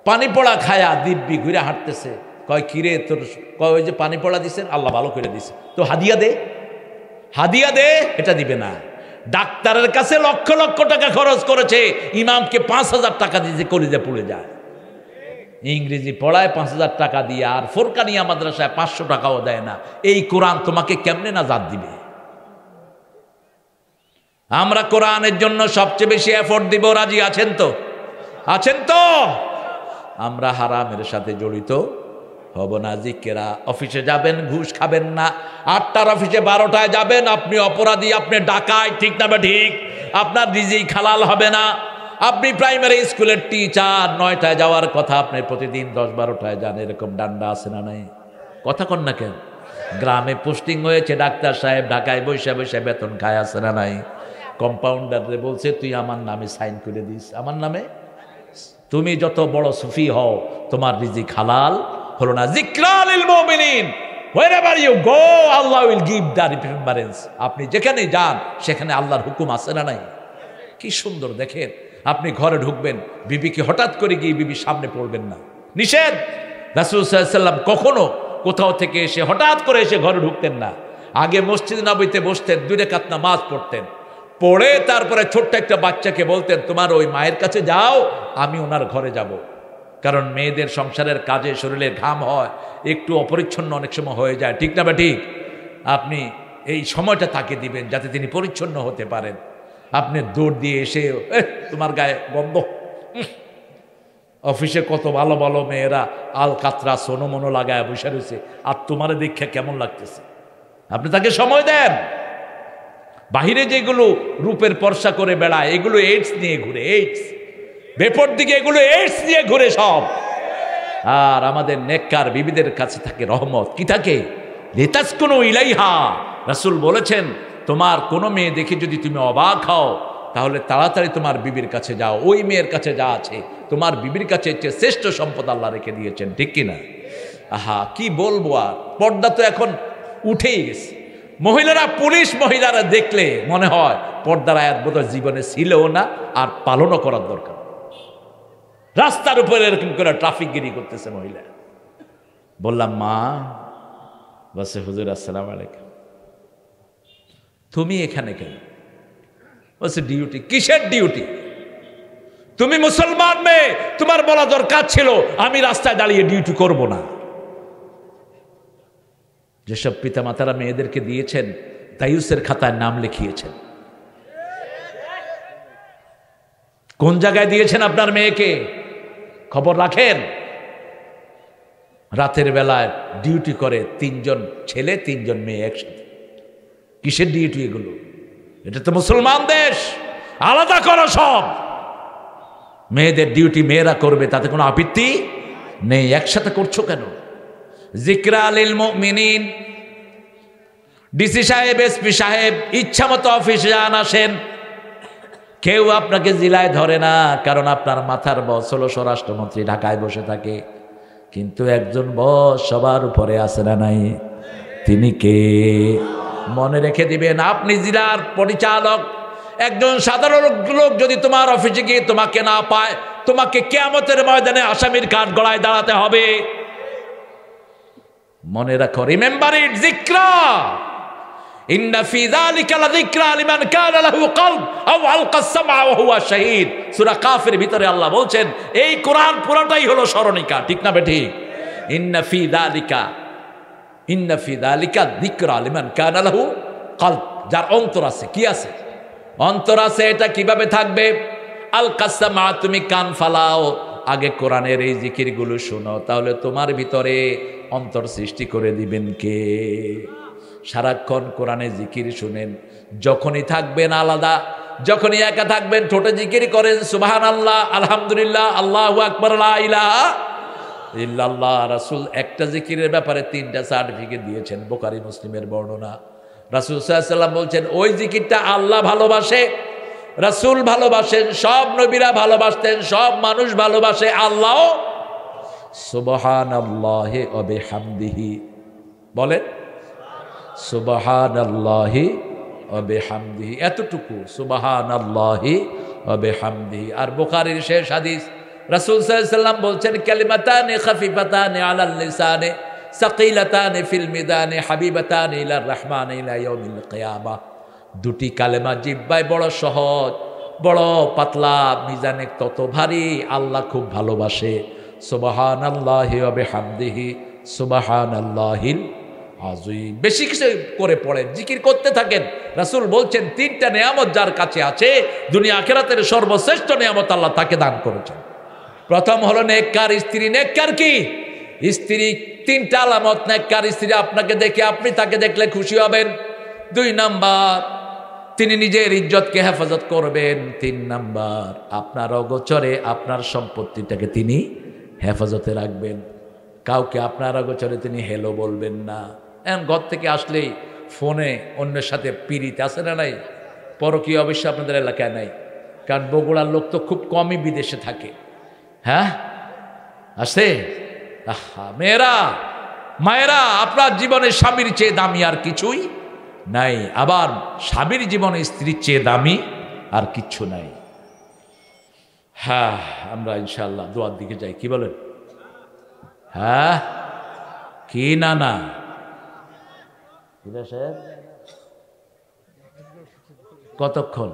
পানি পড়া খায়া দিব্যি ঘুরে হাঁটতেছে। কয় কিরে তোর? কয় ওই যে পানি পড়া দিছেন, আল্লাহ ভালো করে দিছে, তো হাদিয়া দে, হাদিয়া দে। এটা দিবে না। ডাক্তারের কাছে লক্ষ লক্ষ টাকা খরচ করেছে, ইমামকে 5,000 টাকা দিতে কলিজা পুড়ে যায়। ইংরেজি পড়ায় 5,000 টাকা দিয়ে, আর ফোরকানিয়া মাদ্রাসায় 500 টাকাও দেয় না। এই কোরআন তোমাকে কেমনে নাজাত দিবে? আমরা কোরআনের জন্য সবচেয়ে বেশি এফোর্ট দিব, রাজি আছেন তো? আছেন তো? আমরা হারামের সাথে জড়িত হব না। জিকেরা অফিসে যাবেন, ঘুষ খাবেন না। 8টার অফিসে 12টায় যাবেন, আপনি অপরাধী, আপনি ডাকায়, ঠিক না বা ঠিক? আপনার রিজিক হালাল হবে না। আপনি প্রাইমারি স্কুলের টিচার, 9টায় যাওয়ার কথা, আপনি প্রতিদিন 10-12টায় যান, এরকম ডান্ডা আছে না নাই? কথা কন না কেন? গ্রামে পোস্টিং হয়েছে ডাক্তার সাহেব, ঢাকায় বসে বসে বেতন খায়, আছে না নাই? কম্পাউন্ডারে বলছে তুই আমার নামে সাইন করে দিস, আমার নামে। তুমি যত বড় সুফি হও, তোমার রিজিক হালাল হলো না। যিকরা লিল মুমিনিন, wherever you go Allah will give the remembrance। আপনি যেখানে যান সেখানে আল্লাহর হুকুম আছে না নাই? কি সুন্দর দেখেন, আপনি ঘরে ঢুকবেন, বিবিকে হঠাৎ করে গিয়ে বিবির সামনে পড়বেন না, নিষেধ। রাসূল সাল্লাল্লাহু আলাইহি ওয়াসাল্লাম কখনো কোথাও থেকে এসে হঠাৎ করে এসে ঘরে ঢুকতেন না। আগে মসজিদ নববীতে বসতেন, 2 রাকাত নামাজ পড়তেন, পড়ে তারপরে ছোট্ট একটা বাচ্চাকে বলতেন তোমার ওই মায়ের কাছে যাও, আমি ওনার ঘরে যাব। কারণ মেয়েদের সংসারের কাজে শরীরের ঘাম হয়, একটু অপরিচ্ছন্ন অনেক সময় হয়ে যায়, ঠিক না বা ঠিক? আপনি এই সময়টা তাকে দিবেন যাতে তিনি পরিচ্ছন্ন হতে পারেন। আপনি দৌড় দিয়ে এসে তোমার গায়ে গন্ধ, অফিসে কত ভালো ভালো মেয়েরা আল কাতরা সোনোমনো লাগায় বসে রয়েছে, আর তোমার দীক্ষা কেমন লাগতেছে? আপনি তাকে সময় দেন। বাহিরে যেগুলো রূপের পর্সা করে বেড়ায়, এগুলো এইডস নিয়ে ঘুরে, এইডস বেপর দিকে, এগুলো এইডস নিয়ে ঘুরে সব। আর আমাদের নেককার বিবিদের কাছে থাকে রহমত, কি থাকে? লিতাসকুনু ইলাইহা। রাসূল বলেছেন তোমার কোনো মেয়ে দেখে যদি তুমি অবাক হও, তাহলে তাড়াতাড়ি তোমার বিবির কাছে যাও, ওই মেয়ের কাছে যা আছে তোমার বিবির কাছে চেয়ে শ্রেষ্ঠ সম্পদ আল্লাহ রেখে দিয়েছেন, ঠিক কিনা? আহা, কি বলবো আর, পর্দা তো এখন উঠেই গেছে। মহিলারা, পুলিশ মহিলারা দেখলে মনে হয় পর্দার আয়াত বোধহয় জীবনে ছিলও না, আর পালনও করার দরকার। রাস্তার উপরে এরকম করে ট্রাফিকগিরি করতেছে মহিলা। বললাম মা, বসে হুজুর আসসালামু আলাইকুম, তুমি এখানে কেন? বলছে ডিউটি। কিসের ডিউটি? তুমি মুসলমান মেয়ে, তোমার বলা দরকার ছিল আমি রাস্তায় দাঁড়িয়ে ডিউটি করব না। যেসব পিতামাতারা মেয়েদেরকে দিয়েছেন, দায়ুসের খাতায় নাম লিখিয়েছেন। কোন জায়গায় দিয়েছেন আপনার মেয়েকে খবর রাখেন। রাতের বেলায় ডিউটি করে 3 জন ছেলে 3 জন মেয়ে একসাথে। কিসের ডিউটি এগুলো? এটা তো মুসলমান দেশ, আলাদা করো সব। মেয়েদের ডিউটি মেয়েরা করবে, তাতে কোনো আপত্তি নেই, একসাথে করছো কেন? যিকরা লিল মুমিনিন। ডিসি সাহেব, এসপি সাহেব ইচ্ছা মতো অফিসে যান আসেন, কেউ আপনাকে জিলায় ধরে না, কারণ আপনার মাথার বস হলো স্বরাষ্ট্রমন্ত্রী, ঢাকায় বসে থাকে। কিন্তু একজন বস সবার উপরে আছে না নাই? তিনি কে? মনে রেখে দিবেন, আপনি জেলার পরিচালক। একজন সাধারণ লোক যদি তোমার অফিসে গিয়ে তোমাকে না পায়, তোমাকে কিয়ামতের ময়দানে আসামির কাঠ গড়ায় দাঁড়াতে হবে। মনে রাখো, রিমেম্বার ইট, যিকরা। ইন্না ফি যালিকা লাযিকরা লিমান কানা লাহু কলব আও আলকা সামআ ওয়া হুয়া শাহীদ। সূরা কাফের ভিতরে আল্লাহ বলছেন এই কোরআন পুরোটাই হলো স্মরণিকা, ঠিক না বেঠি? ইন্না ফি যালিকা যিকরা লিমান কানা লাহু কলব, যার অন্তর আছে। কি আছে? অন্তর আছে। এটা কিভাবে থাকবে? আলকা সামআ, তুমি কান ফালাও, আগে কোরআনের এই জিকিরগুলো শোনো, তাহলে তোমার ভিতরে অন্তর সৃষ্টি করে দিবেন কে? সারাক্ষণ কোরআনে জিকির শুনেন। যখনই থাকবেন আলাদা, যখনই একা থাকবেন ঠোঁটে জিকির করেন সুবহানাল্লাহ, আলহামদুলিল্লাহ, আল্লাহু আকবার, লা ইলাহা ইল্লাল্লাহ। রাসূল একটা জিকিরের ব্যাপারে 3টা সার্টিফিকেট দিয়েছেন, বুখারী মুসলিমের বর্ণনা। রাসূল সাল্লাল্লাহু আলাইহি ওয়াসাল্লাম বলছেন ওই জিকিরটা আল্লাহ ভালোবাসে, রাসূল ভালোবাসেন, সব নবীরা ভালোবাসতেন, সব মানুষ ভালোবাসে, আল্লাহ। সুবহানাল্লাহি ওয়া বিহামদিহি, বলেন সুবহানাল্লাহি ওয়া বিহামদিহি, এতটুকু, সুবহানাল্লাহি ওয়া বিহামদিহি। আর বুখারীর শেষ হাদিস, রাসূল সাল্লাল্লাহু আলাইহি ওয়াসাল্লাম বলছেন কালিমাতানি খাফিফাতানি আলাল লিসানি সাকিলাতানি ফিল মিদানি হাবিবাতানি ইলার রহমানি ইলা ইয়াউমিল কিয়ামাহ। 2টি কালেমা জিহ্বায় বড় সহজ, বড় পাতলা, মিজানে তত ভারী, আল্লাহ খুব ভালোবাসে। সুবহানাল্লাহি ওয়া বিহামদিহি সুবহানাল্লাহিল আযীম। বেশি কিছু করে পড়েন, জিকির করতে থাকেন। রাসূল বলছেন 3টা নিয়ামত যার কাছে আছে, দুনিয়া আখিরাতের সর্বশ্রেষ্ঠ নিয়ামত আল্লাহ তাকে দান করেছেন। প্রথম হলো নেককার স্ত্রী। নেককার কি? স্ত্রী। 3টা আলামত। নেককার স্ত্রী আপনাকে দেখে, আপনি তাকে দেখলে খুশি হবেন। 2 নাম্বার, তিনি নিজের ইজ্জতকে হেফাজত করবেন। ৩ নাম্বার, আপনার অগোচরে আপনার সম্পত্তিটাকে তিনি হেফাজতে রাখবেন। কাউকে আপনার অগোচরে তিনি হেলো বলবেন না। এখন ঘর থেকে আসলেই ফোনে অন্যের সাথে পিড়িতে আছে না নাই? পরকীয় অবশ্য আপনাদের এলাকায় নাই, কারণ বগুড়ার লোক তো খুব কমই বিদেশে থাকে। হ্যাঁ আছে? আহা মেয়েরা, মায়েরা, আপনার জীবনে স্বামীর চেয়ে দামি আর কিছুই নাই, আবার স্বামীর জীবনে স্ত্রীর চেয়ে দামি আর কিচ্ছু নাই। হ্যাঁ, আমরা ইনশাআল্লাহ দোয়ার দিকে যাই, কি বলেন? হ্যাঁ কি না না কতক্ষণ?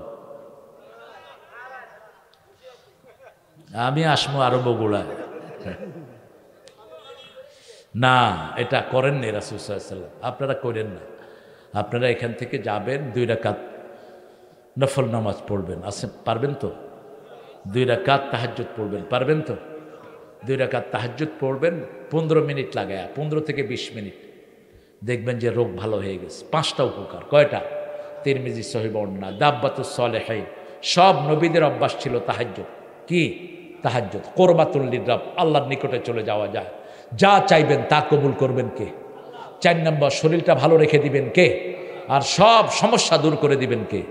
আমি আসমো আরো বগুড়ায়। না, এটা করেননি রাসূল সাল্লাল্লাহু আলাইহি ওয়াসাল্লাম, আপনারা করেন না। আপনারা এখান থেকে যাবেন, 2 রাকাত নফল নামাজ পড়বেন। আসেন, পারবেন তো? 2 রাকাত তাহাজ্জুদ পড়বেন, পারবেন তো? 2 রাকাত তাহাজ্জুদ পড়বেন, 15 মিনিট লাগায়, 15 থেকে 20 মিনিট, দেখবেন যে রোগ ভালো হয়ে গেছে। 5টা উপকার। কয়টা? তিরমিজি সহিহ বর্ণনা, দাব্বাতুস সালেহিন, সব নবীদের অভ্যাস ছিল তাহাজ্জুদ। কি? তাহাজ্জুদ। কুরবাতুল লিররাব, আল্লাহর নিকটে চলে যাওয়া যায়। যা চাইবেন তা কবুল করবেন কে? 4 নম্বর, শরীরটা ভালো রেখে দিবেন কে? আর সব সমস্যা দূর করে দিবেন কে?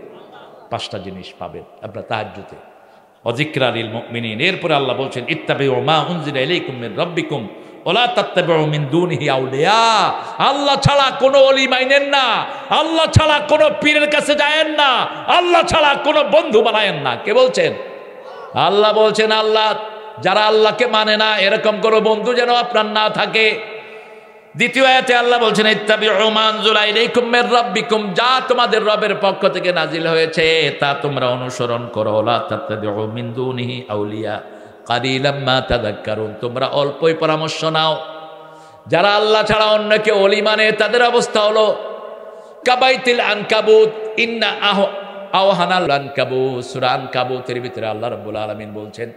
5টা জিনিস পাবেন আপনার তাহাজ্জুদে। ওয়াযিকরা লিল মুমিনিন। এরপরে আল্লাহ বলছেন, ইত্তাবিউ মা উনজিলা ইলাইকুম মির রাব্বিকুম ওয়ালা তাত্তাবিউ মিন দুনিহি আউলিয়া। আল্লাহ ছাড়া কোনো ওলি মাইনেন না, আল্লাহ ছাড়া কোনো পীরের কাছে যায়েন না, আল্লাহ ছাড়া কোনো বন্ধু বানায়েন না। কে বলছেন? আল্লাহ বলছেন, আল্লাহ যারা আল্লাহকে মানে না এরকম কোনো বন্ধু যেন আপনার না থাকে। দ্বিতীয় আয়াতে আল্লাহ বলছেন, ইত্তাবিউ মা উনজিলা ইলাইকুম মির রাব্বিকুম, যা তোমাদের রবের পক্ষ থেকে নাজিল হয়েছে তা তোমরা অনুসরণ করো। লা তাত্তাবিউ মিন দুনিহি আউলিয়া কালিলাম মা তাযাক্কারুন, তোমরা অল্পই পরামর্শ নাও। যারা আল্লাহ ছাড়া অন্যকে ওলি মানে তাদের অবস্থা হলো কাবাইতিল আনকাবুত, ইন্না আওহানাল আনকাবুত। সূরা আনকাবুতের ভিতরে আল্লাহ রাব্বুল আলামিন বলছেন,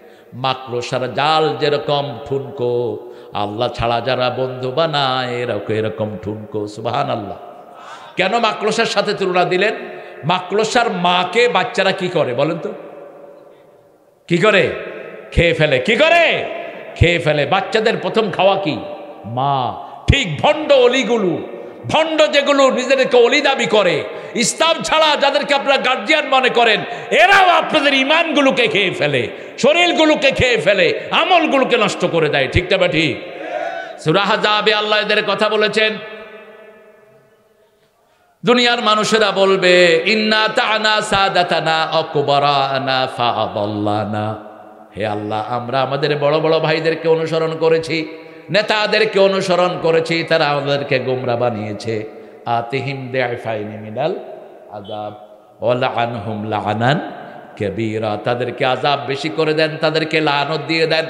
মাকড়সার জাল যেরকম ঠুনকো, আল্লাহ ছাড়া যারা বন্ধু বানায় এরকম ঠুনকো। সুবহানাল্লাহ। কেন মাকড়সার সাথে তুলনা দিলেন? মাকড়সার মাকে বাচ্চারা কি করে বলেন তো? কি করে? খেয়ে ফেলে। কি করে? খেয়ে ফেলে। বাচ্চাদের প্রথম খাওয়া কি? মা। ঠিক ভণ্ড অলিগুলো, ভণ্ড যেগুলো নিজেদেরকে অলি দাবি করে, ইসলাম ছাড়া যাদেরকে আপনারা গার্জিয়ান মনে করেন, এরাও আপনাদের ইমানগুলোকে খেয়ে ফেলে, শরীরগুলোকে খেয়ে ফেলে, আমলগুলোকে নষ্ট করে দেয়। ঠিক না ঠিক? সূরা আহজাবে আল্লাহ এদের কথা বলেছেন। দুনিয়ার মানুষেরা বলবে, ইন্না তা'না সাদাতানা আকবারানা ফাআদাল্লানা। হে আল্লাহ, আমরা আমাদের বড় বড় ভাইদেরকে অনুসরণ করেছি, নেতাদেরকে অনুসরণ করেছি, তারা আমাদেরকে গোমরা বানিয়েছে। আতিহিম দিআফাইনি মিনাল আযাব ওয়া লাআনহুম লাআনান কাবীরা, তাদেরকে আযাব বেশি করে দেন, তাদেরকে লানত দিয়ে দেন।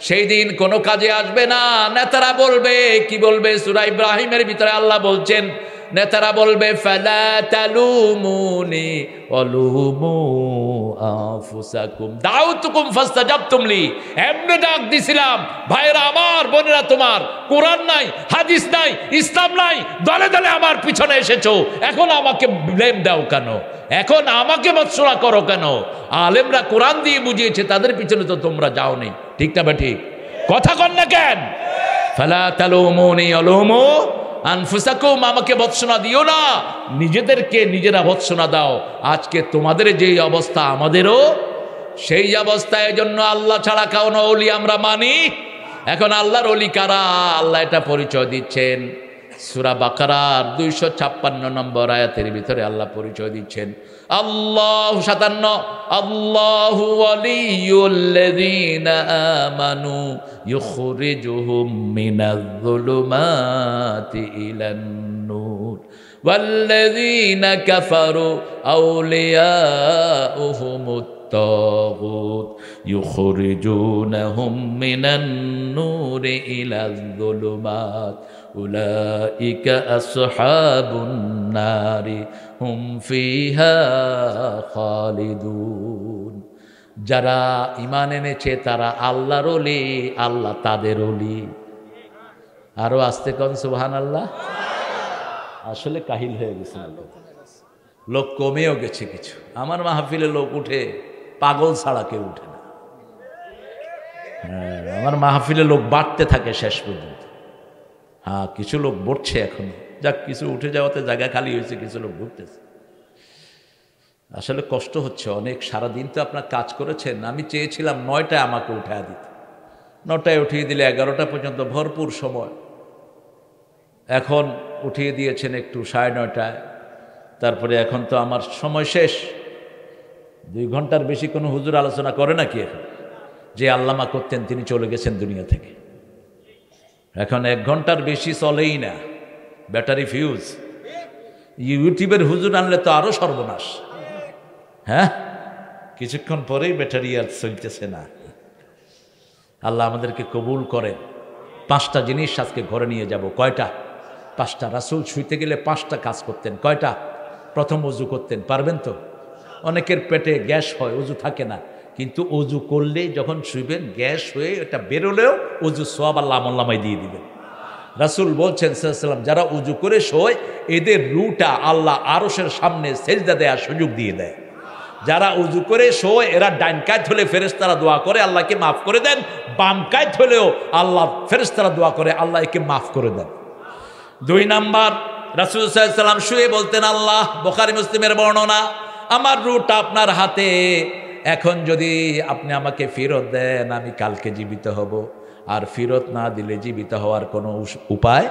সেই দিন কোনো কাজে আসবে না। নেতারা বলবে, কি বলবে? সূরা ইব্রাহিমের ভিতরে আল্লাহ বলছেন, নেতারা বলবে, ফালা তালুমুনি ওয়ালুমু আনফুসাকুম দাউতুকুম ফাস্তাজাবতুম লি। এমনি ডাক দিছিলাম, ভাইরা আমার, বোনেরা তোমার, কোরআন নাই, হাদিস নাই, ইসলাম নাই, দলে দলে আমার পিছনে এসেছো, এখন আমাকে ব্লেম দাও কেন? এখন আমাকে ভৎসনা করো কেন? আলেমরা কোরআন দিয়ে বুঝিয়েছে, তাদের পিছনে তো তোমরা যাওনি। ঠিক না ঠিক? কথা কন না কেন? ফালা তালুমুনি ওয়ালুমু আনফুসাকুম, আমাকে ভৎসনা দিও না, নিজেদেরকে নিজেরা ভৎসনা দাও। আজকে তোমাদের যেই অবস্থা আমাদেরও সেই অবস্থা। এজন্য আল্লাহ ছাড়া কোনো ওলি আমরা মানি। এখন আল্লাহর ওলি কারা? আল্লাহ এটা পরিচয় দিচ্ছেন সূরা বাকারার 256 নম্বর আয়াতের ভিতরে আল্লাহ পরিচয় দিচ্ছেন। আল্লাহ 57, আল্লাহু ওয়ালিয়ুল্লাযীনা আমানু ইউখরিজুহুম মিনায-যুলুমাতি ইলান-নূর ওয়াল্লাযীনা কাফারু আউলিয়াউহুমুত তাগুত ইউখরিজুনাহুম মিনান-নূরি ইলায-যুলুমাত উলাইকা আসহাবুন নারি হুম ফিহা খালিদুন। যারা ঈমান এনেছে তারা আল্লাহর ওলি, আল্লাহ তাদের ওলি। আরো আস্তে কোন সুবহানাল্লাহ। আসলে কাহিল হয়ে গেছে। লোক কমেও গেছে কিছু। আমার মাহফিলে লোক উঠে, পাগল ছাড়া কেউ উঠে না। হ্যাঁ, আমার মাহফিলে লোক বাড়তে থাকে শেষ পর্যন্ত। হ্যাঁ, কিছু লোক বসছে এখনো, যাক কিছু উঠে যাওয়াতে জায়গা খালি হয়েছে, কিছু লোক ঢুকতেছে। আসলে কষ্ট হচ্ছে অনেক, সারাদিন তো আপনার কাজ করেছেন। আমি চেয়েছিলাম 9টায় আমাকে উঠায় দিতে, 9টায় উঠিয়ে দিলে 11টা পর্যন্ত ভরপুর সময়। এখন উঠিয়ে দিয়েছেন একটু 9:30টায়, তারপরে এখন তো আমার সময় শেষ। 2 ঘন্টার বেশি কোনো হুজুর আলোচনা করে নাকি? এখন যে আল্লামা করতেন তিনি চলে গেছেন দুনিয়া থেকে। এখন 1 ঘন্টার বেশি চলেই না, ব্যাটারি ফিউজ। ইউটিউবের হুজুর আনলে তো আরো সর্বনাশ। হ্যাঁ, কিছুক্ষণ পরেই ব্যাটারি আর চলতেছে না। আল্লাহ আমাদেরকে কবুল করেন। 5টা জিনিস আজকে ঘরে নিয়ে যাব। কয়টা? 5টা। রাসূল শুইতে গেলে 5টা কাজ করতেন। কয়টা? প্রথম ওযু করতেন, পারবেন তো? অনেকের পেটে গ্যাস হয়, ওযু থাকে না, কিন্তু ওযু করলে যখন শুইবেন গ্যাস হয়ে এটা বেরোলেও ওযু সওয়াব আল্লাহ আমলনামায় দিয়ে দিবেন। রাসূল বলছেন সাল্লাল্লাহু আলাইহি ওয়াসাল্লাম, যারা ওযু করে শোয় এদের রূহটা আল্লাহ আরশের সামনে সেজদা দেওয়ার সুযোগ দিয়ে দেয়। যারা উজু করে শোয় এরা ডাইন কাঁধ হলে ফেরেশতারা দোয়া করে আল্লাহকে মাফ করে দেন, বাম কাঁধ হলেও আল্লাহ ফেরেশতারা দোয়া করে আল্লাহ একে মাফ করে দেন। 2 নাম্বার, রাসূল সাল্লাল্লাহু আলাইহি ওয়াসাল্লাম শুয়ে বলতেন, আল্লাহ, বুখারী মুসলিমের বর্ণনা, আমার রূহটা আপনার হাতে, এখন যদি আপনি আমাকে ফেরত দেন আমি কালকে জীবিত হব, আর ফেরত না দিলে জীবিত হওয়ার কোনো উপায়,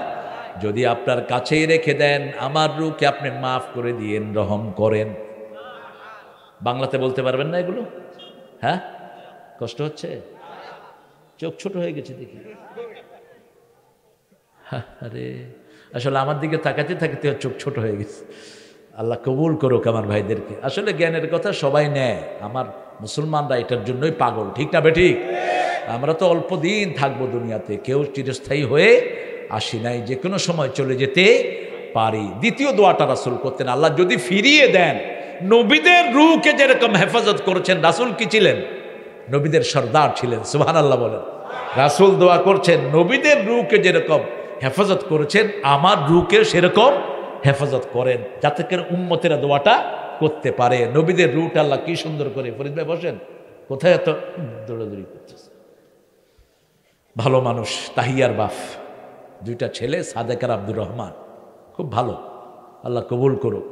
যদি আপনার কাছেই রেখে দেন আমার রূহকে আপনি মাফ করে দিয়েন, রহম করেন। বাংলাতে বলতে পারবেন না এগুলো? হ্যাঁ, কষ্ট হচ্ছে, চোখ ছোট হয়ে গেছে দেখি। আরে আসলে আমার দিকে তাকাতে তাকাতে চোখ ছোট হয়ে গেছে। আল্লাহ কবুল করুক আমার ভাইদেরকে। আসলে জ্ঞানের কথা সবাই নেয়, আমার মুসলমানরা এটার জন্যই পাগল, ঠিক না বেঠিক? আমরা তো অল্প দিন থাকবো দুনিয়াতে, কেউ চিরস্থায়ী হয়ে আসি নাই, যে কোনো সময় চলে যেতে পারি। দ্বিতীয় দোয়াটা রাসূল করতেন, আল্লাহ যদি ফিরিয়ে দেন, নবীদের রূহকে যেরকম হেফাজত করেছেন, রাসূল কি ছিলেন? নবীদের সর্দার ছিলেন। সুবহানাল্লাহ বলেন। রাসূল দোয়া করছেন, নবীদের রূহকে যেরকম হেফাজত করেছেন আমার রূহকে সেরকম হেফাজত করেন, যাতে করে উম্মতেরা দোয়াটা করতে পারে। নবীদের রূহটা আল্লাহ কি সুন্দর করে। ফরিদ ভাই বসেন, কোথায় এত দৌড়াদৌড়ি করতেছে? ভালো মানুষ, তাহিয়ার বাপ, 2টা ছেলে, সাদেক আর আব্দুর রহমান, খুব ভালো, আল্লাহ কবুল করুক।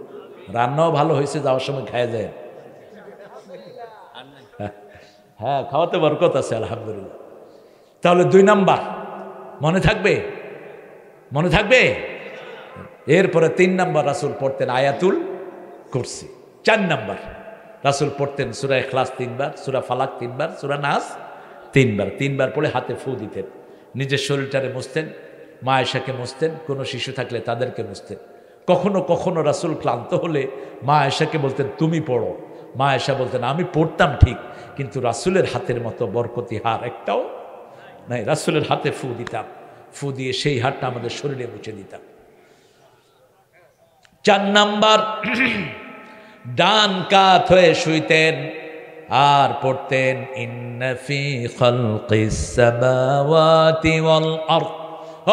রান্নাও ভালো হয়েছে, যাওয়ার সময় খাওয়া যায়। হ্যাঁ, খাওয়াতে বরকত আছে আলহামদুলিল্লাহ। তাহলে 2 নাম্বার মনে থাকবে, মনে থাকবে। এরপরে 3 নাম্বার রাসূল পড়তেন আয়াতুল কুরসি। 4 নাম্বার রাসূল পড়তেন সূরা ইখলাস 3 বার, সূরা ফালাক 3 বার, সূরা নাস 3 বার। 3 বার পড়ে হাতে ফু দিতেন, নিজের শরীরটারে মুছতেন, মা আয়েশাকে মুছতেন, কোনো শিশু থাকলে তাদেরকে মুছতেন। কখনো কখনো রাসূল ক্লান্ত হলে মা আয়েশাকে বলতেন তুমি পড়ো। মা আয়েশা বলতেন আমি পড়তাম ঠিক, কিন্তু রাসূলের হাতের মতো বরকতি হার একটাও নাই। রাসূলের হাতে ফু দিতাম, ফু দিয়ে সেই হারটা আমাদের শরীরে মুছে দিতাম। 4 নাম্বার, ডান কাত হয়ে শুইতেন আর পড়তেন ইন্না ফি খালকিস সামাওয়াতি ওয়াল আরদ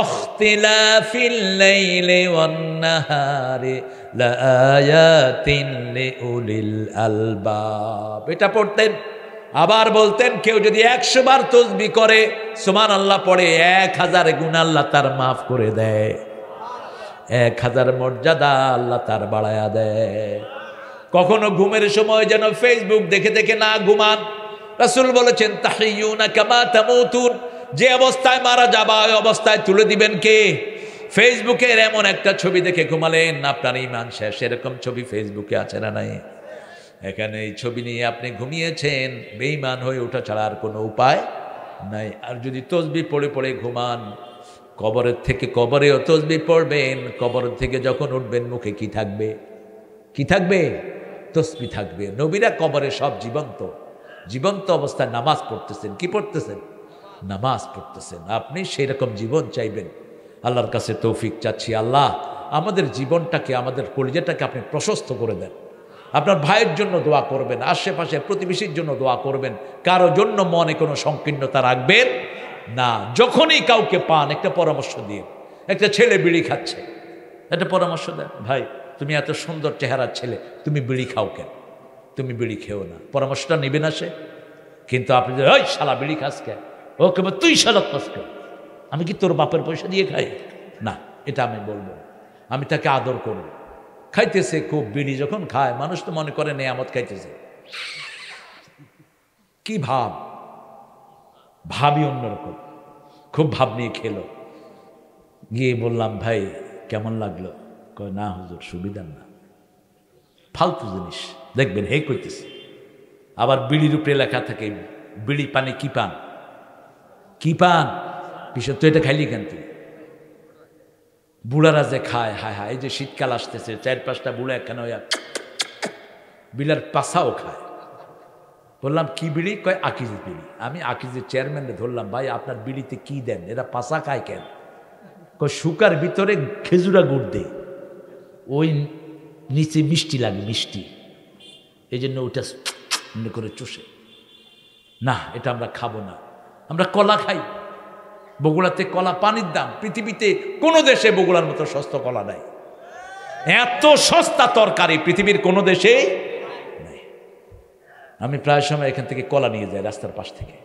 ইখতিলাফিল লাইলি ওয়ান নাহারি লাআয়াতিন লিউলিল আলবাব। এটা পড়তেন। আবার বলতেন, কেউ যদি 100 বার তাসবিহ করে, সুবহানাল্লাহ পড়ে, 1000 গুনাহ আল্লাহ তার মাফ করে দেয়, 1000 মর্যাদা আল্লাহ তার বাড়ায়া দেয়। কখনো ঘুমের সময় যেন ফেসবুক দেখে দেখে না ঘুমান। রাসূল বলেছেন তাহিয়ুনা কামা তামুতুন, যে অবস্থায় মারা যাবা ওই অবস্থায় তুলে দিবেন কে? ফেসবুকের এমন একটা ছবি দেখে ঘুমালেন আপনার ঈমান শেষ। এরকম ছবি ফেসবুকে আছে না নাই? এখানে এই ছবি নিয়ে আপনি ঘুমিয়েছেন, বেঈমান হয়ে ওঠা ছাড়া আর কোনো উপায় নাই। আর যদি তাসবিহ পড়ে পড়ে ঘুমান, কবরের থেকে কবরেও তাসবিহ পড়বেন, কবর থেকে যখন উঠবেন মুখে কি থাকবে? কি থাকবে? তাসবিহ থাকবে। নবীরা কবরে সব জীবন্ত, জীবন্ত অবস্থায় নামাজ পড়তেছেন। কি পড়তেছেন? নামাজ পড়তেছেন। আপনি সেই রকম জীবন চাইবেন। আল্লাহর কাছে তৌফিক চাচ্ছি, আল্লাহ আমাদের জীবনটাকে, আমাদের কলিজাটাকে আপনি প্রশস্ত করে দেন। আপনার ভাইয়ের জন্য দোয়া করবেন, আশেপাশে প্রতিবেশীর জন্য দোয়া করবেন, কারো জন্য মনে কোনো সংকীর্ণতা রাখবেন না। যখনই কাউকে পান একটা পরামর্শ দিয়ে, একটা ছেলে বিড়ি খাচ্ছে, একটা পরামর্শ দেন, ভাই তুমি এত সুন্দর চেহারার ছেলে, তুমি বিড়ি খাও কেন? তুমি বিড়ি খেও না। পরামর্শটা নেবে না সে। কিন্তু আপনি যে ওই শালা বিড়ি খাস কেন, ও কেবল তুই শালা খাস কেন, আমি কি তোর বাপের পয়সা দিয়ে খাই? না, এটা আমি বলবো। আমি তাকে আদর করব। খাইতেছে খুব, বিড়ি যখন খায় মানুষ তো মনে করে নেয়ামত খাইতেছে। কি ভাব, ভাবই অন্যরকম। খুব ভাব নিয়ে খেলো। গিয়ে বললাম, ভাই কেমন লাগলো? কয়, না হুজুর সুবিধার না, ফালতু জিনিস। দেখবেন হে কইতেছে। আবার বিড়ির উপরে লেখা থাকে বিড়ি পানে কি পান, কি পান, পিছন তো এটা খাইলি কেন তুই? বুড়ারা যে খায়, হায় হায়, এই যে শীতকাল আসতেছে, 4-5টা বুড়া এখানে বিড়ার পাশাও খায়। বললাম কি বিড়ি? কয় আকিজ বিড়ি। আমি আকিজের চেয়ারম্যানকে ধরলাম, ভাই আপনার বিড়িতে কি দেন, এরা পাশা খায় কেন? কয় শুকার ভিতরে খেজুরা গুড় দেয়, ওই নিচে মিষ্টি লাগে, মিষ্টি, এই জন্য ওটা করে চষে। না, এটা আমরা খাবো না। আমরা কলা খাই, বগুড়াতে কলা পানির দাম। পৃথিবীতে কোনো দেশে বগুড়ার মতো সস্তা কলা নাই। এত সস্তা তরকারি পৃথিবীর কোনো দেশে নাই। আমি প্রায় সময় এখান থেকে কলা নিয়ে যাই রাস্তার পাশ থেকে।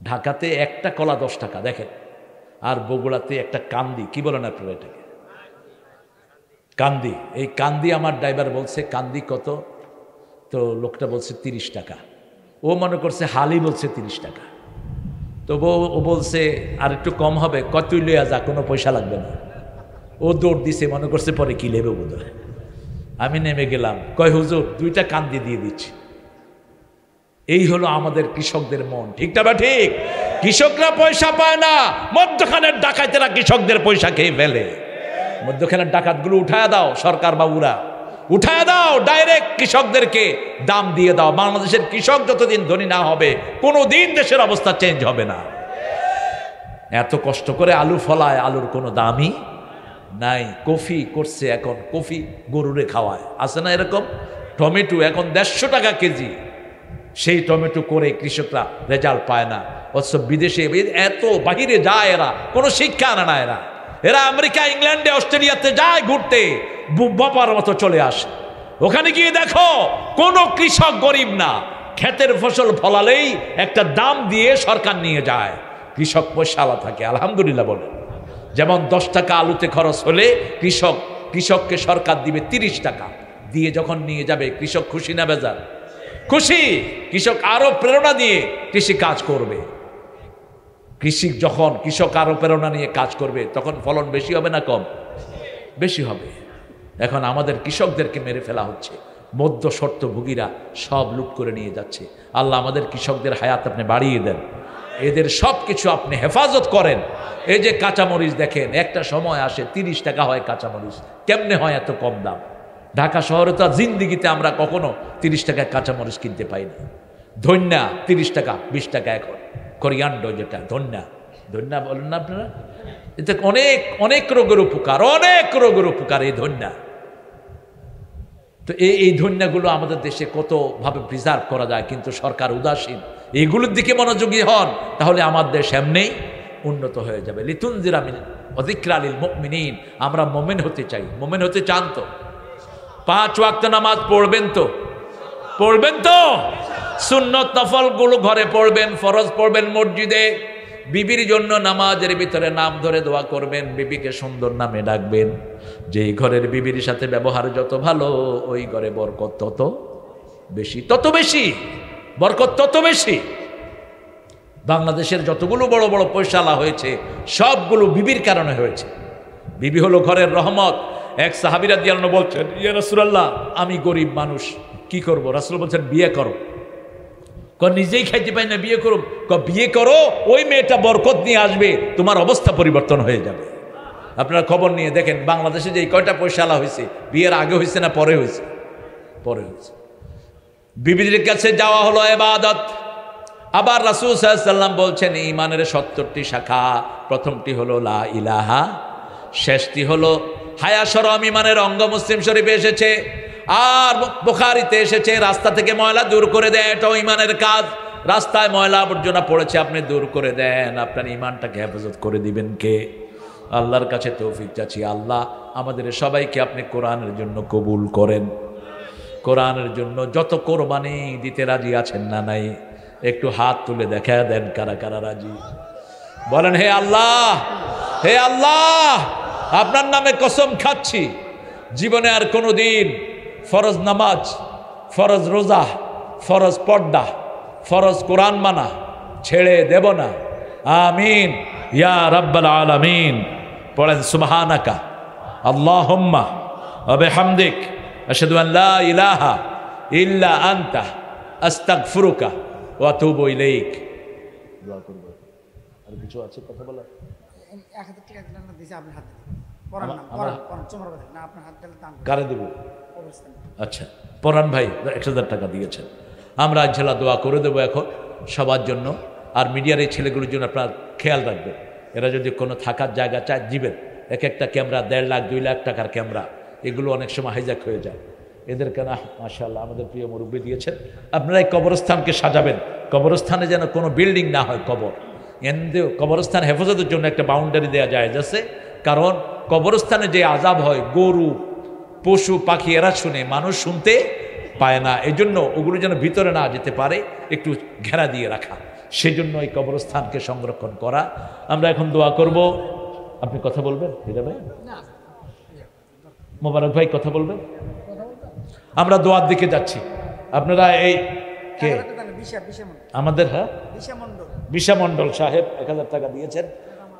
ঢাকাতে একটা কলা 10 টাকা, দেখেন। আর বগুড়াতে একটা কান্দি, কি বলেন আপনারা এটাকে? কান্দি। এই কান্দি আমার ড্রাইভার বলছে কান্দি কত, তো লোকটা বলছে 30 টাকা। ও মনে করছে হালি বলছে 30 টাকা। তো ও বলছে আর একটু কম হবে। কত লইয়া যা, কোনো পয়সা লাগবে না। ও দৌড় দিছে, মনে করছে পরে কি লেবে বোধ হয়। আমি নেমে গেলাম, কয় হুজুর 2টা কান্দি দিয়ে দিচ্ছি। এই হলো আমাদের কৃষকদের মন, ঠিকটা বা ঠিক? কৃষকরা পয়সা পায় না, মধ্যখানের ডাকাতেরা কৃষকদের পয়সা খেয়ে ফেলে। মধ্যখানের ডাকাতগুলো উঠায় দাও, সরকার বাবুরা উঠায় দাও, ডাইরেক্ট কৃষকদেরকে দাম দিয়ে দাও। বাংলাদেশের কৃষক যতদিন ধনী না হবে, কোনোদিন দেশের অবস্থা চেঞ্জ হবে না। এত কষ্ট করে আলু ফলায়, আলুর কোনো দামই নাই। কফি করছে এখন, কফি গরুরে খাওয়ায়, আছে না এরকম? টমেটো এখন 150 টাকা কেজি। সেই টমেটো করে কৃষকরা রেজাল্ট পায় না। অথচ বিদেশে এত বাহিরে যায়, এরা কোনো শিক্ষা আনে না। এরা আমেরিকা, ইংল্যান্ডে, অস্ট্রেলিয়াতে যায় ঘুরতে, বাবার মতো চলে আসে। ওখানে গিয়ে দেখো কোনো কৃষক গরিব না। ক্ষেতের ফসল ফলালেই একটা দাম দিয়ে সরকার নিয়ে যায়, কৃষক পয়সাওয়ালা থাকে। আলহামদুলিল্লাহ বলে। যেমন 10 টাকা আলুতে খরচ হলে কৃষককে সরকার দিবে 30 টাকা দিয়ে। যখন নিয়ে যাবে কৃষক খুশি না বেজার? খুশি। কৃষক আরো প্রেরণা দিয়ে কৃষি কাজ করবে। কৃষক আরো প্রেরণা নিয়ে কাজ করবে, তখন ফলন বেশি হবে না কম? বেশি হবে। এখন আমাদের কৃষকদেরকে মেরে ফেলা হচ্ছে, মধ্য শর্তভোগীরা সব লুট করে নিয়ে যাচ্ছে। আল্লাহ আমাদের কৃষকদের হায়াত আপনি বাড়িয়ে দেন, এদের সব কিছু আপনি হেফাজত করেন। এই যে কাঁচামরিচ দেখেন, একটা সময় আসে 30 টাকা হয় কাঁচামরিচ। কেমনে হয় এত কম দাম? ঢাকা শহরে তো জিন্দিগিতে আমরা কখনো 30 টাকায় কাঁচামরিচ কিনতে পাই না। ধন্যা 30 টাকা, 20 টাকা এখন। কোরিয়ান্ডো যেটা ধন্যা বলেন না আপনারা, এতে অনেক অনেক রোগের উপকার, অনেক রোগের উপকার এই ধন্যা। তো এই ধন্যাগুলো আমাদের দেশে কতভাবে প্রিজার্ভ করা যায়, কিন্তু সরকার উদাসীন। এইগুলোর দিকে মনোযোগী হন, তাহলে আমার দেশ এমনি উন্নত হয়ে যাবে। লিতুনজিরা মিন ওয়া যিকরা লিল মুমিনিন। আমরা মুমিন হতে চাই। মুমিন হতে চান তো? 5 ওয়াক্ত নামাজ পড়বেন তো? পড়বেন তো? সুন্নত নফলগুলো ঘরে পড়বেন, ফরজ পড়বেন মসজিদে। বিবির জন্য নামাজের ভিতরে নাম ধরে দোয়া করবেন, বিবিকে সুন্দর নামে ডাকবেন। যেই ঘরের বিবির সাথে ব্যবহার যত ভালো, ওই ঘরে বরকত তত বেশি, তত বেশি বরকত, তত বেশি। বাংলাদেশের যতগুলো বড় বড় পয়সালা হয়েছে, সবগুলো বিবির কারণে হয়েছে। বিবি হলো ঘরের রহমত। এক সাহাবী রাদিয়াল্লাহু আনহু বলছেন, ইয়া রাসূলুল্লাহ, আমি গরিব মানুষ, কি করব? রাসূল বলছেন, বিয়ে করো। নিজেই খাইতে পাই না, বিয়ে করো। বিয়ে করো, ওই মেয়েটা বরকত নিয়ে আসবে, তোমার অবস্থা পরিবর্তন হয়ে যাবে। আপনারা খবর নিয়ে দেখেন, বাংলাদেশে যে কয়টা পয়সালা হয়েছে, বিয়ের আগে হয়েছে না পরে হয়েছে? পরে হয়েছে। বিবিদের কাছে যাওয়া হলো ইবাদত। আবার রাসূল সাল্লাল্লাহু আলাইহি ওয়াসাল্লাম বলছেন, ঈমানের 70টি শাখা। প্রথমটি হলো লা ইলাহা, শেষটি হলো হায়া শরম। ঈমানের অঙ্গ মুসলিম শরীফে এসেছে, আর বুখারীতে এসেছে। রাস্তা থেকে ময়লা দূর করে দেয়, এটাও ঈমানের কাজ। রাস্তায় ময়লা আবর্জনা পড়েছে, আপনি দূর করে দেন। আপনার ঈমানটাকে হেফাজত করে দিবেন কে? আল্লাহর কাছে তৌফিক চাচ্ছি, আল্লাহ আমাদের সবাইকে আপনি কোরআনের জন্য কবুল করেন। কোরআনের জন্য যত কোরবানি দিতে রাজি আছেন না নাই, একটু হাত তুলে দেখা দেন কারা কারা রাজি। বলেন, হে আল্লাহ, হে আল্লাহ, আপনার নামে কসম খাচ্ছি, জীবনে আর কোনো দিন ফরজ নামাজ, ফরজ রোজা, ফরজ পর্দা, ফরজ কোরআন মানা ছেড়ে দেব না। আমিন ইয়া রাব্বাল আলামিন। পড়েন সুবহানাকা আল্লাহুম্মা ওয়া বিহামদিক আশহাদু আন লা ইলাহা ইল্লা আনতা আস্তাগফিরুকা ওয়া আতুবু ইলাইক। দোয়া করব। আর কিছু আছে কথা বলার? 1000 টাকা দিলাম না, দিছি আপনার হাতে। পড়ান না, পড়ান চমর কথা না, আপনার হাত দিলে দাম কারে দেব? আচ্ছা, পরান ভাই 1000 টাকা দিয়েছেন। আমরা ইনশাআল্লাহ দোয়া করে দেবো এখন সবার জন্য। আর মিডিয়ার এই ছেলেগুলোর জন্য আপনার খেয়াল রাখবেন, এরা যদি কোনো থাকার জায়গা চায় দিবেন। এক একটা ক্যামেরা 1.5 লাখ 2 লাখ টাকার ক্যামেরা, এগুলো অনেক সময় হাইজ্যাক হয়ে যায়। এদেরকে না মাশাআল্লাহ আমাদের প্রিয় মুরব্বী দিয়েছেন। আপনারা এই কবরস্থানকে সাজাবেন, কবরস্থানে যেন কোনো বিল্ডিং না হয় কবর। কবরস্থান হেফাজতের জন্য একটা বাউন্ডারি দেওয়া যায় যাচ্ছে, কারণ কবরস্থানে যে আযাব হয়, গরু পশু পাখি এরা শুনে, মানুষ শুনতে পায় না। এই জন্য ওগুলো যেন ভিতরে না যেতে পারে, একটু ঘেরা দিয়ে রাখা। সেই জন্য এই কবরস্থানকে সংরক্ষণ করা। আমরা এখন দোয়া করব। আপনি কথা বলবেন হীরা ভাই? মোবারক ভাই কথা বলবেন? আমরা দোয়ার দিকে যাচ্ছি। আপনারা এই কে আমাদের, হ্যাঁ, বিশা মণ্ডল সাহেব 1000 টাকা দিয়েছেন।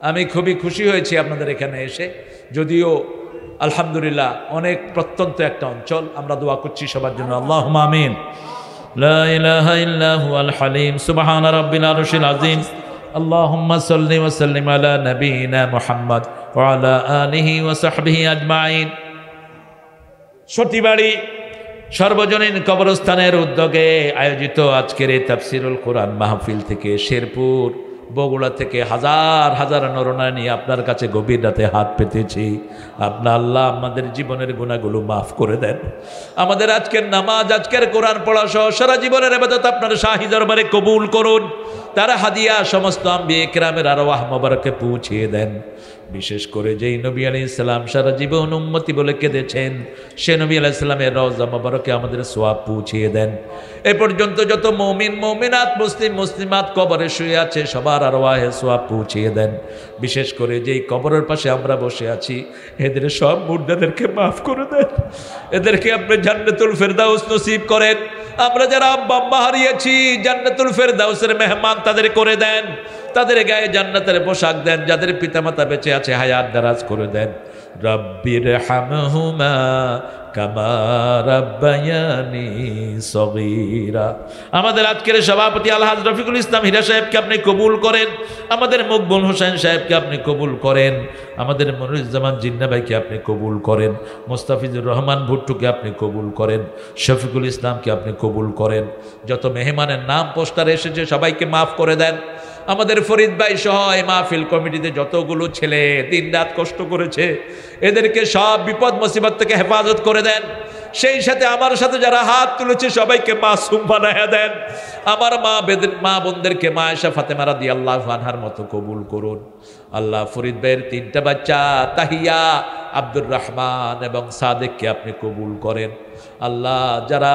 আমি খুবই খুশি হয়েছি আপনাদের এখানে এসে। যদিও আলহামদুলিল্লাহ অনেক প্রত্যন্ত একটা অঞ্চল, আমরা দোয়া করছি সবার জন্য। আল্লাহুম্মা আমিন। লা ইলাহা ইল্লা হুয়াল হালিম সুবহান রাব্বিল আরশিল আযীম। আল্লাহুম্মা সাল্লি ওয়া সাল্লিম আলা নাবিয়িনা মুহাম্মদ ওয়া আলা আলিহি ওয়া সাহবিহি আজমাইন। সতীবাড়ি সর্বজনীন কবরস্থানের উদ্যোগে আয়োজিত আজকের এই তাফসিরুল কোরআন মাহফিল থেকে শেরপুর বগুড়া থেকে হাজার হাজার নরনারী নিয়ে আপনার কাছে গভীর রাতে হাত পেতেছি। আপনার আল্লাহ আমাদের জীবনের গুনাহগুলো মাফ করে দেন। আমাদের আজকের নামাজ, আজকের কোরআন পড়া সহ সারা জীবনের ইবাদত আপনার শাহী দরবারে কবুল করুন। তারা হাদিয়া সমস্ত আম্বিয়া কিরামের আরওয়াহ মোবারকে পৌঁছিয়ে দেন। বিশেষ করে যেই নবী আলাইহিস সালাম সারা জীবন উম্মতি বলে কেঁদেছেন, সে নবী আলাইহিস সালামের রওজা মোবারকে আমাদের সওয়াব পৌঁছিয়ে দেন। এ পর্যন্ত যত মুমিন মুমিনাত মুসলিম মুসলিমাত কবরে শুয়ে আছে, সবার আরওয়াহে সওয়াব পৌঁছিয়ে দেন। বিশেষ করে যেই কবরের পাশে আমরা বসে আছি, এদের সব মুর্দাদেরকে মাফ করে দেন। এদেরকে আপনি জান্নাতুল ফেরদাউস নসিব করেন। আমরা যারা আব্বা আম্মা হারিয়েছি, জান্নাতুল ফেরদাউসের মেহমান তাদের করে দেন। তাদের গায়ে জান্নাতের পোশাক দেন। যাদের পিতামাতা বেঁচে আছে, হায়াত দারাজ করে দেন। রব্বির হামহুমা কামা রাব্বায়ানি সগীরা। আমাদের আজকের সভাপতি আলহাজ রফিকুল ইসলাম হীরা সাহেবকে আপনি কবুল করেন। আমাদের মকবুল হোসেন সাহেবকে আপনি কবুল করেন। আমাদের মনিরুজ্জামান জিন্না ভাইকে আপনি কবুল করেন। মোস্তাফিজুর রহমান ভুট্টুকে আপনি কবুল করেন। শফিকুল ইসলামকে আপনি কবুল করেন। যত মেহমানের নাম পোস্টারে এসেছে সবাইকে মাফ করে দেন। আমাদের ফরিদ ভাই সহ এই মাহফিল কমিটিতে যতগুলো ছেলে দিন রাত কষ্ট করেছে, এদেরকে সব বিপদ মুসিবত থেকে হেফাজত করে দেন। সেই সাথে আমার সাথে যারা হাত তুলেছে সবাইকে মাসুম বানায়া দেন। আমার মা বোনদেরকে মা আয়েশা ফাতেমা রাদিয়াল্লাহু আনহার মতো কবুল করুন। আল্লাহ ফরিদ ভাইয়ের 3টা বাচ্চা তাহিয়া, আব্দুর রহমান এবং সাদেককে আপনি কবুল করেন। আল্লাহ যারা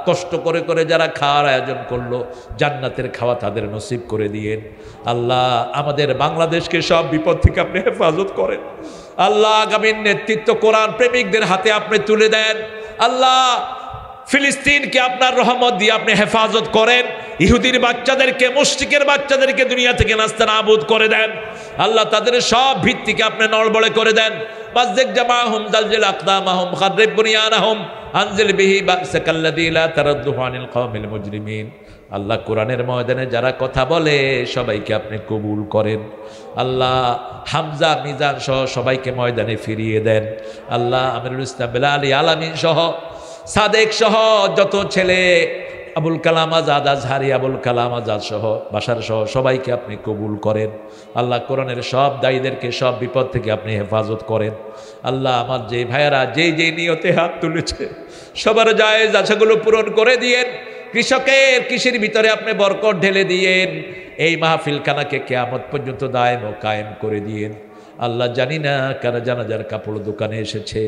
কষ্ট করে করে যারা খাওয়ার আয়োজন করলো, জান্নাতের খাওয়া তাদের নসিব করে দিয়েন। আল্লাহ আমাদের বাংলাদেশকে সব বিপদ থেকে আপনি হেফাজত করেন। আল্লাহ আগামীর নেতৃত্ব কোরআন প্রেমিকদের হাতে আপনি তুলে দেন। আল্লাহ ফিলিস্তিনকে আপনার রহমত দিয়ে আপনি হেফাজত করেন। ইহুদির বাচ্চাদেরকে, মুশরিকের বাচ্চাদেরকে দুনিয়া থেকে নাস্তানাবুদ করে দেন। আল্লাহ তাদের সব ভিত্তিকে আপনি নড়বড়ে করে দেন। বাযযিক জামাহুম যালজিল আকদামাহুম খাররিব বুনিয়ানাহুম আনজিল বিহি বাসাকাল্লাযী লা তারাদ্দুহু আনিল কওমিল মুজরিমিন। আল্লাহ কোরআনের ময়দানে যারা কথা বলে সবাইকে আপনি কবুল করেন। আল্লাহ হামজা মিজান সহ সবাইকে ময়দানে ফিরিয়ে দেন। আল্লাহ আমিরুল ইসলাম বেলালী আলামিন সহ সাদেক সহ যত ছেলে, আবুল কালাম আজাদ আজহারি, আবুল কালাম আজাদ সহ বাশার সহ সবাইকে আপনি কবুল করেন। আল্লাহ কোরআনের সব দায়ীদেরকে সব বিপদ থেকে আপনি হেফাজত করেন। আল্লাহ আমার যে ভাইয়েরা যেই নিয়তে হাত তুলেছে সবার জায়েজ আশাগুলো পূরণ করে দিয়েন। কৃষকের কৃষির ভিতরে আপনি বরকত ঢেলে দিয়েন। এই মাহফিল খানাকে কিয়ামত পর্যন্ত দায়েম ও কায়েম করে দিয়েন। আল্লাহ জানি না কার জানাজার কাপড় দোকানে এসেছে,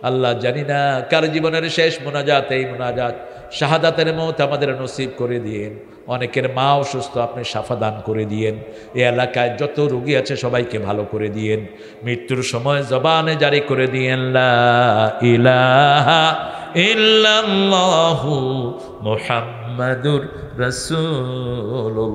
আল্লাহ জানি না কার জীবনের শেষ মোনাজাত এই মোনাজাত। শাহাদাতের মওত আমাদের নসিব করে দিয়েন। অনেকের মা অসুস্থ, আপনি শাফা দান করে দিয়েন। এই এলাকায় যত রোগী আছে সবাইকে ভালো করে দিয়েন। মৃত্যুর সময় জবানে জারি করে দিয়েন লা ইলাহা ইল্লাল্লাহু মুহাম্মাদুর রাসূলুল্লাহ।